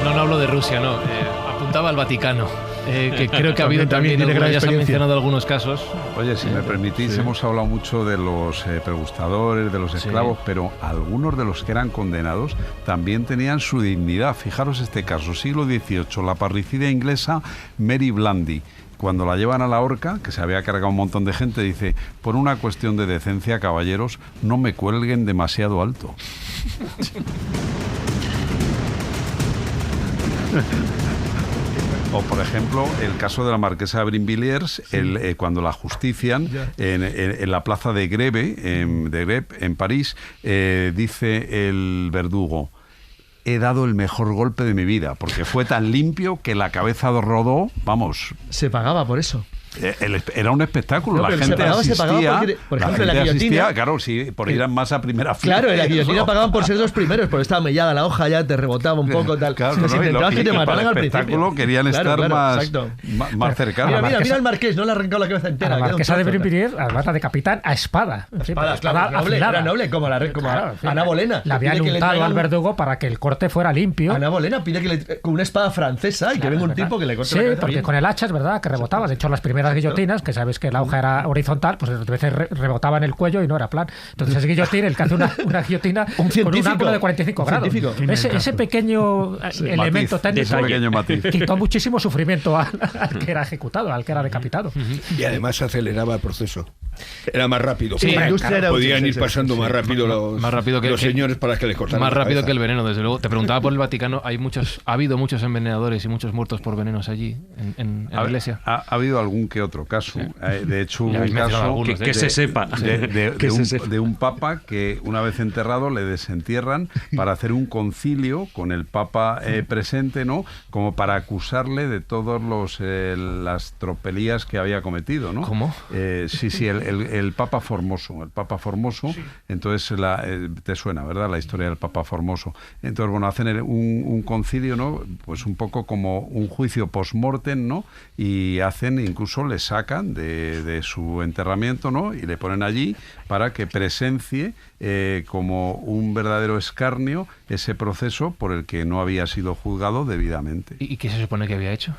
No hablo de Rusia, no. Apuntaba al Vaticano. que creo que ha habido también, tiene gran ya se han experiencia. mencionado algunos casos. Oye, si me permitís, hemos hablado mucho de los pregustadores, de los esclavos, pero algunos de los que eran condenados también tenían su dignidad. Fijaros este caso, siglo XVIII, la parricida inglesa Mary Blandy. Cuando la llevan a la horca, que se había cargado un montón de gente, dice: por una cuestión de decencia, caballeros, no me cuelguen demasiado alto. O, por ejemplo, el caso de la marquesa de Brinvilliers, cuando la justician en la plaza de Greve, en París, dice el verdugo: he dado el mejor golpe de mi vida, porque fue tan limpio que la cabeza rodó, vamos. Se pagaba por eso. Era un espectáculo, No, la pero gente asistía, se pagaba porque, por ejemplo, la la gente guillotina. asistía, claro, sí, por ir más a primera fila. Claro, en la guillotina pagaban por ser los primeros, porque estaba mellada la hoja, ya te rebotaba un poco, tal. Claro, Les intentabas que te para mataran el al espectáculo principio. querían estar exacto. más cercanos. Mira el marqués, no le ha arrancado la cabeza A entera. la queda un marquesa de trozo, tal. Brinvilliers, además la decapitán a espada. En fin, Espada, claro, noble, afilada. era noble, como Claro, en fin, Ana Bolena. La habían Pide que le untado traigan- al verdugo para que el corte fuera limpio. Ana Bolena pide que con una espada francesa y que venga un tipo que le corte Sí, la cabeza porque bien. con el hacha es verdad que rebotaba. De hecho, las primeras guillotinas, que sabes que la hoja era horizontal, pues a veces rebotaba en el cuello y no era plan. Entonces es guillotín el que hace una guillotina con un científico. ángulo de 45 Un grados. científico. Ese pequeño elemento técnico ese pequeño matiz. quitó muchísimo sufrimiento al que era ejecutado, al que era decapitado. Y además aceleraba el proceso. Era más rápido. Sí, la industria era Podían útil, ir sí, pasando más rápido Más rápido que los señores para que les cortaran Más la rápido cabeza. que el veneno, desde luego. Te preguntaba por el Vaticano, ha habido muchos envenenadores y muchos muertos por venenos allí, en la iglesia. Ha habido algún que otro caso. De hecho, hubo Ya un habéis mencionado caso algunos, que se sepa. de un papa que, una vez enterrado, le desentierran para hacer un concilio con el papa presente, ¿no? Como para acusarle de todas las tropelías que había cometido, ¿no? ¿Cómo? Sí, el papa Formoso. El papa Formoso, entonces te suena, ¿verdad? La historia del papa Formoso. Entonces, bueno, hacen un concilio, ¿no? Pues un poco como un juicio post-mortem, ¿no? Y incluso le sacan de su enterramiento, ¿no? Y le ponen allí para que presencie como un verdadero escarnio ese proceso por el que no había sido juzgado debidamente. ¿Y qué se supone que había hecho?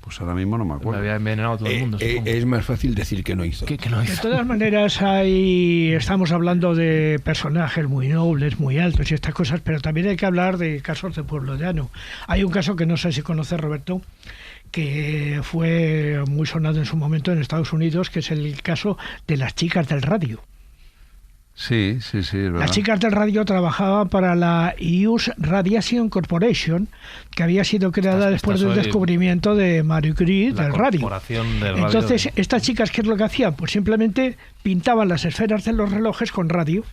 Pues ahora mismo no me Le acuerdo. había envenenado a todo el mundo, supongo. Es más fácil decir que no hizo. ¿Qué no De hizo? todas maneras, estamos hablando de personajes muy nobles, muy altos y estas cosas, pero también hay que hablar de casos de pueblo llano. Hay un caso que no sé si conoce Roberto, que fue muy sonado en su momento en Estados Unidos, que es el caso de las chicas del radio. Sí, es verdad. Las chicas del radio trabajaban para la US Radiation Corporation, que había sido creada después del descubrimiento de Marie Curie La del radio. corporación del radio. Entonces, estas chicas, ¿qué es lo que hacían? Pues simplemente pintaban las esferas de los relojes con radio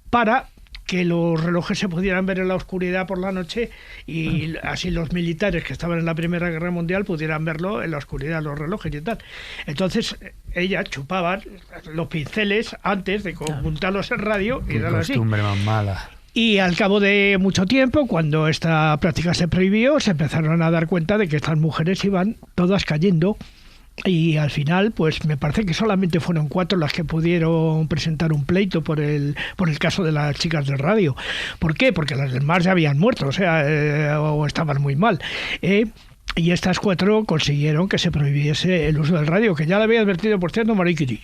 para que los relojes se pudieran ver en la oscuridad por la noche y así los militares que estaban en la Primera Guerra Mundial pudieran verlo en la oscuridad, los relojes y tal. Entonces ellas chupaban los pinceles antes de conjuntarlos en radio y Qué darlo así. costumbre más mala. Y al cabo de mucho tiempo, cuando esta práctica se prohibió, se empezaron a dar cuenta de que estas mujeres iban todas cayendo. Y al final, pues me parece que solamente fueron 4 las que pudieron presentar un pleito por el caso de las chicas del radio. ¿Por qué? Porque las demás ya habían muerto, o estaban muy mal. Y estas 4 consiguieron que se prohibiese el uso del radio, que ya le había advertido, por cierto, Marie Curie.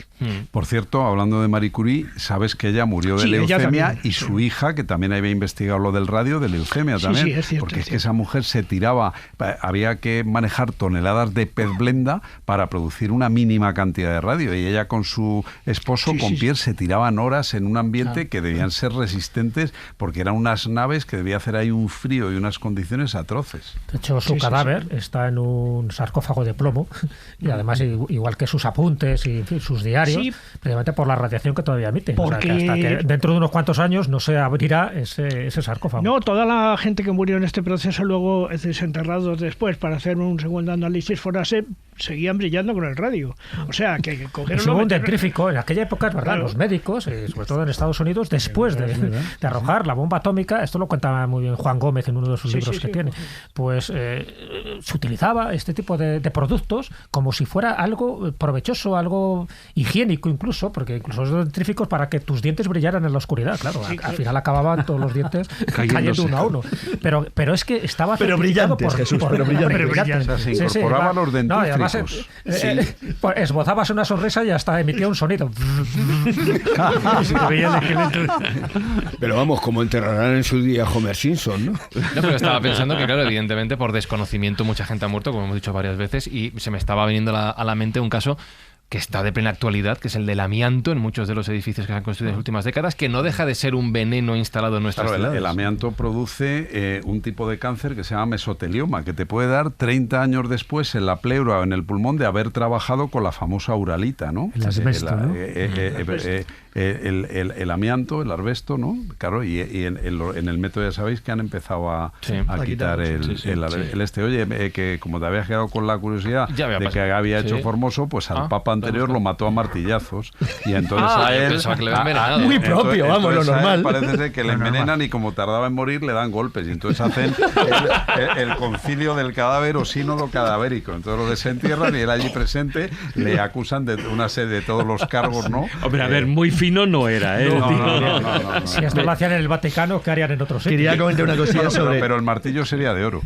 Por cierto, hablando de Marie Curie, sabes que ella murió de Sí, ella leucemia también, y su hija, que también había investigado lo del radio, de leucemia Sí, también. sí, es cierto, porque es es que esa mujer se tiraba, había que manejar toneladas de pez blenda para producir una mínima cantidad de radio. Y ella con su esposo, Sí, con sí, Pierre, se tiraban horas en un ambiente que debían ser resistentes, porque eran unas naves que debía hacer ahí un frío y unas condiciones atroces. De hecho, su cadáver está en un sarcófago de plomo y además igual que sus apuntes y en fin, sus diarios, Sí. precisamente por la radiación que todavía emite. O sea, que Porque- hasta que dentro de unos cuantos años no se abrirá ese sarcófago. No, toda la gente que murió en este proceso luego desenterrados después para hacer un segundo análisis forense seguían brillando con el radio. O sea, que cogieron... Eso hubo un dentrífico en aquella época, es verdad, Claro. los médicos, sobre todo en Estados Unidos, después de arrojar la bomba atómica, esto lo cuenta muy bien Juan Gómez en uno de sus Sí, libros sí, que sí, tiene, sí. pues se utilizaba este tipo de productos como si fuera algo provechoso, algo higiénico incluso, porque incluso los dentífricos para que tus dientes brillaran en la oscuridad, claro. Al final acababan todos los dientes cayendo uno a uno. Pero es que estaba... Pero brillantes, Jesús, pero brillantes. O sea, se incorporaban los dentífricos. Además, esbozabas una sonrisa y hasta emitía un sonido. Pero vamos, como enterrarán en su día Homer Simpson, ¿no? No, pero estaba pensando que, claro, evidentemente por desconocimiento mucha gente ha muerto, como hemos dicho varias veces, y se me estaba viniendo a la mente un caso que está de plena actualidad, que es el del amianto en muchos de los edificios que se han construido en las últimas décadas, que no deja de ser un veneno instalado en nuestras ciudades. El amianto produce un tipo de cáncer que se llama mesotelioma, que te puede dar 30 años después en la pleura o en el pulmón de haber trabajado con la famosa uralita, ¿no? El asbesto, ¿no? El amianto, el asbesto, ¿no? Claro, y en el método ya sabéis que han empezado a quitar el este. Oye, que como te habías quedado con la curiosidad de que había hecho Formoso, pues al Papa anterior lo mató a martillazos. Y entonces a él... pensaba que le habían envenenado. Muy propio, vamos, lo normal. Parece ser que le envenenan y como tardaba en morir le dan golpes. Y entonces hacen el concilio del cadáver o sínodo cadavérico. Entonces lo desentierran y él allí presente le acusan de una serie de todos los cargos, ¿no? Hombre, a ver, muy fino no era, ¿eh? No. Si esto lo hacían en el Vaticano, ¿qué harían en otros sitios? Quería comentar una cosilla sobre... Pero el martillo sería de oro.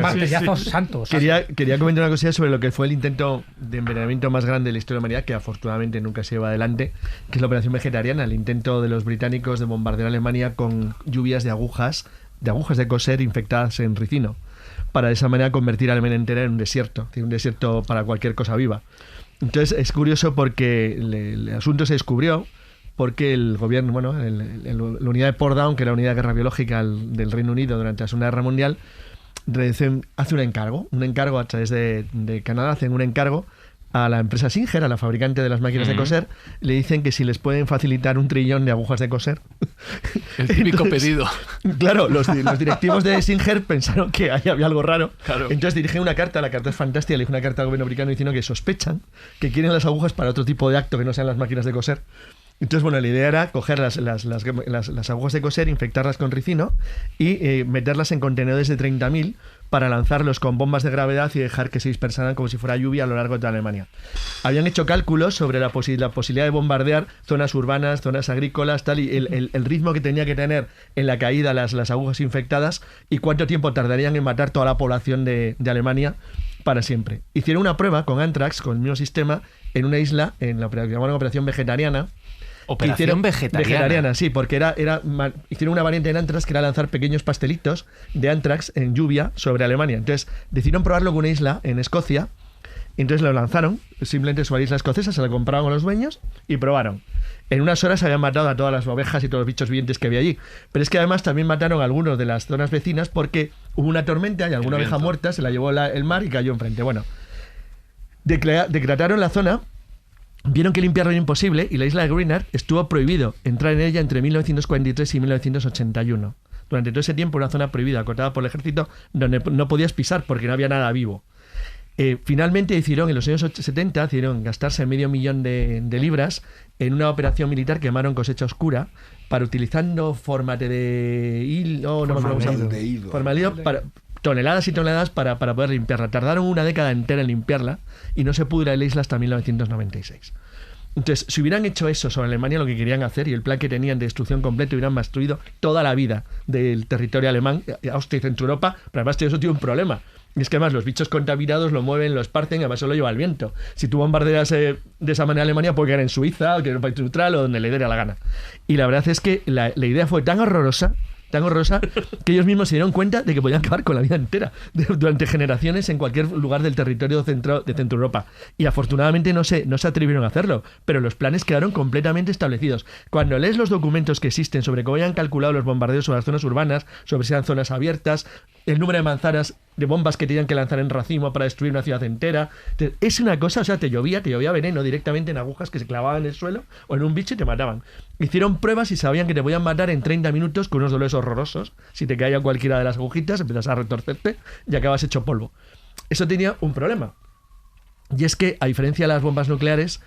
Martillazos santos. Quería comentar una cosilla sobre lo que fue el intento de envenenamiento más grande de la historia de la humanidad, que afortunadamente nunca se lleva adelante, que es la operación vegetariana, el intento de los británicos de bombardear Alemania con lluvias de agujas de coser infectadas en ricino, para de esa manera convertir a Alemania entera en un desierto para cualquier cosa viva. Entonces es curioso porque el asunto se descubrió porque el gobierno, la unidad de Portsdown, que era la unidad de guerra biológica del Reino Unido durante la Segunda Guerra Mundial, hace un encargo a través de Canadá, hacen un encargo a la empresa Singer, a la fabricante de las máquinas de coser, le dicen que si les pueden facilitar 1 trillón de agujas de coser. El típico pedido. Claro, los directivos de Singer pensaron que ahí había algo raro. Claro. Entonces dirigen una carta, la carta es fantástica, le dijo una carta al gobierno británico diciendo que sospechan que quieren las agujas para otro tipo de acto que no sean las máquinas de coser. Entonces, la idea era coger las agujas de coser, infectarlas con ricino y meterlas en contenedores de 30.000 para lanzarlos con bombas de gravedad y dejar que se dispersaran como si fuera lluvia a lo largo de toda Alemania. Habían hecho cálculos sobre la posibilidad de bombardear zonas urbanas, zonas agrícolas, tal, y el ritmo que tenía que tener en la caída las agujas infectadas y cuánto tiempo tardarían en matar toda la población de Alemania para siempre. Hicieron una prueba con Anthrax, con el mismo sistema, en una isla, en la llamaron operación vegetariana. Operación vegetariana. Sí, porque hicieron una variante en Anthrax que era lanzar pequeños pastelitos de Anthrax en lluvia sobre Alemania. Entonces decidieron probarlo con una isla en Escocia. Entonces lo lanzaron simplemente sobre la isla escocesa, se la compraron a los dueños y probaron. En unas horas habían matado a todas las ovejas y todos los bichos vivientes que había allí. Pero es que además también mataron a algunos de las zonas vecinas porque hubo una tormenta y alguna oveja muerta se la llevó el mar y cayó enfrente. Bueno, decretaron la zona. Vieron que limpiarlo era imposible y la isla de Greenard estuvo prohibido entrar en ella entre 1943 y 1981. Durante todo ese tiempo, una zona prohibida, acotada por el ejército, donde no podías pisar porque no había nada vivo. Finalmente decidieron, en los años 70, decidieron gastarse $500,000 de libras en una operación militar que llamaron Cosecha Oscura, para utilizando formaldehído, para toneladas y toneladas para poder limpiarla. Tardaron una década entera en limpiarla y no se pudo ir a la isla hasta 1996. Entonces, si hubieran hecho eso sobre Alemania, lo que querían hacer y el plan que tenían de destrucción completa, hubieran destruido toda la vida del territorio alemán, Austria y Centro Europa, pero además eso tiene un problema. Y es que además los bichos contaminados lo mueven, lo esparcen, además eso lo lleva el viento. Si tú bombardeas de esa manera Alemania, puede quedar en Suiza, o en un país neutral, o donde le dé la gana. Y la verdad es que la idea fue tan horrorosa que ellos mismos se dieron cuenta de que podían acabar con la vida entera durante generaciones en cualquier lugar del territorio de Centro Europa. Y afortunadamente no se atrevieron a hacerlo, pero los planes quedaron completamente establecidos. Cuando lees los documentos que existen sobre cómo habían calculado los bombardeos sobre las zonas urbanas, sobre si eran zonas abiertas, el número de manzanas de bombas que tenían que lanzar en racimo para destruir una ciudad entera, es una cosa, o sea, te llovía veneno directamente en agujas que se clavaban en el suelo o en un bicho y te mataban. Hicieron pruebas y sabían que te podían matar en 30 minutos con unos dolores horrorosos. Si te caía cualquiera de las agujitas, empiezas a retorcerte y acabas hecho polvo. Eso tenía un problema. Y es que, a diferencia de las bombas nucleares,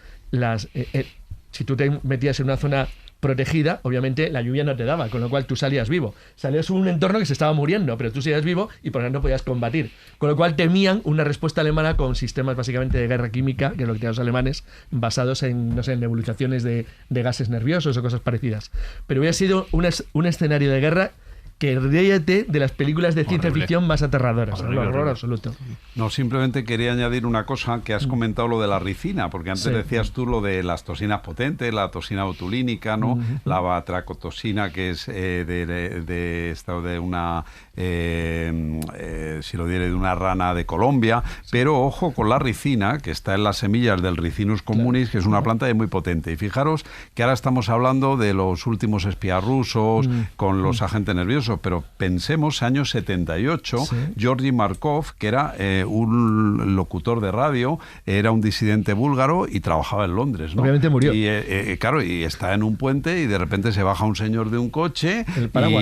si tú te metías en una zona protegida, obviamente la lluvia no te daba, con lo cual tú salías vivo. Salías en un entorno que se estaba muriendo, pero tú seguías vivo y por ejemplo podías combatir. Con lo cual temían una respuesta alemana con sistemas básicamente de guerra química, que es lo que tenían los alemanes, basados en, no sé, en nebulizaciones de gases nerviosos o cosas parecidas. Pero hubiera sido un escenario de guerra que ríete de las películas de ciencia ficción más aterradoras. Horror absoluto. No, simplemente quería añadir una cosa que has comentado, lo de la ricina, porque antes decías tú lo de las toxinas potentes, la toxina botulínica, ¿no? La batracotoxina, que es de una si lo diré, de una rana de Colombia, pero ojo con la ricina, que está en las semillas del Ricinus communis, que es una planta muy potente. Y fijaros que ahora estamos hablando de los últimos espías rusos con los agentes nerviosos, pero pensemos años 78, Georgi Markov, que era un locutor de radio, era un disidente búlgaro y trabajaba en Londres, ¿no? Obviamente murió. Y claro, y está en un puente y de repente se baja un señor de un coche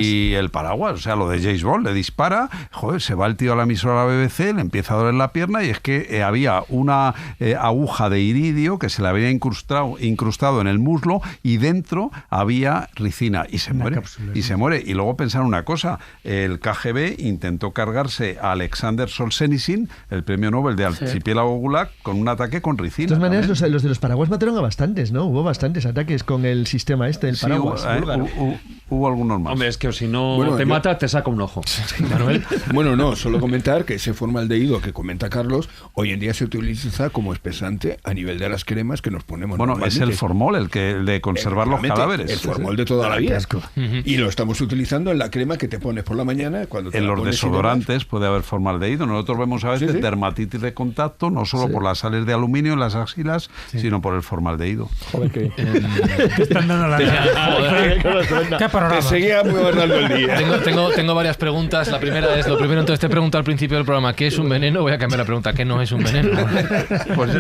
y el paraguas, o sea, lo de James Bond, le dispara, joder, se va el tío a la emisora de la BBC, le empieza a doler la pierna y es que había una aguja de iridio que se le había incrustado en el muslo y dentro había ricina y se muere. Y luego pensar una cosa, el KGB intentó cargarse a Alexander Solzhenitsyn, el premio Nobel de Archipiélago Gulag, con un ataque con ricina. De todas maneras, los de los paraguas mataron a bastantes, ¿no? Hubo bastantes ataques con el sistema del paraguas. Hubo algunos más. Hombre, es que si no te mata, te saca un ojo. Manuel. Bueno, no, solo comentar que ese formaldehído que comenta Carlos, hoy en día se utiliza como espesante a nivel de las cremas que nos ponemos. Bueno, es el formol, el de conservar los cadáveres. El formol de toda la vida. Y lo estamos utilizando en la crema que te pones por la mañana. Cuando te en los desodorantes puede haber formaldehído. Nosotros vemos a veces dermatitis de contacto, no solo por las sales de aluminio en las axilas, sino por el formaldehído. Joder, que te están dando la ¿Qué programa? Te seguía muy guardando el día. Tengo varias preguntas. La primera es, entonces te pregunto al principio del programa, ¿qué es un veneno? Voy a cambiar la pregunta, ¿qué no es un veneno? Pues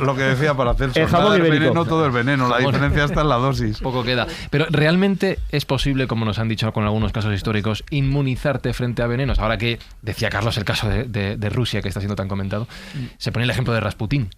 lo que decía para hacer el veneno, todo el veneno, la diferencia está en la dosis. Poco queda. Pero ¿realmente es posible, como nos han dicho con algunos casos históricos, inmunizarte frente a venenos? Ahora que decía Carlos el caso de Rusia, que está siendo tan comentado, se pone el ejemplo de Rasputín.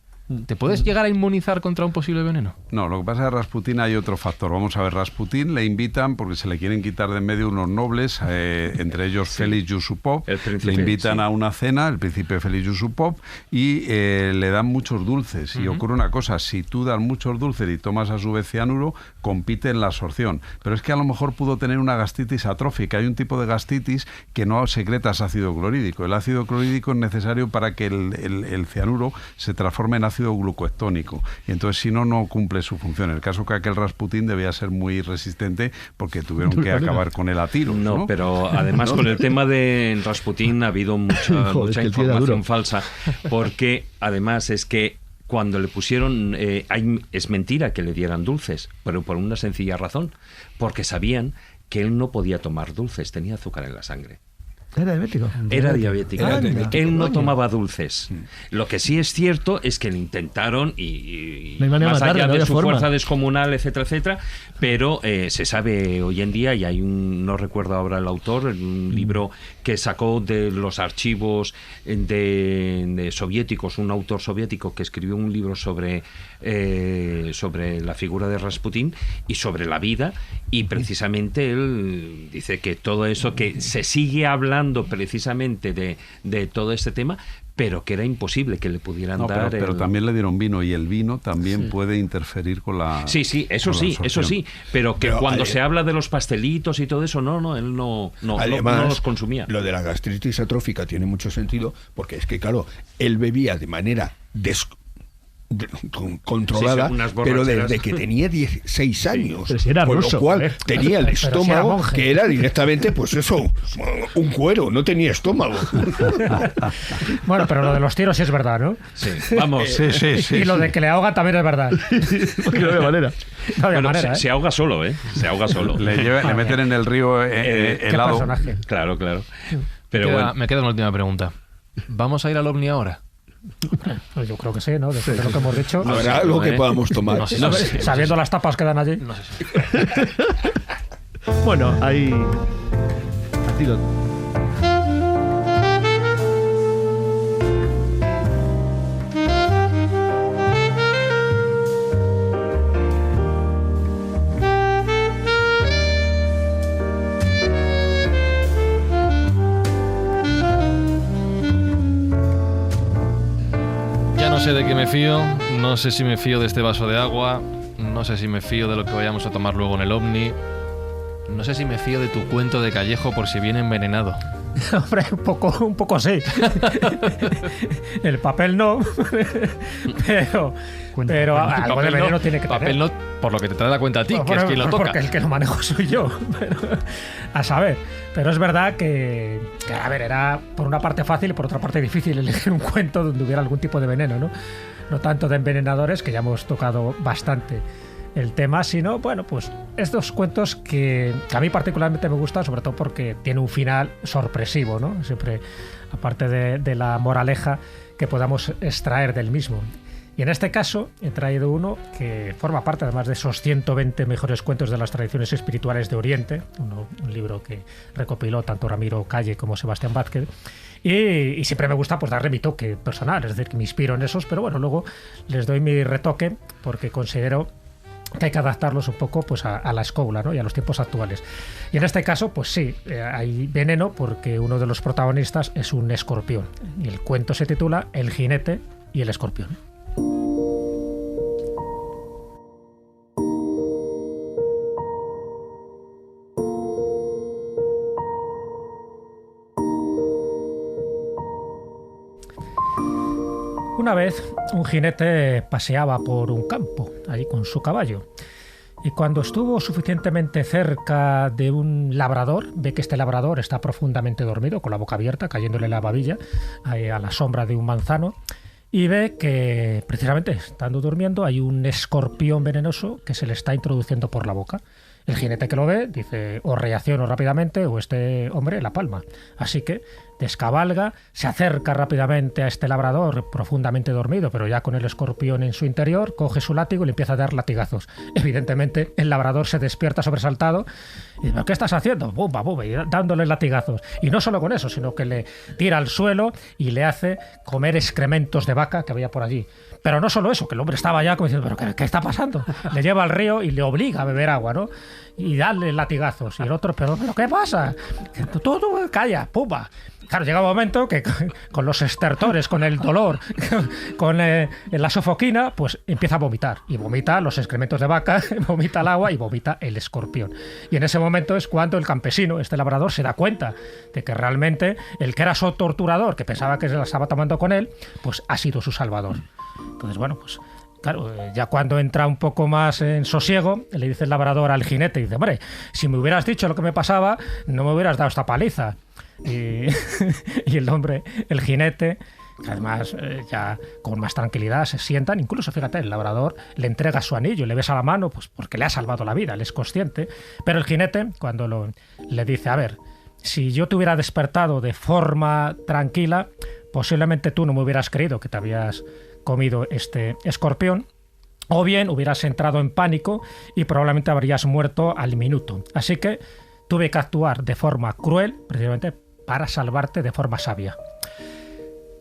¿Te puedes llegar a inmunizar contra un posible veneno? No, lo que pasa es que Rasputín hay otro factor. Vamos a ver, Rasputín le invitan, porque se le quieren quitar de en medio unos nobles, entre ellos Félix Yusupov, le invitan a una cena, el príncipe Félix Yusupov, y le dan muchos dulces. Y ocurre una cosa, si tú das muchos dulces y tomas a su vez cianuro, compite en la absorción. Pero es que a lo mejor pudo tener una gastritis atrófica. Hay un tipo de gastritis que no secretas ácido clorhídrico. El ácido clorhídrico es necesario para que el cianuro se transforme en ácido glucoestónico, y entonces si no cumple su función. El caso que aquel Rasputín debía ser muy resistente porque tuvieron que acabar con él a tiros. No, pero además con el tema de Rasputín ha habido mucha información falsa, porque además es que cuando le pusieron, es mentira que le dieran dulces, pero por una sencilla razón, porque sabían que él no podía tomar dulces, tenía azúcar en la sangre. ¿Era diabético? Era diabético. Él no tomaba dulces. Lo que sí es cierto es que le intentaron y más allá de su fuerza descomunal, etcétera, etcétera, pero se sabe hoy en día, y hay no recuerdo ahora el autor, un libro que sacó de los archivos de soviéticos, un autor soviético que escribió un libro sobre la figura de Rasputín y sobre la vida, y precisamente él dice que todo eso que se sigue hablando precisamente de todo este tema, pero que era imposible que le pudieran dar... Pero también le dieron vino, y el vino también puede interferir con la... Sí, eso sí, pero cuando se habla de los pastelitos y todo eso, él no los consumía. Lo de la gastritis atrófica tiene mucho sentido, porque es que, claro, él bebía de manera controlada, pero desde que tenía 16 años, pero si era con ruso, lo cual tenía el estómago si que era directamente, pues eso, un cuero, no tenía estómago. Bueno, pero lo de los tiros sí es verdad, ¿no? Sí, vamos. Sí. Y lo de que le ahoga también es verdad. Porque no había manera. No había manera, se ahoga solo, Se ahoga solo. Le meten en el río helado. Personaje. Claro. Pero me queda una última pregunta. ¿Vamos a ir al OVNI ahora? Pues yo creo que sí, ¿no? Después de lo que hemos dicho. ¿Habrá algo que podamos tomar? No sé. Sabiendo las tapas que dan allí. No sé. Bueno, ahí... Antídoto. sé de qué me fío, no sé si me fío de este vaso de agua, no sé si me fío de lo que vayamos a tomar luego en el Omni, no sé si me fío de tu cuento de Callejo por si viene envenenado. Hombre, un poco sí. El papel no, pero algo de veneno tiene que tener. Papel no, por lo que te trae la cuenta a ti, que es quien lo toca. Porque el que lo manejo soy yo. Pero, a saber. Pero es verdad que, a ver, era por una parte fácil y por otra parte difícil elegir un cuento donde hubiera algún tipo de veneno, ¿no? No tanto de envenenadores, que ya hemos tocado bastante el tema, sino, bueno, pues estos cuentos que a mí particularmente me gustan, sobre todo porque tiene un final sorpresivo, ¿no? Siempre, aparte de la moraleja que podamos extraer del mismo. Y en este caso he traído uno que forma parte, además de esos 120 mejores cuentos de las tradiciones espirituales de Oriente, un libro que recopiló tanto Ramiro Calle como Sebastián Vázquez. Y siempre me gusta pues darle mi toque personal, es decir, que me inspiro en esos, pero bueno, luego les doy mi retoque porque considero que hay que adaptarlos un poco pues a la escóbula, ¿no? Y a los tiempos actuales. Y en este caso, pues sí, hay veneno porque uno de los protagonistas es un escorpión. Y el cuento se titula El jinete y el escorpión. Una vez un jinete paseaba por un campo, allí con su caballo, y cuando estuvo suficientemente cerca de un labrador, ve que este labrador está profundamente dormido, con la boca abierta, cayéndole la babilla a la sombra de un manzano, y ve que precisamente estando durmiendo hay un escorpión venenoso que se le está introduciendo por la boca. El jinete que lo ve dice o reacciono rápidamente o este hombre la palma. Así que descabalga, se acerca rápidamente a este labrador profundamente dormido, pero ya con el escorpión en su interior, coge su látigo y le empieza a dar latigazos. Evidentemente el labrador se despierta sobresaltado y dice, ¿qué estás haciendo? Bumba, bumba, y dándole latigazos. Y no solo con eso, sino que le tira al suelo y le hace comer excrementos de vaca que había por allí. Pero no solo eso, que el hombre estaba ya como diciendo, ¿pero qué está pasando? Le lleva al río y le obliga a beber agua, ¿no? Y darle latigazos. Y el otro, ¿pero qué pasa? Tú calla, pumba. Claro, llega un momento que con los estertores, con el dolor, con la sofoquina, pues empieza a vomitar. Y vomita los excrementos de vaca, vomita el agua y vomita el escorpión. Y en ese momento es cuando el campesino, este labrador, se da cuenta de que realmente el que era su torturador, que pensaba que se la estaba tomando con él, pues ha sido su salvador. Entonces, bueno, pues claro, ya cuando entra un poco más en sosiego, le dice el labrador al jinete, dice, hombre, si me hubieras dicho lo que me pasaba, no me hubieras dado esta paliza. Y el hombre, el jinete, que además ya con más tranquilidad se sientan, incluso fíjate, el labrador le entrega su anillo, le besa la mano, pues porque le ha salvado la vida, él es consciente, pero el jinete cuando le dice, a ver, si yo te hubiera despertado de forma tranquila, posiblemente tú no me hubieras creído que te habías comido este escorpión, o bien hubieras entrado en pánico y probablemente habrías muerto al minuto. Así que tuve que actuar de forma cruel, precisamente para salvarte de forma sabia.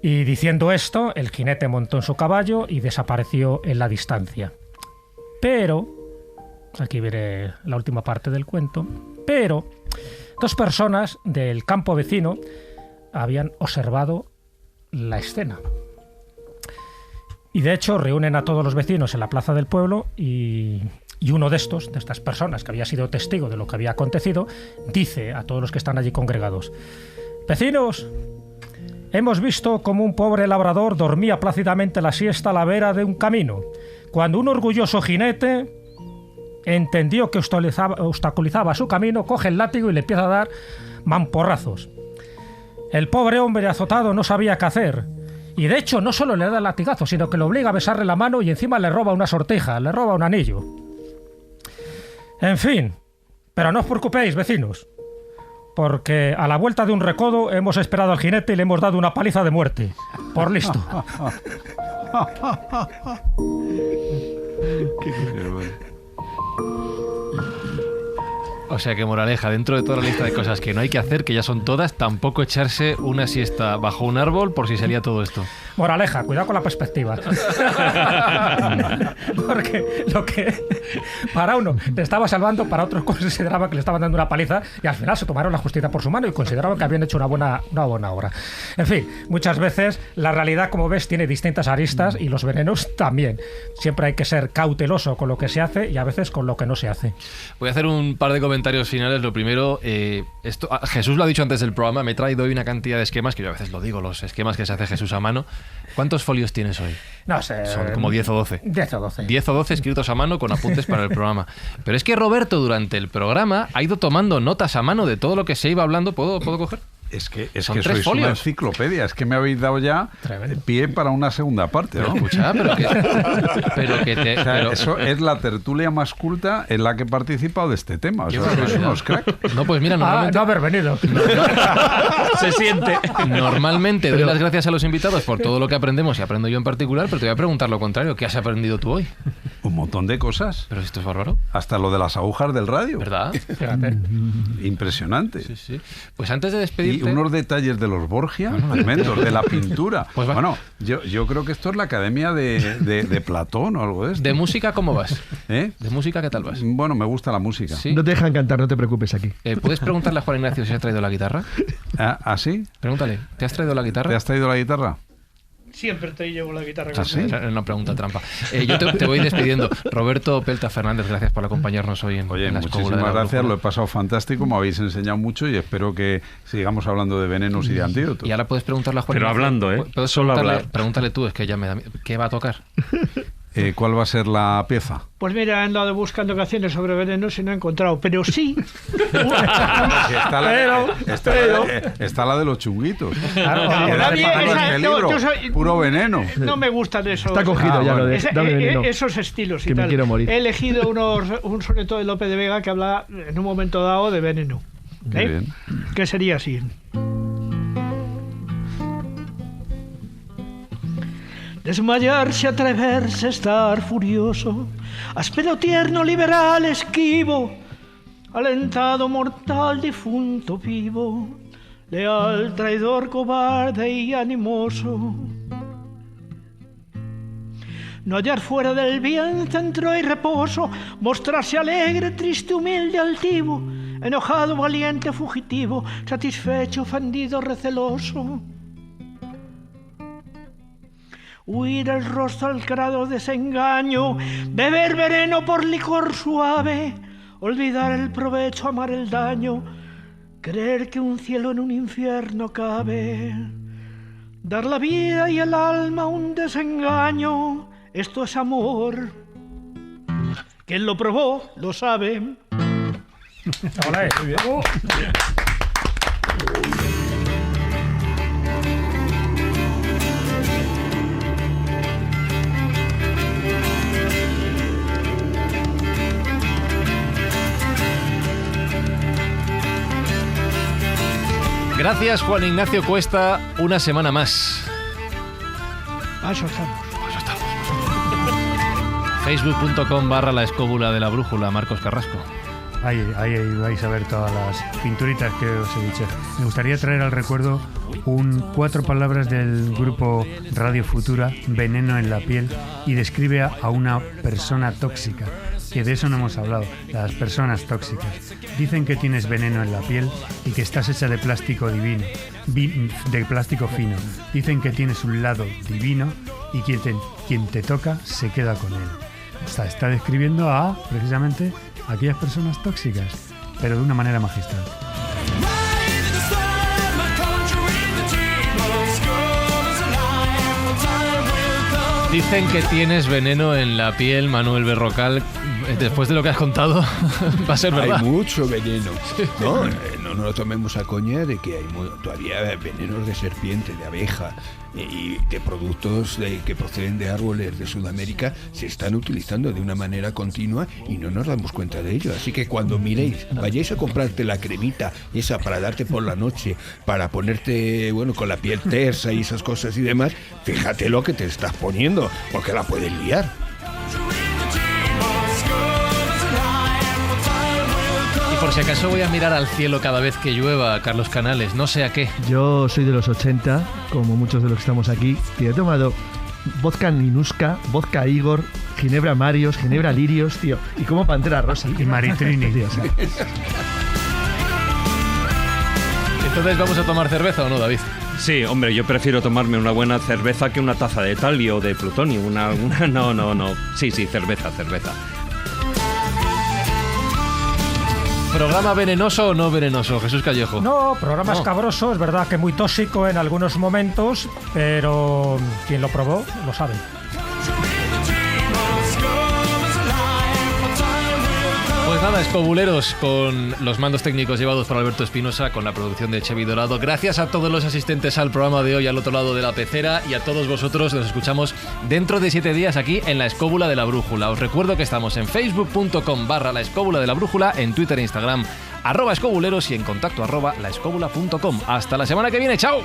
Y diciendo esto, el jinete montó en su caballo y desapareció en la distancia. Pero, aquí viene la última parte del cuento, pero dos personas del campo vecino habían observado la escena. Y de hecho reúnen a todos los vecinos en la plaza del pueblo y uno de estas personas que había sido testigo de lo que había acontecido, dice a todos los que están allí congregados, vecinos, hemos visto cómo un pobre labrador dormía plácidamente la siesta a la vera de un camino, cuando un orgulloso jinete entendió que obstaculizaba su camino, coge el látigo y le empieza a dar mamporrazos. El pobre hombre azotado no sabía qué hacer. Y de hecho no solo le da el latigazo, sino que le obliga a besarle la mano y encima le roba una sortija, le roba un anillo. En fin, pero no os preocupéis, vecinos, porque a la vuelta de un recodo hemos esperado al jinete y le hemos dado una paliza de muerte. Por listo. O sea que, moraleja, dentro de toda la lista de cosas que no hay que hacer, que ya son todas, tampoco echarse una siesta bajo un árbol por si salía todo esto. Moraleja, cuidado con la perspectiva. Porque lo que para uno te estaba salvando, para otros consideraba que le estaban dando una paliza y al final se tomaron la justicia por su mano y consideraban que habían hecho una buena obra. En fin, muchas veces la realidad, como ves, tiene distintas aristas y los venenos también. Siempre hay que ser cauteloso con lo que se hace y a veces con lo que no se hace. Voy a hacer un par de comentarios finales. Lo primero, Jesús lo ha dicho antes del programa, me he traído hoy una cantidad de esquemas, que yo a veces lo digo, los esquemas que se hace Jesús a mano. ¿Cuántos folios tienes hoy? No sé. Son como 10 o 12. 10 o 12. 10 o 12 escritos a mano con apuntes para el programa. Pero es que Roberto durante el programa ha ido tomando notas a mano de todo lo que se iba hablando. ¿Puedo coger? Es que Son 3 sois folios. una enciclopedia. Es que me habéis dado ya pie para una segunda parte, ¿no? Escucha, Eso es la tertulia más culta en la que he participado de este tema. O sea, sois unos cracks. No, pues mira, normalmente... no haber venido. Se siente. Normalmente doy las gracias a los invitados por todo lo que aprendemos y aprendo yo en particular, pero te voy a preguntar lo contrario. ¿Qué has aprendido tú hoy? Un montón de cosas. Pero esto es bárbaro. Hasta lo de las agujas del radio. ¿Verdad? Fíjate. Impresionante. Sí, sí. Pues antes de despedirte... Y unos detalles de los Borgia, tremendos, de la pintura. Pues bueno, yo creo que esto es la academia de Platón o algo de esto. ¿De música cómo vas? ¿Eh? ¿De música qué tal vas? Bueno, me gusta la música. ¿Sí? No te dejan cantar, no te preocupes aquí. ¿Puedes preguntarle a Juan Ignacio si has traído la guitarra? ¿Ah, sí? Pregúntale, ¿te has traído la guitarra? ¿Te has traído la guitarra? Siempre te llevo la guitarra. ¿Ah, sí? Era una pregunta trampa. Yo te voy despidiendo. Roberto Pelta Fernández, gracias por acompañarnos hoy en la Escóbula de muchísimas la gracias, Brújula. lo he pasado fantástico, me habéis enseñado mucho y espero que sigamos hablando de venenos y de antídotos. Y ahora puedes preguntarle a Juan Pero Ignacio. hablando, Puedes solo preguntarle, hablar. Pregúntale tú, es que ya me da... ¿Qué va a tocar? ¿Cuál va a ser la pieza? Pues mira, he andado buscando canciones sobre venenos y no he encontrado, pero sí. Está la de los chunguitos. Claro, Que da Nadie- página esa- este no, libro, yo soy- puro veneno. No me gustan esos. Está cogido ya bueno. lo de dame veneno. Esos estilos y Que me tal. quiero morir. He elegido un soneto de Lope de Vega que habla en un momento dado de veneno. Muy bien. Que sería así. Desmayarse, atreverse, estar furioso, áspero, tierno, liberal, esquivo, alentado, mortal, difunto, vivo, leal, traidor, cobarde y animoso. No hallar fuera del bien centro y reposo, mostrarse alegre, triste, humilde, altivo, enojado, valiente, fugitivo, satisfecho, ofendido, receloso. Huir el rostro al grado de desengaño, beber veneno por licor suave, olvidar el provecho, amar el daño, creer que un cielo en un infierno cabe, dar la vida y el alma a un desengaño, esto es amor. Quien lo probó lo sabe. Hola, muy bien. Gracias, Juan Ignacio Cuesta, una semana más. A eso estamos. Facebook.com/La Escóbula de la Brújula, Marcos Carrasco. Ahí vais a ver todas las pinturitas que os he dicho. Me gustaría traer al recuerdo 4 palabras del grupo Radio Futura, Veneno en la piel, y describe a una persona tóxica, que de eso no hemos hablado, las personas tóxicas. Dicen que tienes veneno en la piel y que estás hecha de plástico divino, de plástico fino. Dicen que tienes un lado divino y quien te toca se queda con él. Está describiendo a, precisamente, aquellas personas tóxicas, pero de una manera magistral. Dicen que tienes veneno en la piel, Manuel Berrocal. Después de lo que has contado, va a ser verdad. Hay mucho veneno. No nos lo tomemos a coña de que hay todavía venenos de serpiente, de abeja y de productos que proceden de árboles de Sudamérica se están utilizando de una manera continua y no nos damos cuenta de ello. Así que cuando miréis, vayáis a comprarte la cremita esa para darte por la noche, para ponerte, con la piel tersa y esas cosas y demás, fíjate lo que te estás poniendo, porque la puedes liar. Por Por si acaso voy a mirar al cielo cada vez que llueva, Carlos Canales, no sé a qué. Yo soy de los 80, como muchos de los que estamos aquí, y he tomado vodka Ninuska, vodka Igor, ginebra Marios, ginebra Lirios, tío, y como Pantera Rosa. Y Maritrini. Tío, o sea, Entonces, ¿vamos a tomar cerveza o no, David? Sí, hombre, yo prefiero tomarme una buena cerveza que una taza de talio o de plutonio. No. Sí, cerveza. ¿Programa venenoso o no venenoso, Jesús Callejo? No, programa escabroso, es verdad que muy tóxico en algunos momentos, pero quien lo probó lo sabe. Pues nada, escobuleros, con los mandos técnicos llevados por Alberto Espinosa, con la producción de Chevy Dorado. Gracias a todos los asistentes al programa de hoy al otro lado de la pecera, y a todos vosotros. Nos escuchamos dentro de 7 días aquí en La Escóbula de la Brújula. Os recuerdo que estamos en facebook.com/La Escóbula de la Brújula, en Twitter e Instagram @escobuleros y en contacto @laescobula.com. Hasta la semana que viene, ¡chao!